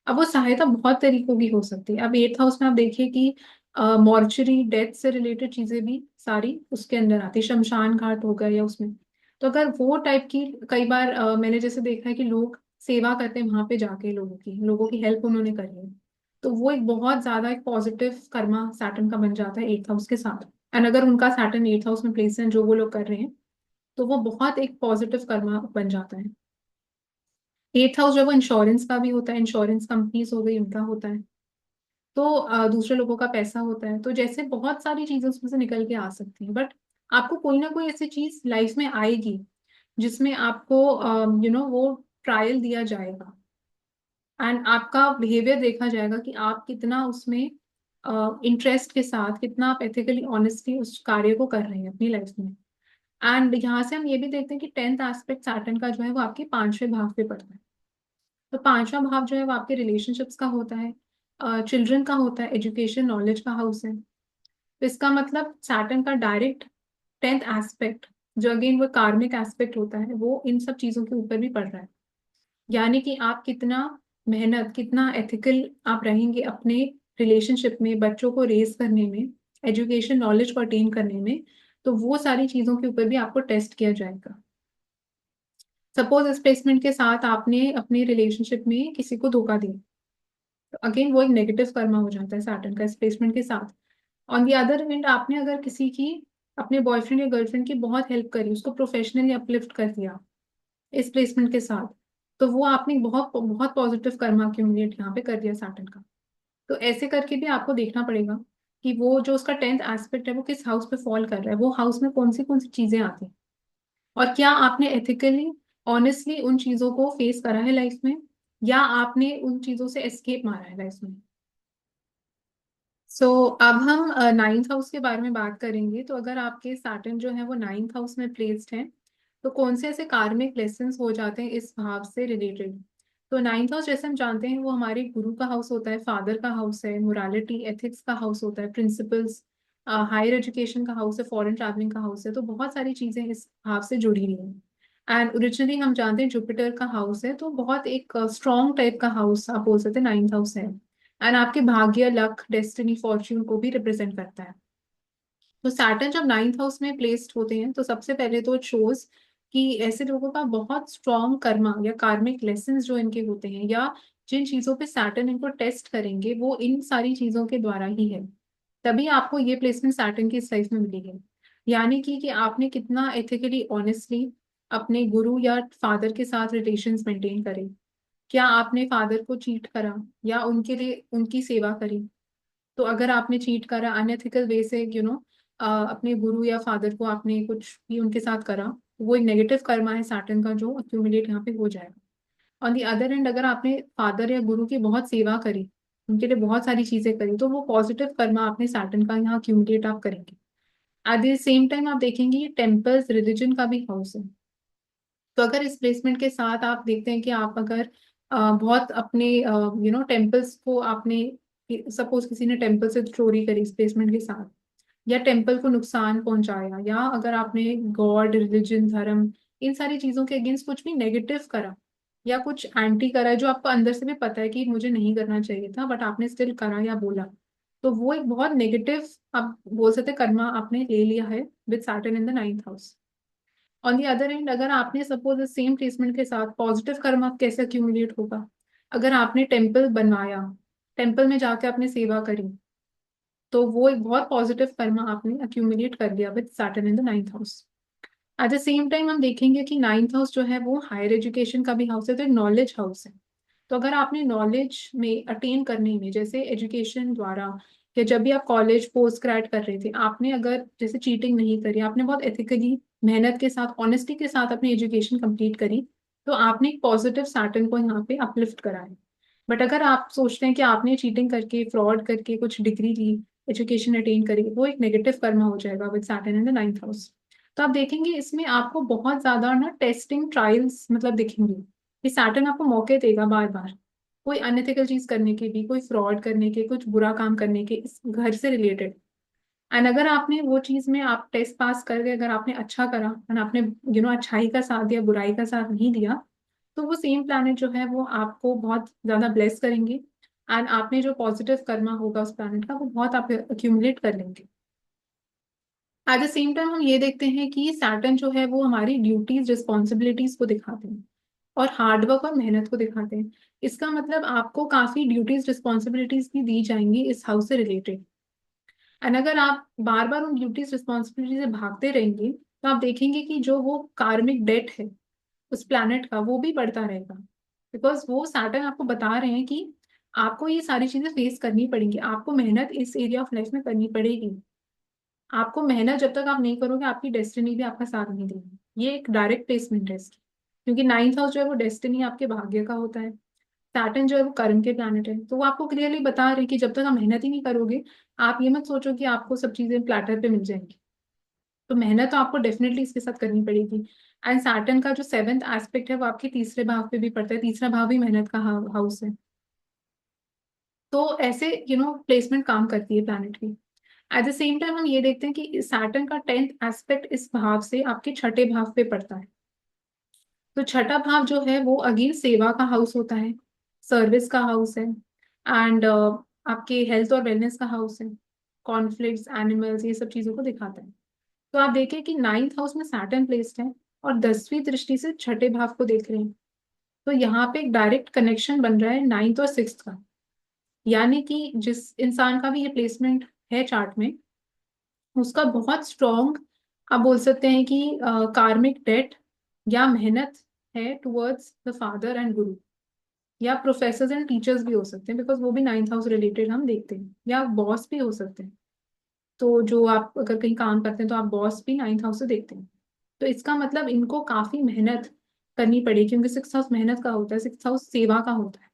अब वो सहायता बहुत तरीकों की हो सकती है। अब 8th हाउस में आप देखिए कि मॉर्चरी डेथ से रिलेटेड चीजें भी सारी उसके अंदर आती है, शमशान घाट हो गया या उसमें। तो अगर वो टाइप की, कई बार मैंने जैसे देखा है कि लोग सेवा करते हैं वहां पे जाके, लोगों की हेल्प उन्होंने करी है। तो वो एक बहुत ज्यादा एक पॉजिटिव कर्मा सैटर्न का बन जाता है 8th हाउस के साथ। एंड अगर उनका सैटर्न 8th हाउस में प्लेस है जो वो लोग कर रहे हैं, तो वो बहुत एक पॉजिटिव कर्मा बन जाता है। 8th हाउस जो है वो इंश्योरेंस का भी होता है, इंश्योरेंस कंपनीज हो गई उनका होता है। तो दूसरे लोगों का पैसा होता है, तो जैसे बहुत सारी चीजें उसमें से निकल के आ सकती हैं। बट आपको कोई ना कोई ऐसी चीज लाइफ में आएगी जिसमें आपको वो ट्रायल दिया जाएगा, एंड आपका बिहेवियर देखा जाएगा कि आप कितना उसमें इंटरेस्ट के साथ, कितना आप एथिकली ऑनेस्टली उस कार्य को कर रहे हैं अपनी लाइफ में। एंड यहाँ से हम ये भी देखते हैं कि 10th एस्पेक्ट सैटर्न का जो है वो आपके 5वें भाव पे पड़ता है। तो 5वां भाव जो है वो आपके रिलेशनशिप्स का होता है, चिल्ड्रन का होता है, एजुकेशन नॉलेज का हाउस है। तो इसका मतलब सैटर्न का डायरेक्ट 10th एस्पेक्ट, जो अगेन वो कार्मिक एस्पेक्ट होता है, वो इन सब चीजों के ऊपर भी पड़ रहा है। यानी कि आप कितना मेहनत, कितना एथिकल आप रहेंगे अपने रिलेशनशिप में, बच्चों को रेज करने में, एजुकेशन नॉलेज को अटेन करने में। तो वो सारी चीजों के ऊपर भी आपको टेस्ट किया जाएगा। सपोज इस प्लेसमेंट के साथ आपने अपने रिलेशनशिप में किसी को धोखा दिया, तो अगेन वो एक नेगेटिव कर्मा हो जाता है सैटर्न का इस प्लेसमेंट के साथ। ऑन दी अदर हैंड आपने अगर किसी की, अपने बॉयफ्रेंड या गर्लफ्रेंड की बहुत हेल्प करी, उसको प्रोफेशनली अपलिफ्ट कर दिया इस प्लेसमेंट के साथ, तो वो आपने बहुत बहुत पॉजिटिव कर्मा अक्यूमुलेट यहाँ पे कर दिया सैटर्न का। तो ऐसे करके भी आपको देखना पड़ेगा कि वो जो उसका 10th एस्पेक्ट है वो किस हाउस पे फॉल कर रहा है, वो हाउस में कौन सी चीजें आती हैं, और क्या आपने एथिकली ऑनेस्टली उन चीजों को फेस करा है लाइफ में, या आपने उन चीजों से एस्केप मारा है लाइफ में। सो अब हम 9th हाउस के बारे में बात करेंगे। तो अगर आपके सैटर्न जो है वो 9th हाउस में प्लेस्ड है, तो कौन से ऐसे कार्मिक लेसन्स हो जाते हैं इस भाव से रिलेटेड। तो 9th हाउस जैसे हम जानते हैं वो हमारे गुरु का हाउस होता है, फादर का हाउस है, मोरालिटी एथिक्स का हाउस होता है, प्रिंसिपल्स, हायर एजुकेशन का हाउस है, फॉरेन ट्रैवलिंग का हाउस है। तो बहुत सारी चीजें इस भाव से जुड़ी हुई हैं। एंड ओरिजिनली हम जानते हैं जुपिटर का हाउस है, तो बहुत एक स्ट्रॉन्ग टाइप का हाउस आप बोल सकते हैं 9th हाउस है। एंड आपके भाग्य, लक, डेस्टिनी, फॉर्च्यून को भी रिप्रेजेंट करता है। तो सैटर्न जब 9th हाउस में प्लेस्ड होते हैं तो सबसे पहले तो इट शोज कि ऐसे लोगों का बहुत स्ट्रॉन्ग कर्मा या कार्मिक लेसन्स जो इनके होते हैं, या जिन चीजों पे सैटर्न इनको टेस्ट करेंगे वो इन सारी चीजों के द्वारा ही है। तभी आपको ये प्लेसमेंट सैटर्न की इस लाइफ में मिली है। यानी कि आपने कितना एथिकली ऑनेस्टली अपने गुरु या फादर के साथ रिलेशंस मेंटेन करे, क्या आपने फादर को चीट करा या उनके लिए उनकी सेवा करी। तो अगर आपने चीट करा, अनएथिकल वे से अपने गुरु या फादर को आपने कुछ भी उनके साथ करा, वो एक नेगेटिव कर्मा है सैटर्न का जो अक्यूमुलेट यहाँ पे हो जाएगा। ऑन दी अदर एंड अगर आपने फादर या गुरु की बहुत सेवा करी, उनके लिए बहुत सारी चीजें करी, तो वो पॉजिटिव कर्मा अपने सैटर्न का यहाँ अक्यूमुलेट आप करेंगे। एट द सेम टाइम आप देखेंगे ये टेम्पल्स रिलीजन का भी हाउस है। तो अगर इस प्लेसमेंट के साथ आप देखते हैं कि आप अगर बहुत अपने टेम्पल्स को आपने, सपोज किसी ने टेम्पल से चोरी करी इस प्लेसमेंट के साथ, या टेम्पल को नुकसान पहुंचाया, या अगर आपने गॉड, रिलीजन, धर्म, इन सारी चीजों के अगेंस्ट कुछ भी नेगेटिव करा या कुछ एंटी करा है जो आपको अंदर से भी पता है कि मुझे नहीं करना चाहिए था, बट आपने स्टिल करा या बोला, तो वो एक बहुत नेगेटिव, आप बोल सकते हैं, कर्मा आपने ले लिया है with Saturn in the 9th house. On the other and अगर आपने सपोज सेम प्लेसमेंट के साथ पॉजिटिव कर्मा कैसे अक्यूमुलेट होगा, अगर आपने टेम्पल बनवाया, टेम्पल में जाके आपने सेवा करी, तो वो एक बहुत पॉजिटिव कर्मा आपने अक्यूमुलेट कर लिया with Saturn in the 9th house. At the same time हम देखेंगे कि 9th हाउस जो है वो हायर एजुकेशन का भी हाउस है, तो एक नॉलेज हाउस है। तो अगर आपने नॉलेज में अटेन करने में, जैसे एजुकेशन द्वारा, या जब भी आप कॉलेज पोस्ट ग्रेड कर रहे थे, आपने अगर जैसे चीटिंग नहीं करी, आपने बहुत एथिकली मेहनत के साथ, ऑनेस्टी के साथ अपनी एजुकेशन कंप्लीट करी, तो आपने एक पॉजिटिव सैटर्न को यहाँ पे अपलिफ्ट करा है। बट अगर आप सोचते हैं कि आपने चीटिंग करके, फ्रॉड करके कुछ डिग्री ली, एजुकेशन अटेन करी, वो एक नेगेटिव कर्मा हो जाएगा with Saturn in the 9th house. तो आप देखेंगे इसमें आपको बहुत ज्यादा ना टेस्टिंग ट्रायल्स मतलब दिखेंगे कि सैटर्न आपको मौके देगा बार बार, कोई अनएथिकल चीज करने के भी, कोई फ्रॉड करने के, कुछ बुरा काम करने के इस घर से रिलेटेड। एंड अगर आपने वो चीज में आप टेस्ट पास कर गए, अगर आपने अच्छा करा एंड आपने अच्छाई का साथ दिया, बुराई का साथ नहीं दिया, तो वो सेम प्लैनेट जो है वो आपको बहुत ज्यादा ब्लेस करेंगे। एंड आपने जो पॉजिटिव कर्मा होगा उस प्लैनेट का, वो बहुत आप अक्यूमुलेट कर लेंगे। एट द सेम टाइम हम ये देखते हैं कि सैटर्न जो है वो हमारी ड्यूटीज रिस्पॉन्सिबिलिटीज को दिखाते हैं और हार्डवर्क और मेहनत को दिखाते हैं। इसका मतलब आपको काफी ड्यूटीज रिस्पॉन्सिबिलिटीज भी दी जाएंगी इस हाउस से रिलेटेड। एंड अगर आप बार बार उन ड्यूटीज रिस्पॉन्सिबिलिटी से भागते रहेंगे, तो आप देखेंगे कि जो वो कार्मिक डेट है उस प्लैनेट का, वो भी बढ़ता रहेगा। बिकॉज वो सैटर्न आपको बता रहे हैं कि आपको ये सारी चीजें फेस करनी पड़ेंगी, आपको मेहनत इस एरिया ऑफ लाइफ में करनी पड़ेगी। आपको मेहनत जब तक आप नहीं करोगे, आपकी डेस्टिनी भी आपका साथ नहीं देगी। ये एक डायरेक्ट प्लेसमेंट है इसकी, क्योंकि 9th हाउस जो है वो डेस्टिनी, आपके भाग्य का होता है। सैटर्न जो है वो कर्म के प्लैनेट है, तो वो आपको क्लियरली बता रहे हैं कि जब तक आप मेहनत ही नहीं करोगे, आप ये मत सोचो कि आपको सब चीजें प्लेटर पे मिल जाएंगी। तो मेहनत तो आपको डेफिनेटली इसके साथ करनी पड़ेगी। एंड सैटर्न का जो 7th एस्पेक्ट है वो आपके तीसरे भाव पे भी पड़ता है, तीसरा भाव भी मेहनत का हाउस है। तो ऐसे प्लेसमेंट काम करती है प्लैनेट की। एट द सेम टाइम हम ये देखते हैं कि सैटर्न का 10th एस्पेक्ट इस भाव से आपके छठे भाव पे पड़ता है। तो छठा भाव जो है वो अगेन सेवा का हाउस होता है, सर्विस का हाउस है, एंड आपके हेल्थ और वेलनेस का हाउस है, कॉन्फ्लिक्ट्स, एनिमल्स, ये सब चीजों को दिखाता है। तो आप देखिए कि 9th हाउस में सैटर्न प्लेस्ड है और 10वीं दृष्टि से छठे भाव को देख रहे हैं। तो यहाँ पे एक डायरेक्ट कनेक्शन बन रहा है 9th और 6th का। यानी कि जिस इंसान का भी ये प्लेसमेंट है चार्ट में, उसका बहुत स्ट्रॉन्ग, आप बोल सकते हैं कि कार्मिक डेट या मेहनत है टुवर्ड्स द फादर एंड गुरु, या प्रोफेसर्स एंड टीचर्स भी हो सकते हैं, बिकॉज वो भी 9th हाउस रिलेटेड हम देखते हैं, या बॉस भी हो सकते हैं। तो जो आप अगर कहीं काम करते हैं तो आप बॉस भी 9th हाउस से देखते हैं। तो इसका मतलब इनको काफी मेहनत करनी पड़ेगी, क्योंकि 6th हाउस मेहनत का होता है, 6th हाउस सेवा का होता है।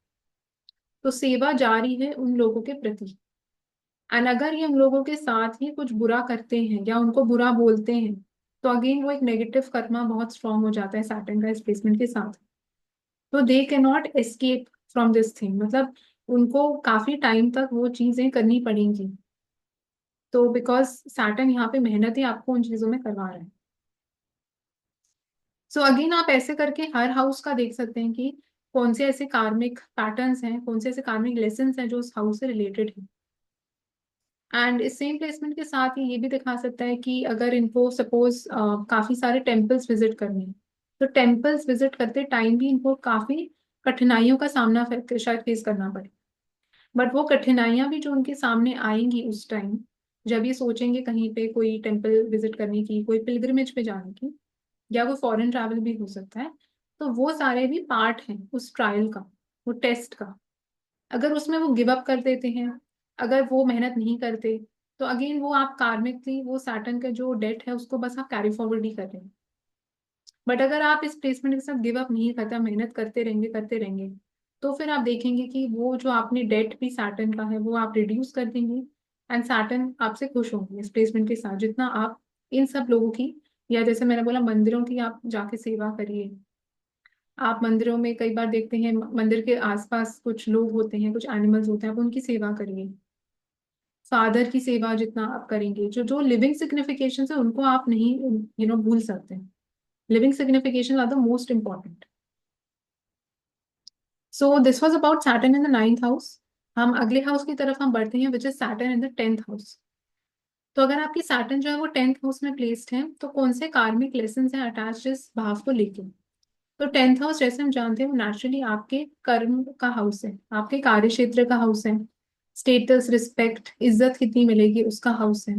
तो सेवा जारी है उन लोगों के प्रति। एंड अगर ये उन लोगों के साथ ही कुछ बुरा करते हैं या उनको बुरा बोलते हैं, तो अगेन वो एक नेगेटिव कर्मा बहुत स्ट्रांग हो जाता है सैटर्न का इस प्लेसमेंट के साथ। तो they can not escape from this thing, मतलब उनको काफी टाइम तक वो चीजें करनी पड़ेंगी। तो बिकॉज सैटर्न यहाँ पे मेहनत ही आपको उन चीजों में करवा रहा है। सो अगेन आप ऐसे करके हर हाउस का देख सकते हैं कि कौन से ऐसे कार्मिक पैटर्न्स हैं, कौन से ऐसे कार्मिक लेसन्स हैं जो उस हाउस से रिलेटेड है। एंड इस सेम प्लेसमेंट के साथ ही ये भी दिखा सकता है कि अगर इनको सपोज काफी सारे टेम्पल्स विजिट करने हैं, तो टेम्पल्स विजिट करते टाइम भी इनको काफी कठिनाइयों का सामना शायद फेस करना पड़े। बट वो कठिनाइयां भी जो उनके सामने आएंगी उस टाइम, जब ये सोचेंगे कहीं पे कोई टेम्पल विजिट करने की, कोई पिलग्रिमेज पे जाने की, या कोई फॉरेन ट्रैवल भी हो सकता है, तो वो सारे भी पार्ट हैं उस ट्रायल का, वो टेस्ट का। अगर उसमें वो गिव अप कर देते हैं, अगर वो मेहनत नहीं करते, तो अगेन वो आप कार्मिकली वो सैटर्न का जो डेट है उसको बस आप कैरी फॉरवर्ड ही कर रहे हैं। बट अगर आप इस प्लेसमेंट के साथ गिव अप नहीं करते, आप मेहनत करते रहेंगे, तो फिर आप देखेंगे कि वो जो आपने डेट भी सैटर्न का है वो आप रिड्यूस कर देंगे। एंड सैटर्न आपसे खुश होंगे इस प्लेसमेंट के साथ, जितना आप इन सब लोगों की, या जैसे मैंने बोला मंदिरों की आप जाके सेवा करिए। आप मंदिरों में कई बार देखते हैं मंदिर के आसपास कुछ लोग होते हैं, कुछ एनिमल्स होते हैं, आप उनकी सेवा करिए। फादर की सेवा जितना आप करेंगे, जो जो लिविंग सिग्निफिकेशन है उनको आप नहीं भूल सकते। Living signification are the most important. So this was about Saturn in the 9th house. हम अगले हाउस की तरफ हम बढ़ते हैं, which is Saturn in the 10th house. तो अगर आपकी सैटर्न जो है वो 10th हाउस में प्लेस्ड है, तो कौन से कार्मिक लेसन हैं अटैच इस भाव को लेके। तो 10th हाउस जैसे हम जानते हैं वो नेचुरली आपके कर्म का हाउस है, आपके कार्य क्षेत्र का हाउस है, स्टेटस, रिस्पेक्ट, इज्जत कितनी मिलेगी उसका हाउस है।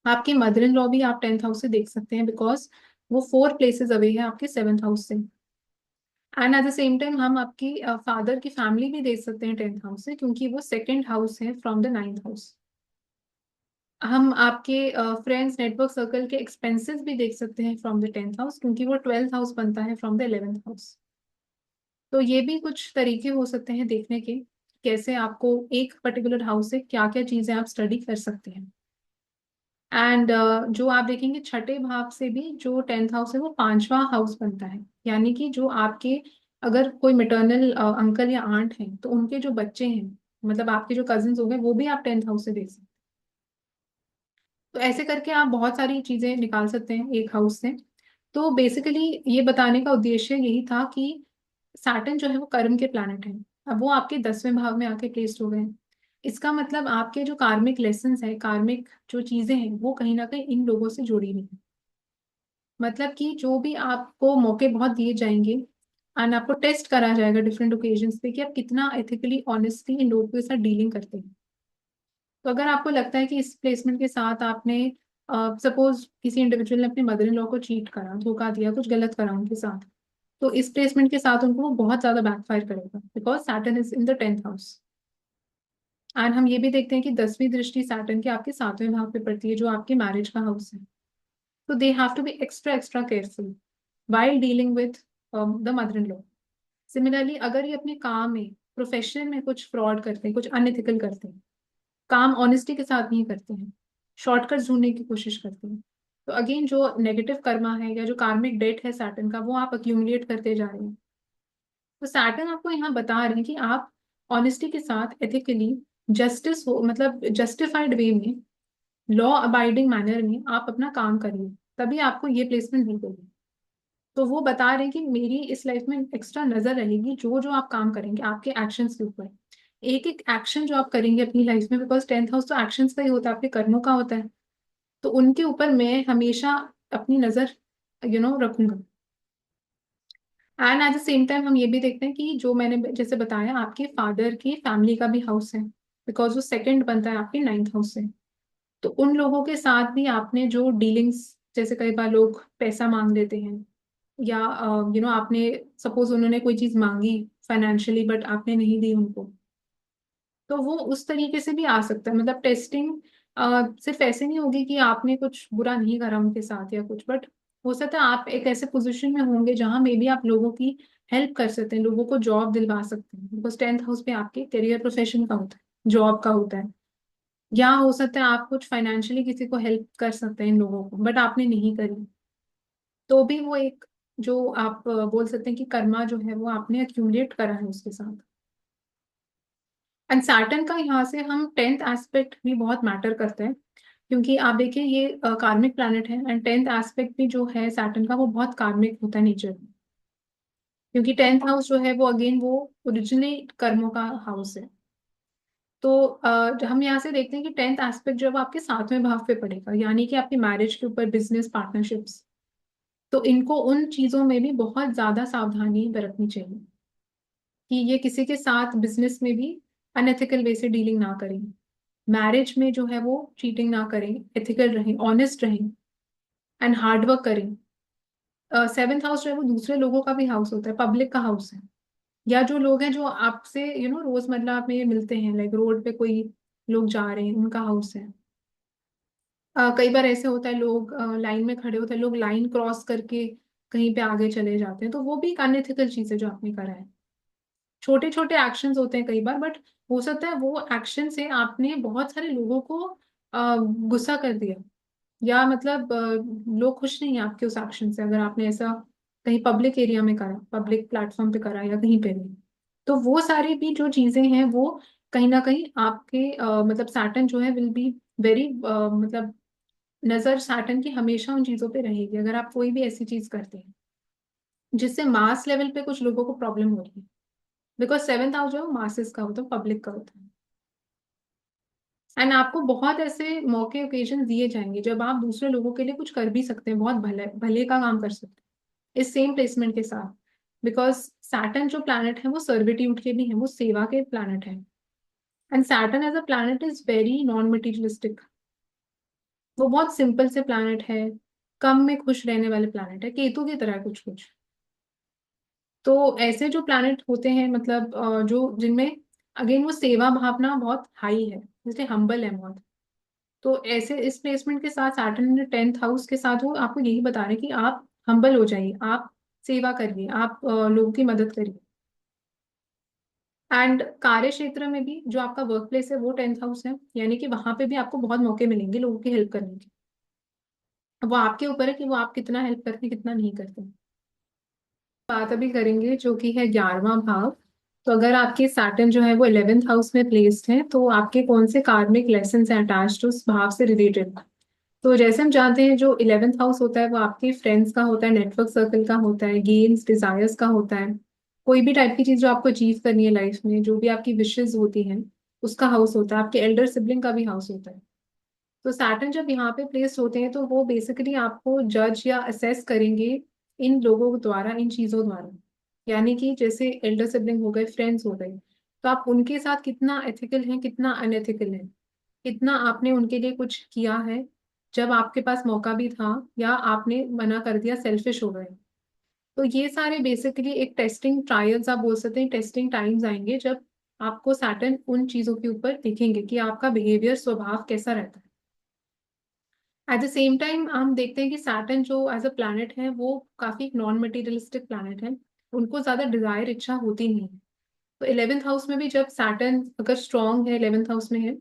आपके मदर इन लॉ भी आप 10th हाउस से देख सकते हैं, बिकॉज वो 4 प्लेसेस अवे है आपके 7th हाउस से। And at the same time हम आपकी फादर की फैमिली भी देख सकते हैं 10th हाउस से, क्योंकि वो सेकेंड हाउस है फ्रॉम द 9th हाउस। हम आपके फ्रेंड्स नेटवर्क सर्कल के एक्सपेंसेस भी देख सकते हैं फ्रॉम द 10th हाउस, क्योंकि वो 12th हाउस बनता है फ्रॉम द 11th हाउस। तो ये भी कुछ तरीके हो सकते हैं देखने के, कैसे आपको एक पर्टिकुलर हाउस से क्या क्या चीजें आप स्टडी कर सकते हैं। एंड जो आप देखेंगे छठे भाव से भी जो 10th हाउस है वो पांचवा हाउस बनता है, यानी कि जो आपके अगर कोई मेटर्नल अंकल या आंट हैं तो उनके जो बच्चे हैं, मतलब आपके जो कजिन्स हो गए, वो भी आप 10th हाउस से देख सकते हैं। तो ऐसे करके आप बहुत सारी चीजें निकाल सकते हैं एक हाउस से। तो बेसिकली ये बताने का उद्देश्य यही था कि सैटर्न जो है वो कर्म के प्लैनेट है। अब वो आपके 10वें भाव में आके प्लेस्ड हो गए हैं। इसका मतलब आपके जो कार्मिक लेसन्स है, कार्मिक जो चीजें हैं, वो कहीं ना कहीं इन लोगों से जुड़ी हुई है। मतलब कि जो भी आपको मौके बहुत दिए जाएंगे एंड आपको टेस्ट करा जाएगा डिफरेंट ओकेजन्स पे कि आप कितना एथिकली ऑनेस्टली इन लोगों के साथ डीलिंग करते हैं। तो अगर आपको लगता है कि इस प्लेसमेंट के साथ आपने सपोज किसी इंडिविजुअल ने अपने मदर इन लॉ को चीट करा, धोखा दिया, कुछ गलत करा उनके साथ, तो इस प्लेसमेंट के साथ उनको वो बहुत ज्यादा बैकफायर करेगा, because Saturn is in the 10th house. And हम ये भी देखते हैं कि 10वीं दृष्टि सैटर्न के आपके 7वें भाव पे पड़ती है, जो आपके मैरिज का हाउस है। तो they have to be extra extra careful while dealing with the mother in law. Similarly अगर ये अपने काम में, प्रोफेशन में कुछ फ्रॉड करते हैं, कुछ अनएथिकल करते हैं, काम ऑनेस्टी के साथ नहीं करते हैं, शॉर्टकट ढूंढने की कोशिश करते हैं, तो अगेन जो नेगेटिव कर्मा है या जो कार्मिक डेट है सैटर्न का, वो आप अक्यूमुलेट करते जा रहे हैं। तो सैटर्न आपको यहाँ बता रहे हैं कि आप ऑनेस्टी के साथ, एथिकली, जस्टिस हो, मतलब जस्टिफाइड वे में, लॉ अबाइडिंग मैनर में आप अपना काम करिए, तभी आपको ये प्लेसमेंट मिलेगी। तो वो बता रहे हैं कि मेरी इस लाइफ में एक्स्ट्रा नजर रहेगी जो जो आप काम करेंगे आपके एक्शंस के ऊपर। एक एक एक्शन जो आप करेंगे अपनी लाइफ में, बिकॉज 10th हाउस तो एक्शंस का ही होता है, आपके कर्मों का होता है, तो उनके ऊपर मैं हमेशा अपनी नजर रखूंगा। And at the same time हम ये भी देखते हैं कि जो मैंने जैसे बताया, आपके फादर की फैमिली का भी हाउस है, बिकॉज वो सेकंड बनता है आपके 9th हाउस से। तो उन लोगों के साथ भी आपने जो डीलिंग्स, जैसे कई बार लोग पैसा मांग लेते हैं, या आपने सपोज उन्होंने कोई चीज मांगी फाइनेंशियली बट आपने नहीं दी उनको, तो वो उस तरीके से भी आ सकता है। मतलब टेस्टिंग सिर्फ ऐसे नहीं होगी कि आपने कुछ बुरा नहीं करा उनके साथ या कुछ, बट हो सकता है आप एक ऐसे पोजीशन में होंगे जहां मे भी आप लोगों की हेल्प कर सकते हैं, लोगों को जॉब दिलवा सकते हैं, बिकॉज 10th हाउस पे आपके करियर प्रोफेशन का होता है, जॉब का होता है। या हो सकता है आप कुछ फाइनेंशियली किसी को हेल्प कर सकते हैं इन लोगों को, बट आपने नहीं करी, तो भी वो एक जो आप बोल सकते हैं कि कर्मा जो है वो आपने एक्यूमुलेट करा है उसके साथ। एंड सैटर्न का यहाँ से हम 10th एस्पेक्ट भी बहुत मैटर करते हैं, क्योंकि आप देखिए ये कार्मिक प्लैनेट है, एंड 10th एस्पेक्ट भी जो है सैटर्न का वो बहुत कार्मिक होता है नेचर में। क्योंकि 10th हाउस जो है वो अगेन वो ओरिजिनली कर्मों का हाउस है। तो हम यहाँ से देखते हैं कि 10th एस्पेक्ट जब आपके 7वें भाव पे पड़ेगा, यानी कि आपकी मैरिज के ऊपर, बिजनेस पार्टनरशिप्स, तो इनको उन चीजों में भी बहुत ज्यादा सावधानी बरतनी चाहिए कि ये किसी के साथ बिजनेस में भी अनएथिकल वे से डीलिंग ना करें, मैरिज में जो है वो चीटिंग ना करें, एथिकल रहें, ऑनेस्ट रहें, एंड हार्डवर्क करें। 7th हाउस जो है वो दूसरे लोगों का भी हाउस होता है, पब्लिक का हाउस है, या जो लोग हैं जो आपसे रोजमर्रा में मिलते हैं, लाइक रोड पे कोई लोग जा रहे हैं, उनका हाउस है। कई बार ऐसे होता है लोग लाइन में खड़े होते हैं, लोग लाइन क्रॉस करके कहीं पे आगे चले जाते हैं, तो वो भी एक अनएथिकल चीज है जो आपने करा है। छोटे छोटे एक्शंस होते हैं कई बार, बट हो सकता है वो एक्शन से आपने बहुत सारे लोगों को गुस्सा कर दिया, या मतलब लोग खुश नहीं है आपके उस एक्शन से, अगर आपने ऐसा कहीं पब्लिक एरिया में करा, पब्लिक प्लेटफॉर्म पे करा, या कहीं पे भी। तो वो सारी भी जो चीजें हैं वो कहीं ना कहीं आपके मतलब सैटर्न जो है विल बी वेरी, मतलब नजर सैटर्न की हमेशा उन चीजों पे रहेगी अगर आप कोई भी ऐसी चीज करते हैं जिससे मास लेवल पे कुछ लोगों को प्रॉब्लम हो रही है, बिकॉज 7th हाउस जो है मासेस का होता है, पब्लिक का होता है। एंड आपको बहुत ऐसे मौके ओकेजन दिए जाएंगे जब आप दूसरे लोगों के लिए कुछ कर भी सकते हैं, बहुत भले भले का काम कर सकते हैं इस सेम प्लेसमेंट के साथ, बिकॉज सैटर्न जो प्लैनेट है वो सर्विट्यूड के भी है, वो सेवा के प्लैनेट है। And Saturn as a planet is very non materialistic, वो बहुत सिंपल से प्लैनेट है, कम में खुश रहने वाले प्लैनेट है, केतु की तरह है कुछ कुछ। तो ऐसे जो प्लैनेट होते हैं, मतलब जो जिनमें अगेन वो सेवा भावना बहुत हाई है, इसलिए हम्बल है बहुत, तो ऐसे इस प्लेसमेंट के साथ सैटर्न 10th हाउस के साथ वो आपको यही बता रहे हैं कि आप हम्बल हो जाइए, आप सेवा करिए, आप लोगों की मदद करिए। एंड कार्य क्षेत्र में भी जो आपका वर्क प्लेस है वो 10th हाउस है, यानी कि वहां पे भी आपको बहुत मौके मिलेंगे लोगों की हेल्प करने के। अब वो आपके ऊपर है कि वो आप कितना हेल्प करते हैं कितना नहीं करते। बात अभी करेंगे जो कि है 11वां भाव। तो अगर आपके सैटर्न जो है वो 11th हाउस में प्लेस्ड है तो आपके कौन से कार्मिक लेसन हैं अटैच्ड उस भाव से रिलेटेड। तो जैसे हम जानते हैं जो 11th हाउस होता है वो आपके फ्रेंड्स का होता है, नेटवर्क सर्कल का होता है, गेम्स डिजायर्स का होता है। कोई भी टाइप की चीज जो आपको अचीव करनी है लाइफ में, जो भी आपकी विशेष होती हैं, उसका हाउस होता है। आपके एल्डर सिबलिंग का भी हाउस होता है। तो सैटर्न जब यहाँ पे प्लेस होते हैं तो वो बेसिकली आपको जज या असेस करेंगे इन लोगों द्वारा, इन चीजों द्वारा। यानी कि जैसे एल्डर सिबलिंग हो गए, फ्रेंड्स हो गए, तो आप उनके साथ कितना एथिकल हैं कितना अनएथिकल हैं, कितना आपने उनके लिए कुछ किया है जब आपके पास मौका भी था, या आपने मना कर दिया, सेल्फिश हो गए। तो ये सारे बेसिकली एक टेस्टिंग ट्रायल्स आप बोल सकते हैं, टेस्टिंग टाइम्स आएंगे जब आपको सैटर्न उन चीजों के ऊपर देखेंगे कि आपका बिहेवियर, स्वभाव कैसा रहता है। एट द सेम टाइम हम देखते हैं कि सैटर्न जो एज अ प्लैनेट है वो काफी नॉन मटेरियलिस्टिक प्लैनेट है। उनको ज्यादा डिजायर, इच्छा होती नहीं है। तो 11th हाउस में भी जब सैटर्न अगर स्ट्रांग है, 11th हाउस में है,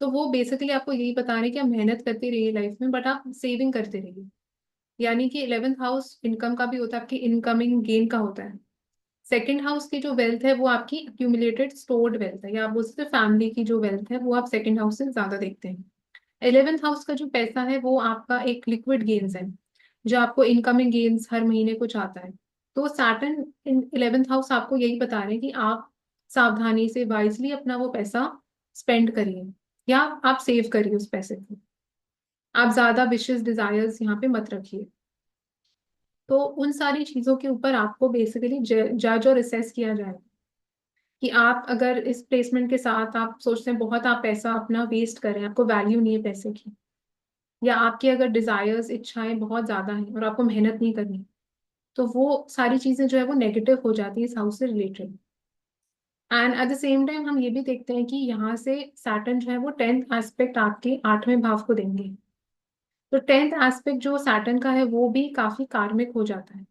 तो वो बेसिकली आपको यही बता रहे हैं कि आप मेहनत करते रहिए लाइफ में, बट आप सेविंग करते रहिए। यानी कि 11th हाउस इनकम का भी होता है, आपकी इनकमिंग गेन का होता है। सेकंड हाउस की जो वेल्थ है वो आपकी एक्यूमुलेटेड स्टोर्ड वेल्थ है, या आप बोल सकते हैं फैमिली की जो वेल्थ है वो आप सेकंड हाउस से ज्यादा देखते हैं। 11th हाउस का जो पैसा है वो आपका एक लिक्विड गेन्स है, जो आपको इनकमिंग गेन्स हर महीने कुछ आता है। तो सैटर्न इन 11th हाउस आपको यही बता रहे हैं कि आप सावधानी से, वाइजली अपना वो पैसा स्पेंड करिए, या आप सेव करिए उस पैसे को। आप ज्यादा विशेष डिजायर्स यहाँ पे मत रखिए। तो उन सारी चीजों के ऊपर आपको बेसिकली जज और असेस किया जाए कि आप अगर इस प्लेसमेंट के साथ आप सोचते हैं बहुत आप पैसा अपना वेस्ट करें, आपको वैल्यू नहीं है पैसे की, या आपकी अगर डिजायर्स, इच्छाएं बहुत ज्यादा हैं और आपको मेहनत नहीं करनी, तो वो सारी चीजें जो है वो नेगेटिव हो जाती है इस हाउस से related. And at the same time हम ये भी देखते हैं कि यहाँ से सैटर्न जो है वो 10th एस्पेक्ट आपके 8वें भाव को देंगे। तो 10th एस्पेक्ट जो सैटर्न का है वो भी काफी कार्मिक हो जाता है,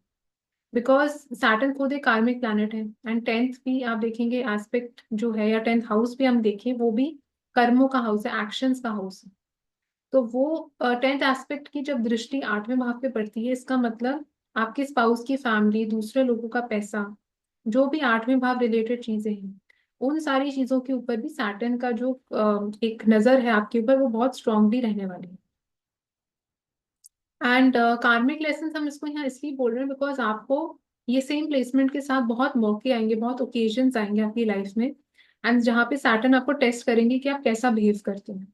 बिकॉज सैटर्न खुद एक कार्मिक प्लैनेट है। एंड 10th भी आप देखेंगे एस्पेक्ट जो है, या 10th हाउस भी हम देखें, वो भी कर्मों का हाउस है, एक्शंस का हाउस है। तो वो 10th एस्पेक्ट की जब दृष्टि 8वें भाव पे पड़ती है, इसका मतलब आपके स्पाउस की फैमिली, दूसरे लोगों का पैसा, जो भी 8वें भाव रिलेटेड चीजें हैं, उन सारी चीजों के ऊपर भी सैटर्न का जो एक नजर है आपके ऊपर वो बहुत स्ट्रांगली रहने वाली है। एंड कार्मिक लेसन हम इसको यहाँ इसलिए बोल रहे हैं बिकॉज आपको ये सेम प्लेसमेंट के साथ बहुत मौके आएंगे, बहुत ओकेजन्स आएंगे आपकी लाइफ में, एंड जहाँ पे सैटर्न आपको टेस्ट करेंगे कि आप कैसा बिहेव करते हैं।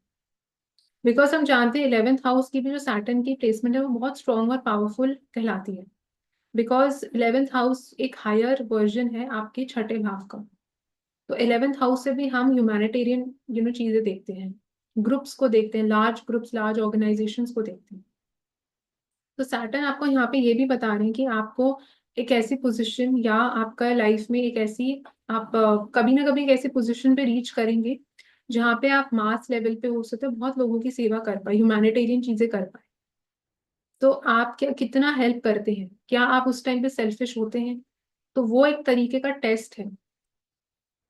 बिकॉज हम जानते हैं 11th हाउस की भी जो सैटर्न की प्लेसमेंट है वो बहुत स्ट्रॉन्ग और पावरफुल कहलाती है। बिकॉज 11th हाउस एक हायर वर्जन है आपके छठे भाव का। तो 11th हाउस से भी हम ह्यूमैनिटेरियन चीजें देखते हैं, ग्रुप्स को देखते हैं, लार्ज ग्रुप्स, लार्ज ऑर्गेनाइजेशंस को देखते हैं। तो सैटर्न आपको यहाँ पे ये भी बता रहे हैं कि आपको एक ऐसी पोजीशन, या आपका लाइफ में एक ऐसी, आप कभी ना कभी एक ऐसी पोजीशन पे रीच करेंगे जहाँ पे आप मास लेवल पे हो सकते हैं बहुत लोगों की सेवा कर पाए, ह्यूमैनिटेरियन चीजें कर पाए। तो आप क्या कितना हेल्प करते हैं, क्या आप उस टाइम पे सेल्फिश होते हैं, तो वो एक तरीके का टेस्ट है।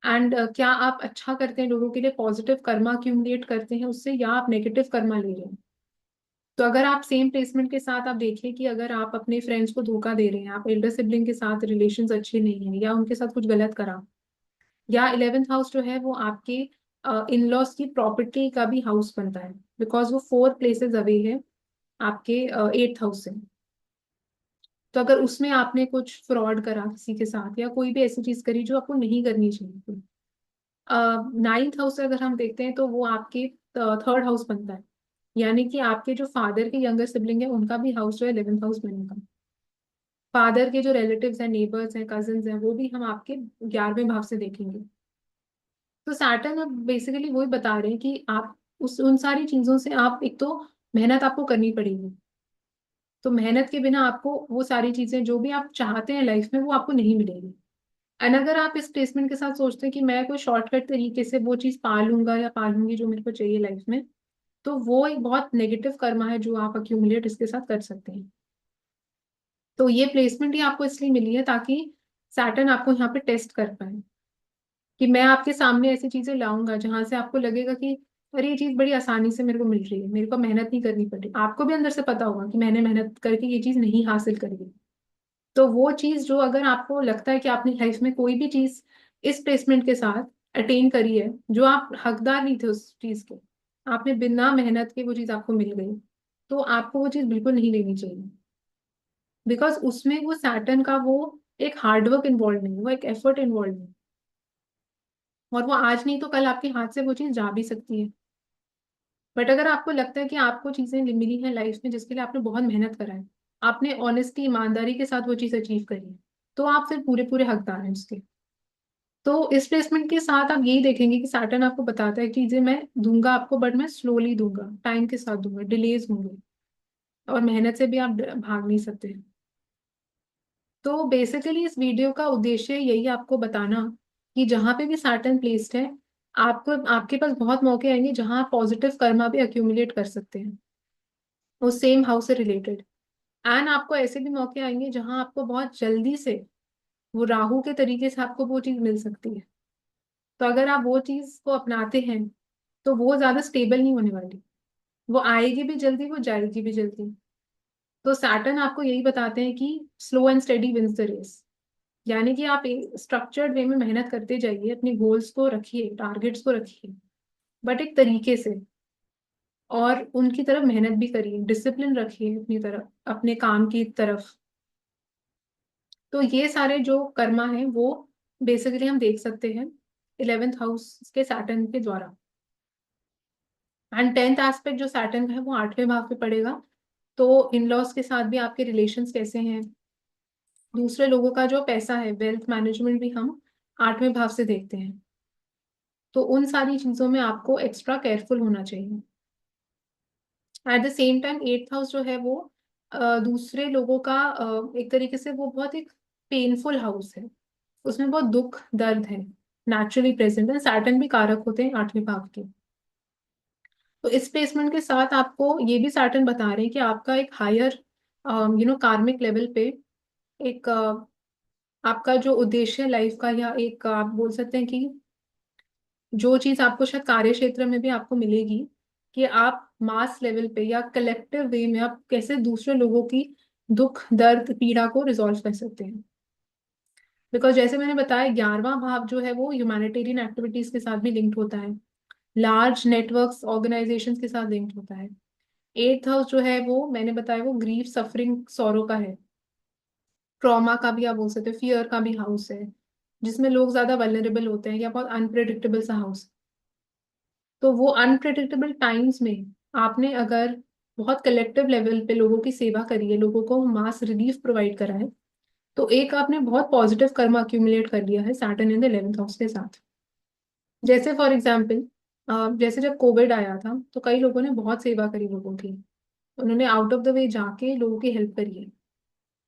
एंड क्या आप अच्छा करते हैं लोगों के लिए, पॉजिटिव कर्मा अक्यूमुलेट करते हैं उससे, या आप नेगेटिव कर्मा ले रहे हैं। तो अगर आप सेम प्लेसमेंट के साथ आप देखिए कि अगर आप अपने फ्रेंड्स को धोखा दे रहे हैं, आप एल्डर सिबलिंग के साथ रिलेशंस अच्छे नहीं हैं, या उनके साथ कुछ गलत करा, या 11th हाउस जो है वो आपके इन लॉज की प्रॉपर्टी का भी हाउस बनता है, बिकॉज वो 4 प्लेसेस अवे है आपके 8th हाउस से। तो अगर उसमें आपने कुछ फ्रॉड करा किसी के साथ, या कोई भी ऐसी चीज करी जो आपको नहीं करनी चाहिए थी, 9th हाउस से अगर हम देखते हैं तो वो आपके 3rd हाउस बनता है। यानी कि आपके जो फादर के यंगर सिबलिंग है उनका भी हाउस जो है 11th हाउस बनेगा। फादर के जो रिलेटिव्स हैं, नेबर्स हैं, कजिन्स हैं, वो भी हम आपके 11वें भाव से देखेंगे। तो सैटर्न अब बेसिकली वही बता रहे हैं कि आप उस उन सारी चीजों से आप एक तो मेहनत आपको करनी पड़ेगी। तो मेहनत के बिना आपको वो सारी चीजें जो भी आप चाहते हैं लाइफ में वो आपको नहीं मिलेगी। एंड अगर आप इस प्लेसमेंट के साथ सोचते हैं कि मैं कोई शॉर्टकट तरीके से वो चीज पा लूंगा या पा लूंगी जो मेरे को चाहिए लाइफ में, तो वो एक बहुत नेगेटिव कर्मा है जो आप अक्यूमुलेट इसके साथ कर सकते हैं। तो ये प्लेसमेंट ही आपको इसलिए मिली है ताकि सैटर्न आपको यहाँ पे टेस्ट कर पाए, कि मैं आपके सामने ऐसी चीजें लाऊंगा जहां से आपको लगेगा कि अरे ये चीज बड़ी आसानी से मेरे को मिल रही है, मेरे को मेहनत नहीं करनी पड़ रही। आपको भी अंदर से पता होगा कि मैंने मेहनत करके ये चीज नहीं हासिल करी। तो वो चीज जो अगर आपको लगता है कि आपने लाइफ में कोई भी चीज इस प्लेसमेंट के साथ अटेन करी है जो आप हकदार नहीं थे उस चीज के, आपने बिना मेहनत के वो चीज आपको मिल गई, तो आपको वो चीज बिल्कुल नहीं लेनी चाहिए। बिकॉज उसमें वो सैटर्न का वो एक हार्डवर्क इन्वॉल्व नहीं, वो एक एफर्ट इन्वॉल्व नहीं, और वो आज नहीं तो कल आपके हाथ से वो चीज जा भी सकती है। बट अगर आपको लगता है कि आपको चीजें मिली हैं लाइफ में जिसके लिए आपने बहुत मेहनत करा है, आपने ऑनेस्टी ईमानदारी के साथ वो चीज अचीव करी है, तो आप फिर पूरे पूरे हकदार हैं उसके। तो इस प्लेसमेंट के साथ आप यही देखेंगे कि सैटर्न आपको बताता है कि चीजें मैं दूंगा आपको, बट मैं स्लोली दूंगा, टाइम के साथ दूंगा, डिलेज होंगे, और मेहनत से भी आप भाग नहीं सकते। तो बेसिकली इस वीडियो का उद्देश्य यही आपको बताना कि जहां पे भी सैटर्न प्लेस्ड है, आपको आपके पास बहुत मौके आएंगे जहां आप पॉजिटिव कर्मा भी अक्यूमुलेट कर सकते हैं उस सेम हाउस से रिलेटेड। एंड आपको ऐसे भी मौके आएंगे जहां आपको बहुत जल्दी से वो राहु के तरीके से आपको वो चीज मिल सकती है। तो अगर आप वो चीज को अपनाते हैं तो वो ज्यादा स्टेबल नहीं होने वाली, वो आएगी भी जल्दी, वो जाएगी भी जल्दी। तो सैटर्न आपको यही बताते हैं कि slow and steady wins the race. यानी कि आप स्ट्रक्चर्ड वे में मेहनत करते जाइए, अपने गोल्स को रखिए, टारगेट्स को रखिए, बट एक तरीके से, और उनकी तरफ मेहनत भी करिए, डिसिप्लिन रखिए अपनी तरफ, अपने काम की तरफ। तो ये सारे जो कर्मा है वो बेसिकली हम देख सकते हैं 11th हाउस के सैटर्न के द्वारा। एंड 10th एस्पेक्ट जो सैटर्न का है वो 8वें भाव पे पड़ेगा। तो इन लॉज के साथ भी आपके रिलेशंस कैसे हैं, दूसरे लोगों का जो पैसा है, वेल्थ मैनेजमेंट भी हम 8वें भाव से देखते हैं। तो उन सारी चीजों में आपको एक्स्ट्रा केयरफुल होना चाहिए। At the same time 8th house जो है वो दूसरे लोगों का एक तरीके से वो बहुत एक पेनफुल हाउस है, उसमें बहुत दुख दर्द है, नेचुरली प्रेजेंट है। सैटर्न भी कारक होते हैं 8वें भाव के। तो इस प्लेसमेंट के साथ आपको ये भी सैटर्न बता रहे हैं कि आपका एक हायर कार्मिक लेवल पे एक आपका जो उद्देश्य लाइफ का, या एक आप बोल सकते हैं कि जो चीज आपको शायद कार्य क्षेत्र में भी आपको मिलेगी, कि आप मास लेवल पे या कलेक्टिव वे में आप कैसे दूसरे लोगों की दुख दर्द पीड़ा को रिजॉल्व कर सकते हैं। बिकॉज जैसे मैंने बताया 11वां भाव जो है वो ह्यूमैनिटेरियन एक्टिविटीज के साथ भी लिंक्ड होता है, लार्ज नेटवर्क्स ऑर्गेनाइजेशंस के साथ लिंक्ड होता है। 8th हाउस जो है वो मैंने बताया वो ग्रीफ सफरिंग सौरों का है, ट्रॉमा का भी आप बोल सकते हो, फियर का भी हाउस है, जिसमें लोग ज्यादा वल्नरेबल होते हैं, या बहुत अनप्रिडिक्टेबल सा हाउस। तो वो अनप्रिडिक्टेबल टाइम्स में आपने अगर बहुत कलेक्टिव लेवल पे लोगों की सेवा करी है, लोगों को मास रिलीफ प्रोवाइड करा है, तो एक आपने बहुत पॉजिटिव कर्म अक्यूमुलेट कर लिया है Saturn in the 11th house के साथ। जैसे फॉर एग्जाम्पल, जैसे जब कोविड आया था तो कई लोगों ने बहुत सेवा करी लोगों की, उन्होंने आउट ऑफ द वे जाके लोगों की हेल्प करी है।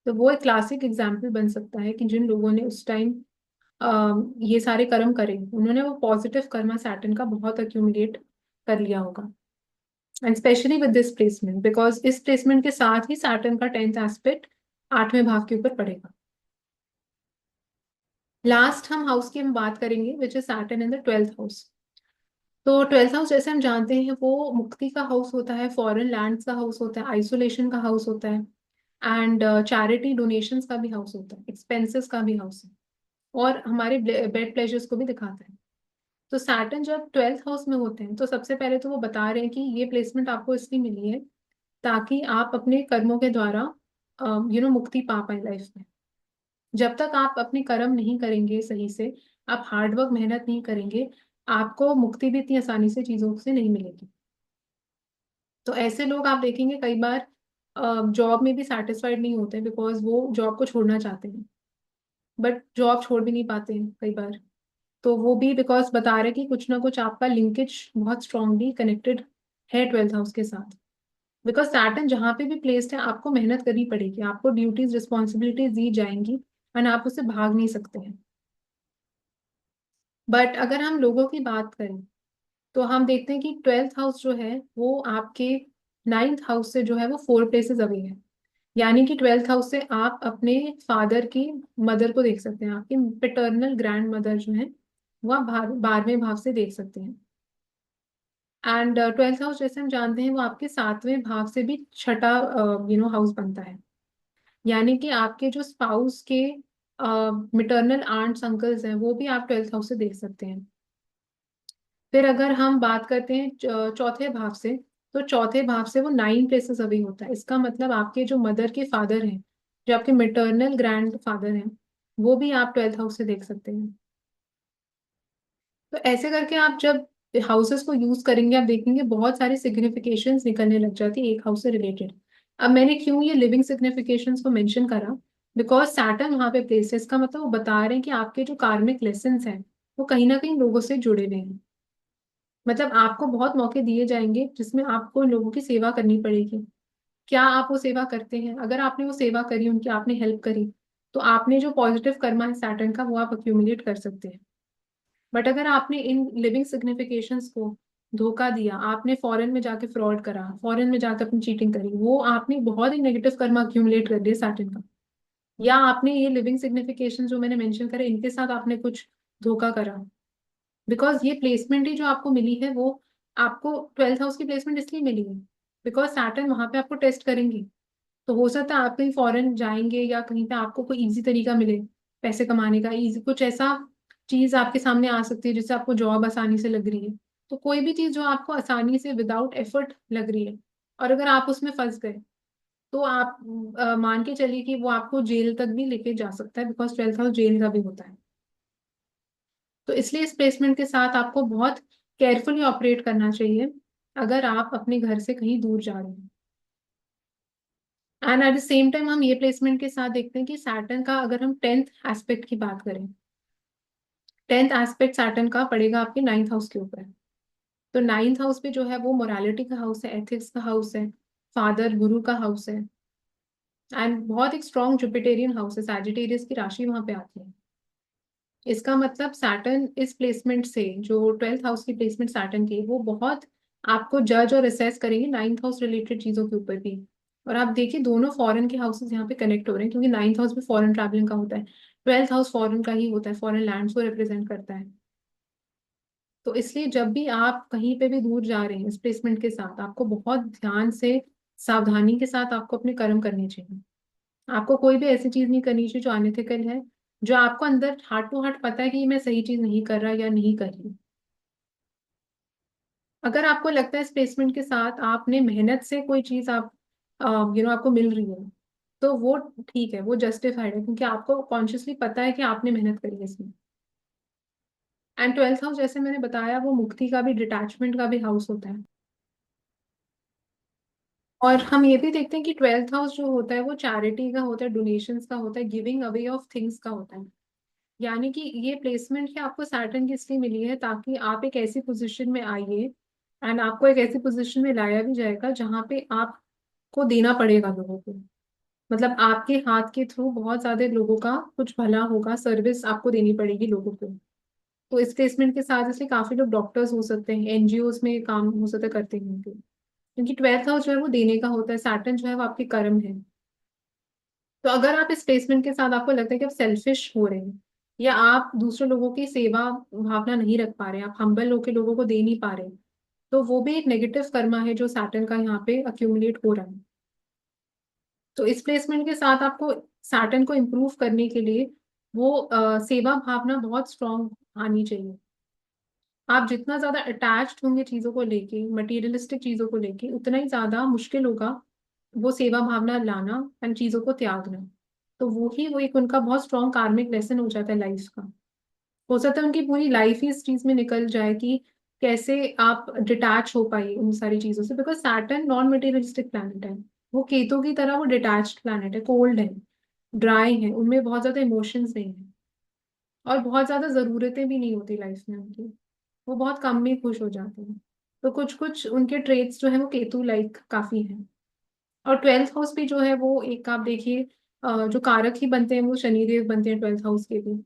तो वो एक क्लासिक एग्जाम्पल बन सकता है कि जिन लोगों ने उस टाइम ये सारे कर्म करे, उन्होंने वो पॉजिटिव कर्मा सैटर्न का बहुत अक्यूमुलेट कर लिया होगा। And specially with this placement, because इस प्लेसमेंट के साथ ही सैटर्न का 10th एस्पेक्ट 8वें भाव के ऊपर पड़ेगा। लास्ट हम हाउस की हम बात करेंगे विच is Saturn in the 12th house. तो 12th हाउस जैसे हम जानते हैं वो मुक्ति का हाउस होता है, फॉरेन लैंड्स का हाउस होता है, आइसोलेशन का हाउस होता है, एंड चैरिटी डोनेशंस का भी हाउस होता है, एक्सपेंसेस का भी हाउस है, और हमारे बेड प्लेजर्स को भी दिखाता है। तो सैटर्न जब 12th हाउस में होते हैं तो सबसे पहले तो वो बता रहे हैं कि ये प्लेसमेंट आपको इसलिए मिली है ताकि आप अपने कर्मों के द्वारा मुक्ति पा पाए लाइफ में। जब तक आप अपने कर्म नहीं करेंगे सही से, आप हार्डवर्क मेहनत नहीं करेंगे, आपको मुक्ति भी इतनी आसानी से चीजों से नहीं मिलेगी। तो ऐसे लोग आप देखेंगे कई बार जॉब में भी सेटिस्फाइड नहीं होते, बिकॉज वो जॉब को छोड़ना चाहते हैं, बट जॉब छोड़ भी नहीं पाते हैं कई बार। तो वो भी बिकॉज बता रहे कि कुछ ना कुछ आपका लिंकेज बहुत स्ट्रांगली कनेक्टेड है 12th हाउस के साथ। बिकॉज सैटर्न जहाँ पे भी प्लेस्ड है आपको मेहनत करनी पड़ेगी, आपको ड्यूटीज रिस्पॉन्सिबिलिटीज दी जाएंगी, और आप उससे भाग नहीं सकते हैं। बट अगर हम लोगों की बात करें तो हम देखते हैं कि 12th हाउस जो है वो आपके 9th हाउस से जो है वो 4 प्लेसेस अवे है। यानी कि 12th हाउस से आप अपने फादर की मदर को देख सकते हैं, आपकी पेटर्नल ग्रैंड मदर जो है वो आप 12वें भाव से देख सकते हैं। एंड 12th हाउस जैसे हम जानते हैं वो आपके 7वें भाव से भी छठा हाउस बनता है। यानी कि आपके जो स्पाउस के मिटर्नल आंट्स अंकल्स हैं वो भी आप 12th हाउस से देख सकते हैं। फिर अगर हम बात करते हैं चौथे भाव से, तो चौथे भाव से वो 9 प्लेसेस अवे होता है। इसका मतलब आपके जो मदर के फादर हैं, जो आपके मिटर्नल ग्रैंड फादर हैं, वो भी आप 12th हाउस से देख सकते हैं। तो ऐसे करके आप जब हाउसेस को यूज करेंगे आप देखेंगे बहुत सारी सिग्निफिकेशंस निकलने लग जाती है एक हाउस से रिलेटेड। अब मैंने क्यों ये लिविंग सिग्निफिकेशंस को मेंशन करा, बिकॉज सैटर्न वहां पे प्लेस है। इसका मतलब वो बता रहे हैं कि आपके जो कार्मिक लेसन्स हैं वो कहीं ना कहीं लोगों से जुड़े हुए हैं। मतलब आपको बहुत मौके दिए जाएंगे जिसमें आपको लोगों की सेवा करनी पड़ेगी। क्या आप वो सेवा करते हैं? अगर आपने वो सेवा करी, उनकी आपने हेल्प करी, तो आपने जो पॉजिटिव कर्मा है सैटर्न का वो आप अक्यूमुलेट कर सकते हैं। बट अगर आपने इन लिविंग सिग्निफिकेशंस को धोखा दिया, आपने फॉरेन में जाके फ्रॉड करा, फॉरेन में जाकर अपनी चीटिंग करी, वो आपने बहुत ही नेगेटिव कर्मा अक्यूमुलेट कर दिया सैटर्न का। या आपने ये लिविंग सिग्निफिकेशन जो मैंने मेंशन करे इनके साथ आपने कुछ धोखा करा, बिकॉज ये प्लेसमेंट ही जो आपको मिली है वो आपको 12th हाउस की प्लेसमेंट इसलिए मिली है बिकॉज सैटर्न वहां पे आपको टेस्ट करेंगे। तो हो सकता है आप कहीं फॉरेन जाएंगे या कहीं पे आपको कोई इजी तरीका मिले पैसे कमाने का, इजी कुछ ऐसा चीज आपके सामने आ सकती है जिससे आपको जॉब आसानी से लग रही है। तो कोई भी चीज जो आपको आसानी से विदाउट एफर्ट लग रही है और अगर आप उसमें फंस गए तो आप मान के चलिए कि वो आपको जेल तक भी लेके जा सकता है, बिकॉज 12th हाउस जेल का भी होता है। तो इसलिए इस प्लेसमेंट के साथ आपको बहुत केयरफुली ऑपरेट करना चाहिए अगर आप अपने घर से कहीं दूर जा रहे हैं। And at the same time हम ये प्लेसमेंट के साथ देखते हैं कि सैटर्न का अगर हम 10th एस्पेक्ट की बात करें, 10th एस्पेक्ट सैटर्न का पड़ेगा आपके 9th हाउस के ऊपर। तो 9th हाउस पे जो है वो मोरालिटी का हाउस है, एथिक्स का हाउस है, फादर गुरु का हाउस है। एंड बहुत एक स्ट्रॉन्ग जुपिटेरियन हाउस है, सैजिटेरियस की राशि वहां पे आती है। इसका मतलब सैटर्न इस प्लेसमेंट से, जो 12th हाउस की प्लेसमेंट सैटर्न की, वो बहुत आपको जज और असेस करेंगे 9th हाउस रिलेटेड चीजों के ऊपर भी। और आप देखिए दोनों फॉरेन के हाउसेस यहाँ पे कनेक्ट हो रहे हैं क्योंकि 9th हाउस भी फॉरेन ट्रैवलिंग का होता है, 12th हाउस फॉरेन का ही होता है, फॉरेन लैंड्स को रिप्रेजेंट करता है। तो इसलिए जब भी आप कहीं पे भी दूर जा रहे हैं इस प्लेसमेंट के साथ आपको बहुत ध्यान से, सावधानी के साथ आपको अपने कर्म करने चाहिए। आपको कोई भी ऐसी चीज नहीं करनी चाहिए जो अनएथिकल है, जो आपको अंदर हार्ट टू हार्ट पता है कि मैं सही चीज नहीं कर रहा या नहीं कर रही। अगर आपको लगता है इस प्लेसमेंट के साथ आपने मेहनत से कोई चीज आप आपको मिल रही है, तो वो ठीक है, वो जस्टिफाइड है क्योंकि आपको कॉन्शियसली पता है कि आपने मेहनत करी है इसमें। एंड 12th हाउस जैसे मैंने बताया वो मुक्ति का भी, डिटैचमेंट का भी हाउस होता है। और हम ये भी देखते हैं कि 12th हाउस जो होता है वो चैरिटी का होता है, डोनेशंस का होता है, गिविंग अवे ऑफ थिंग्स का होता है। यानी कि ये प्लेसमेंट ही आपको सैटर्न की इसलिए मिली है ताकि आप एक ऐसी पोजीशन में आइए, एंड आपको एक ऐसी पोजीशन में लाया भी जाएगा जहाँ पे आपको देना पड़ेगा लोगों को। मतलब आपके हाथ के थ्रू बहुत ज्यादा लोगों का कुछ भला होगा, सर्विस आपको देनी पड़ेगी लोगों को। तो इस प्लेसमेंट के साथ इसलिए काफी लोग डॉक्टर्स हो सकते हैं, एनजीओज में काम हो सकता है करते हैं क्योंकि 12th हाउस जो है वो देने का होता है, सैटर्न जो है वो आपके कर्म है। तो अगर आप इस प्लेसमेंट के साथ आपको लगता है कि आप सेल्फिश हो रहे हैं या आप दूसरे लोगों की सेवा भावना नहीं रख पा रहे हैं, आप हम्बल होकर लोगों को दे नहीं पा रहे, तो वो भी एक नेगेटिव कर्मा है जो सैटर्न का यहाँ पे अक्यूमुलेट हो रहा है। तो इस प्लेसमेंट के साथ आपको सैटर्न को इम्प्रूव करने के लिए वो सेवा भावना बहुत स्ट्रांग आनी चाहिए। आप जितना ज्यादा अटैच्ड होंगे चीजों को लेके, मटेरियलिस्टिक चीजों को लेके, उतना ही ज्यादा मुश्किल होगा वो सेवा भावना लाना एंड चीजों को त्यागना। तो वो एक उनका बहुत स्ट्रॉन्ग कार्मिक लेसन हो जाता है लाइफ का। हो सकता है उनकी पूरी लाइफ ही इस चीज में निकल जाए कि कैसे आप डिटैच हो पाए उन सारी चीजों से, because Saturn non materialistic planet है। वो केतु की तरह वो डिटैच्ड प्लैनेट है, कोल्ड है, ड्राई है, उनमें बहुत ज्यादा इमोशंस नहीं है और बहुत ज्यादा जरूरतें भी नहीं होती लाइफ में उनकी। वो बहुत कम में खुश हो जाते हैं। तो कुछ कुछ उनके ट्रेट्स जो है वो केतु लाइक काफी है। और 12th हाउस भी जो है वो एक आप देखिए जो कारक ही बनते हैं वो शनिदेव बनते हैं 12th हाउस के भी।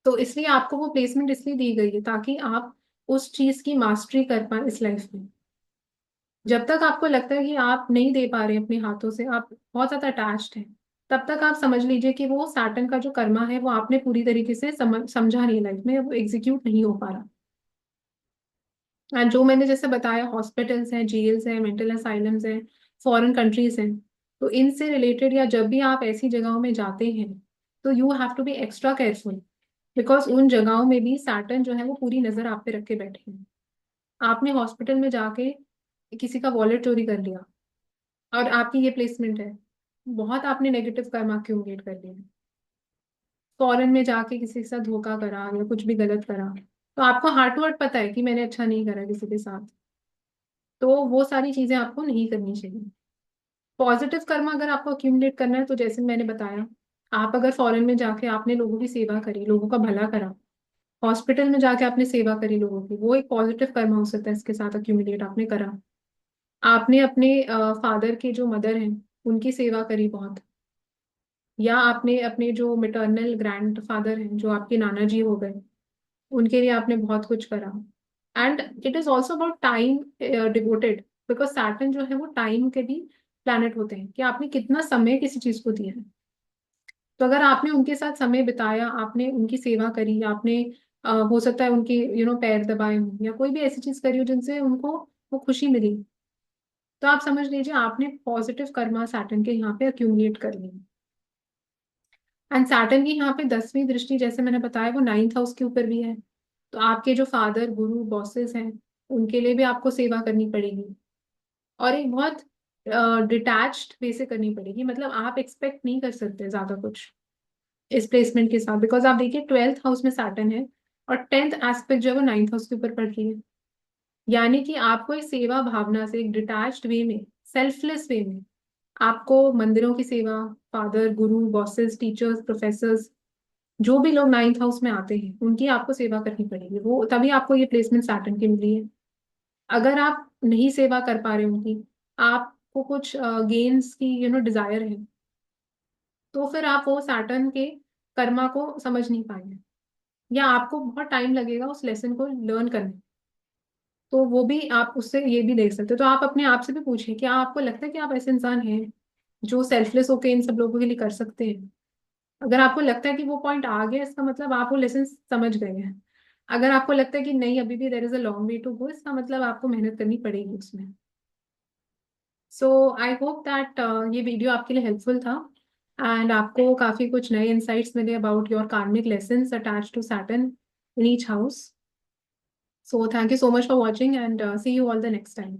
तो इसलिए आपको वो प्लेसमेंट इसलिए दी गई है ताकि आप उस चीज की मास्टरी कर पाए इस लाइफ में। जब तक आपको लगता है कि आप नहीं दे पा रहे अपने हाथों से, आप बहुत ज्यादा अटैच्ड हैं, तब तक आप समझ लीजिए कि वो सैटर्न का जो कर्मा है वो आपने पूरी तरीके से समझा नहीं, लाइफ में वो एग्जीक्यूट नहीं हो पा रहा। एंड जो मैंने जैसे बताया, हॉस्पिटल्स हैं, जेल्स हैं, मेंटल असाइलम्स हैं, फॉरेन कंट्रीज हैं, तो इनसे रिलेटेड या जब भी आप ऐसी जगहों में जाते हैं, तो you have to be extra careful, because उन जगहों में भी सैटर्न जो है वो पूरी नजर आप पे रख के बैठे हैं। आपने हॉस्पिटल में जाके किसी का वॉलेट चोरी कर लिया और आपकी ये प्लेसमेंट है, बहुत आपने नेगेटिव कर्म एक्यूमुलेट कर लिया। फॉरेन में जाके किसी के साथ धोखा करा या कुछ भी गलत करा, तो आपको हार्ट टू हार्ट पता है कि मैंने अच्छा नहीं करा किसी के साथ, तो वो सारी चीजें आपको नहीं करनी चाहिए। पॉजिटिव कर्म अगर आपको अक्यूमुलेट करना है, तो जैसे मैंने बताया, आप अगर फॉरेन में जाके आपने लोगों की सेवा करी, लोगों का भला करा, हॉस्पिटल में जाके आपने सेवा करी लोगों की, वो एक पॉजिटिव कर्म हो सकता है, इसके साथ अक्यूमुलेट आपने करा। आपने अपने फादर के जो मदर हैं उनकी सेवा करी बहुत, या आपने अपने जो मिटर्नल ग्रैंड फादर हैं, जो आपके नाना जी हो गए, उनके लिए आपने बहुत कुछ करा। And it is also about time devoted, because Saturn जो है वो टाइम के भी प्लैनेट होते हैं, कि आपने कितना समय किसी चीज को दिया है। तो अगर आपने उनके साथ समय बिताया, आपने उनकी सेवा करी, आपने हो सकता है उनके पैर दबाए हों या कोई भी ऐसी चीज करी हो जिनसे उनको वो खुशी मिली, तो आप समझ लीजिए आपने पॉजिटिव कर्मा सैटर्न के यहाँ पे अक्यूमुलेट कर लिया। एंड सैटर्न की यहाँ पे 10वीं दृष्टि, जैसे मैंने बताया, वो 9th हाउस के ऊपर भी है। तो आपके जो फादर, गुरु, बॉसेस हैं, उनके लिए भी आपको सेवा करनी पड़ेगी, और एक बहुत डिटैच्ड वे से करनी पड़ेगी। मतलब आप एक्सपेक्ट नहीं कर सकते ज्यादा कुछ इस प्लेसमेंट के साथ, बिकॉज आप देखिए 12th हाउस में सैटर्न है, और 10th एस्पेक्ट जो है वो 9th हाउस के ऊपर पड़ रही है। यानी कि आपको एक सेवा भावना से, एक डिटैच्ड वे में, सेल्फलेस वे में, आपको मंदिरों की सेवा, फादर, गुरु, बॉसेस, टीचर्स, प्रोफेसर्स, जो भी लोग 9th हाउस में आते हैं उनकी आपको सेवा करनी पड़ेगी, वो तभी आपको ये प्लेसमेंट सैटर्न की मिली है। अगर आप नहीं सेवा कर पा रहे उनकी, आपको कुछ गेन्स की डिजायर है, तो फिर आप वो सैटर्न के कर्मा को समझ नहीं पाएंगे, या आपको बहुत टाइम लगेगा उस लेसन को लर्न करने। तो वो भी आप उससे ये भी देख सकते हो। तो आप अपने आप से भी पूछिए, क्या आपको लगता है कि आप ऐसे इंसान हैं जो सेल्फलेस होकर इन सब लोगों के लिए कर सकते हैं? अगर आपको लगता है कि वो पॉइंट आ गया, इसका मतलब आप वो लेसन समझ गए हैं। अगर आपको लगता है कि नहीं, अभी भी there is a long way to go, इसका मतलब आपको मेहनत करनी पड़ेगी उसमें। सो आई होप दैट ये वीडियो आपके लिए हेल्पफुल था, एंड आपको काफी कुछ नए इंसाइट्स मिले about your karmic lessons attached to Saturn in each house. So thank you so much for watching, and see you all the next time.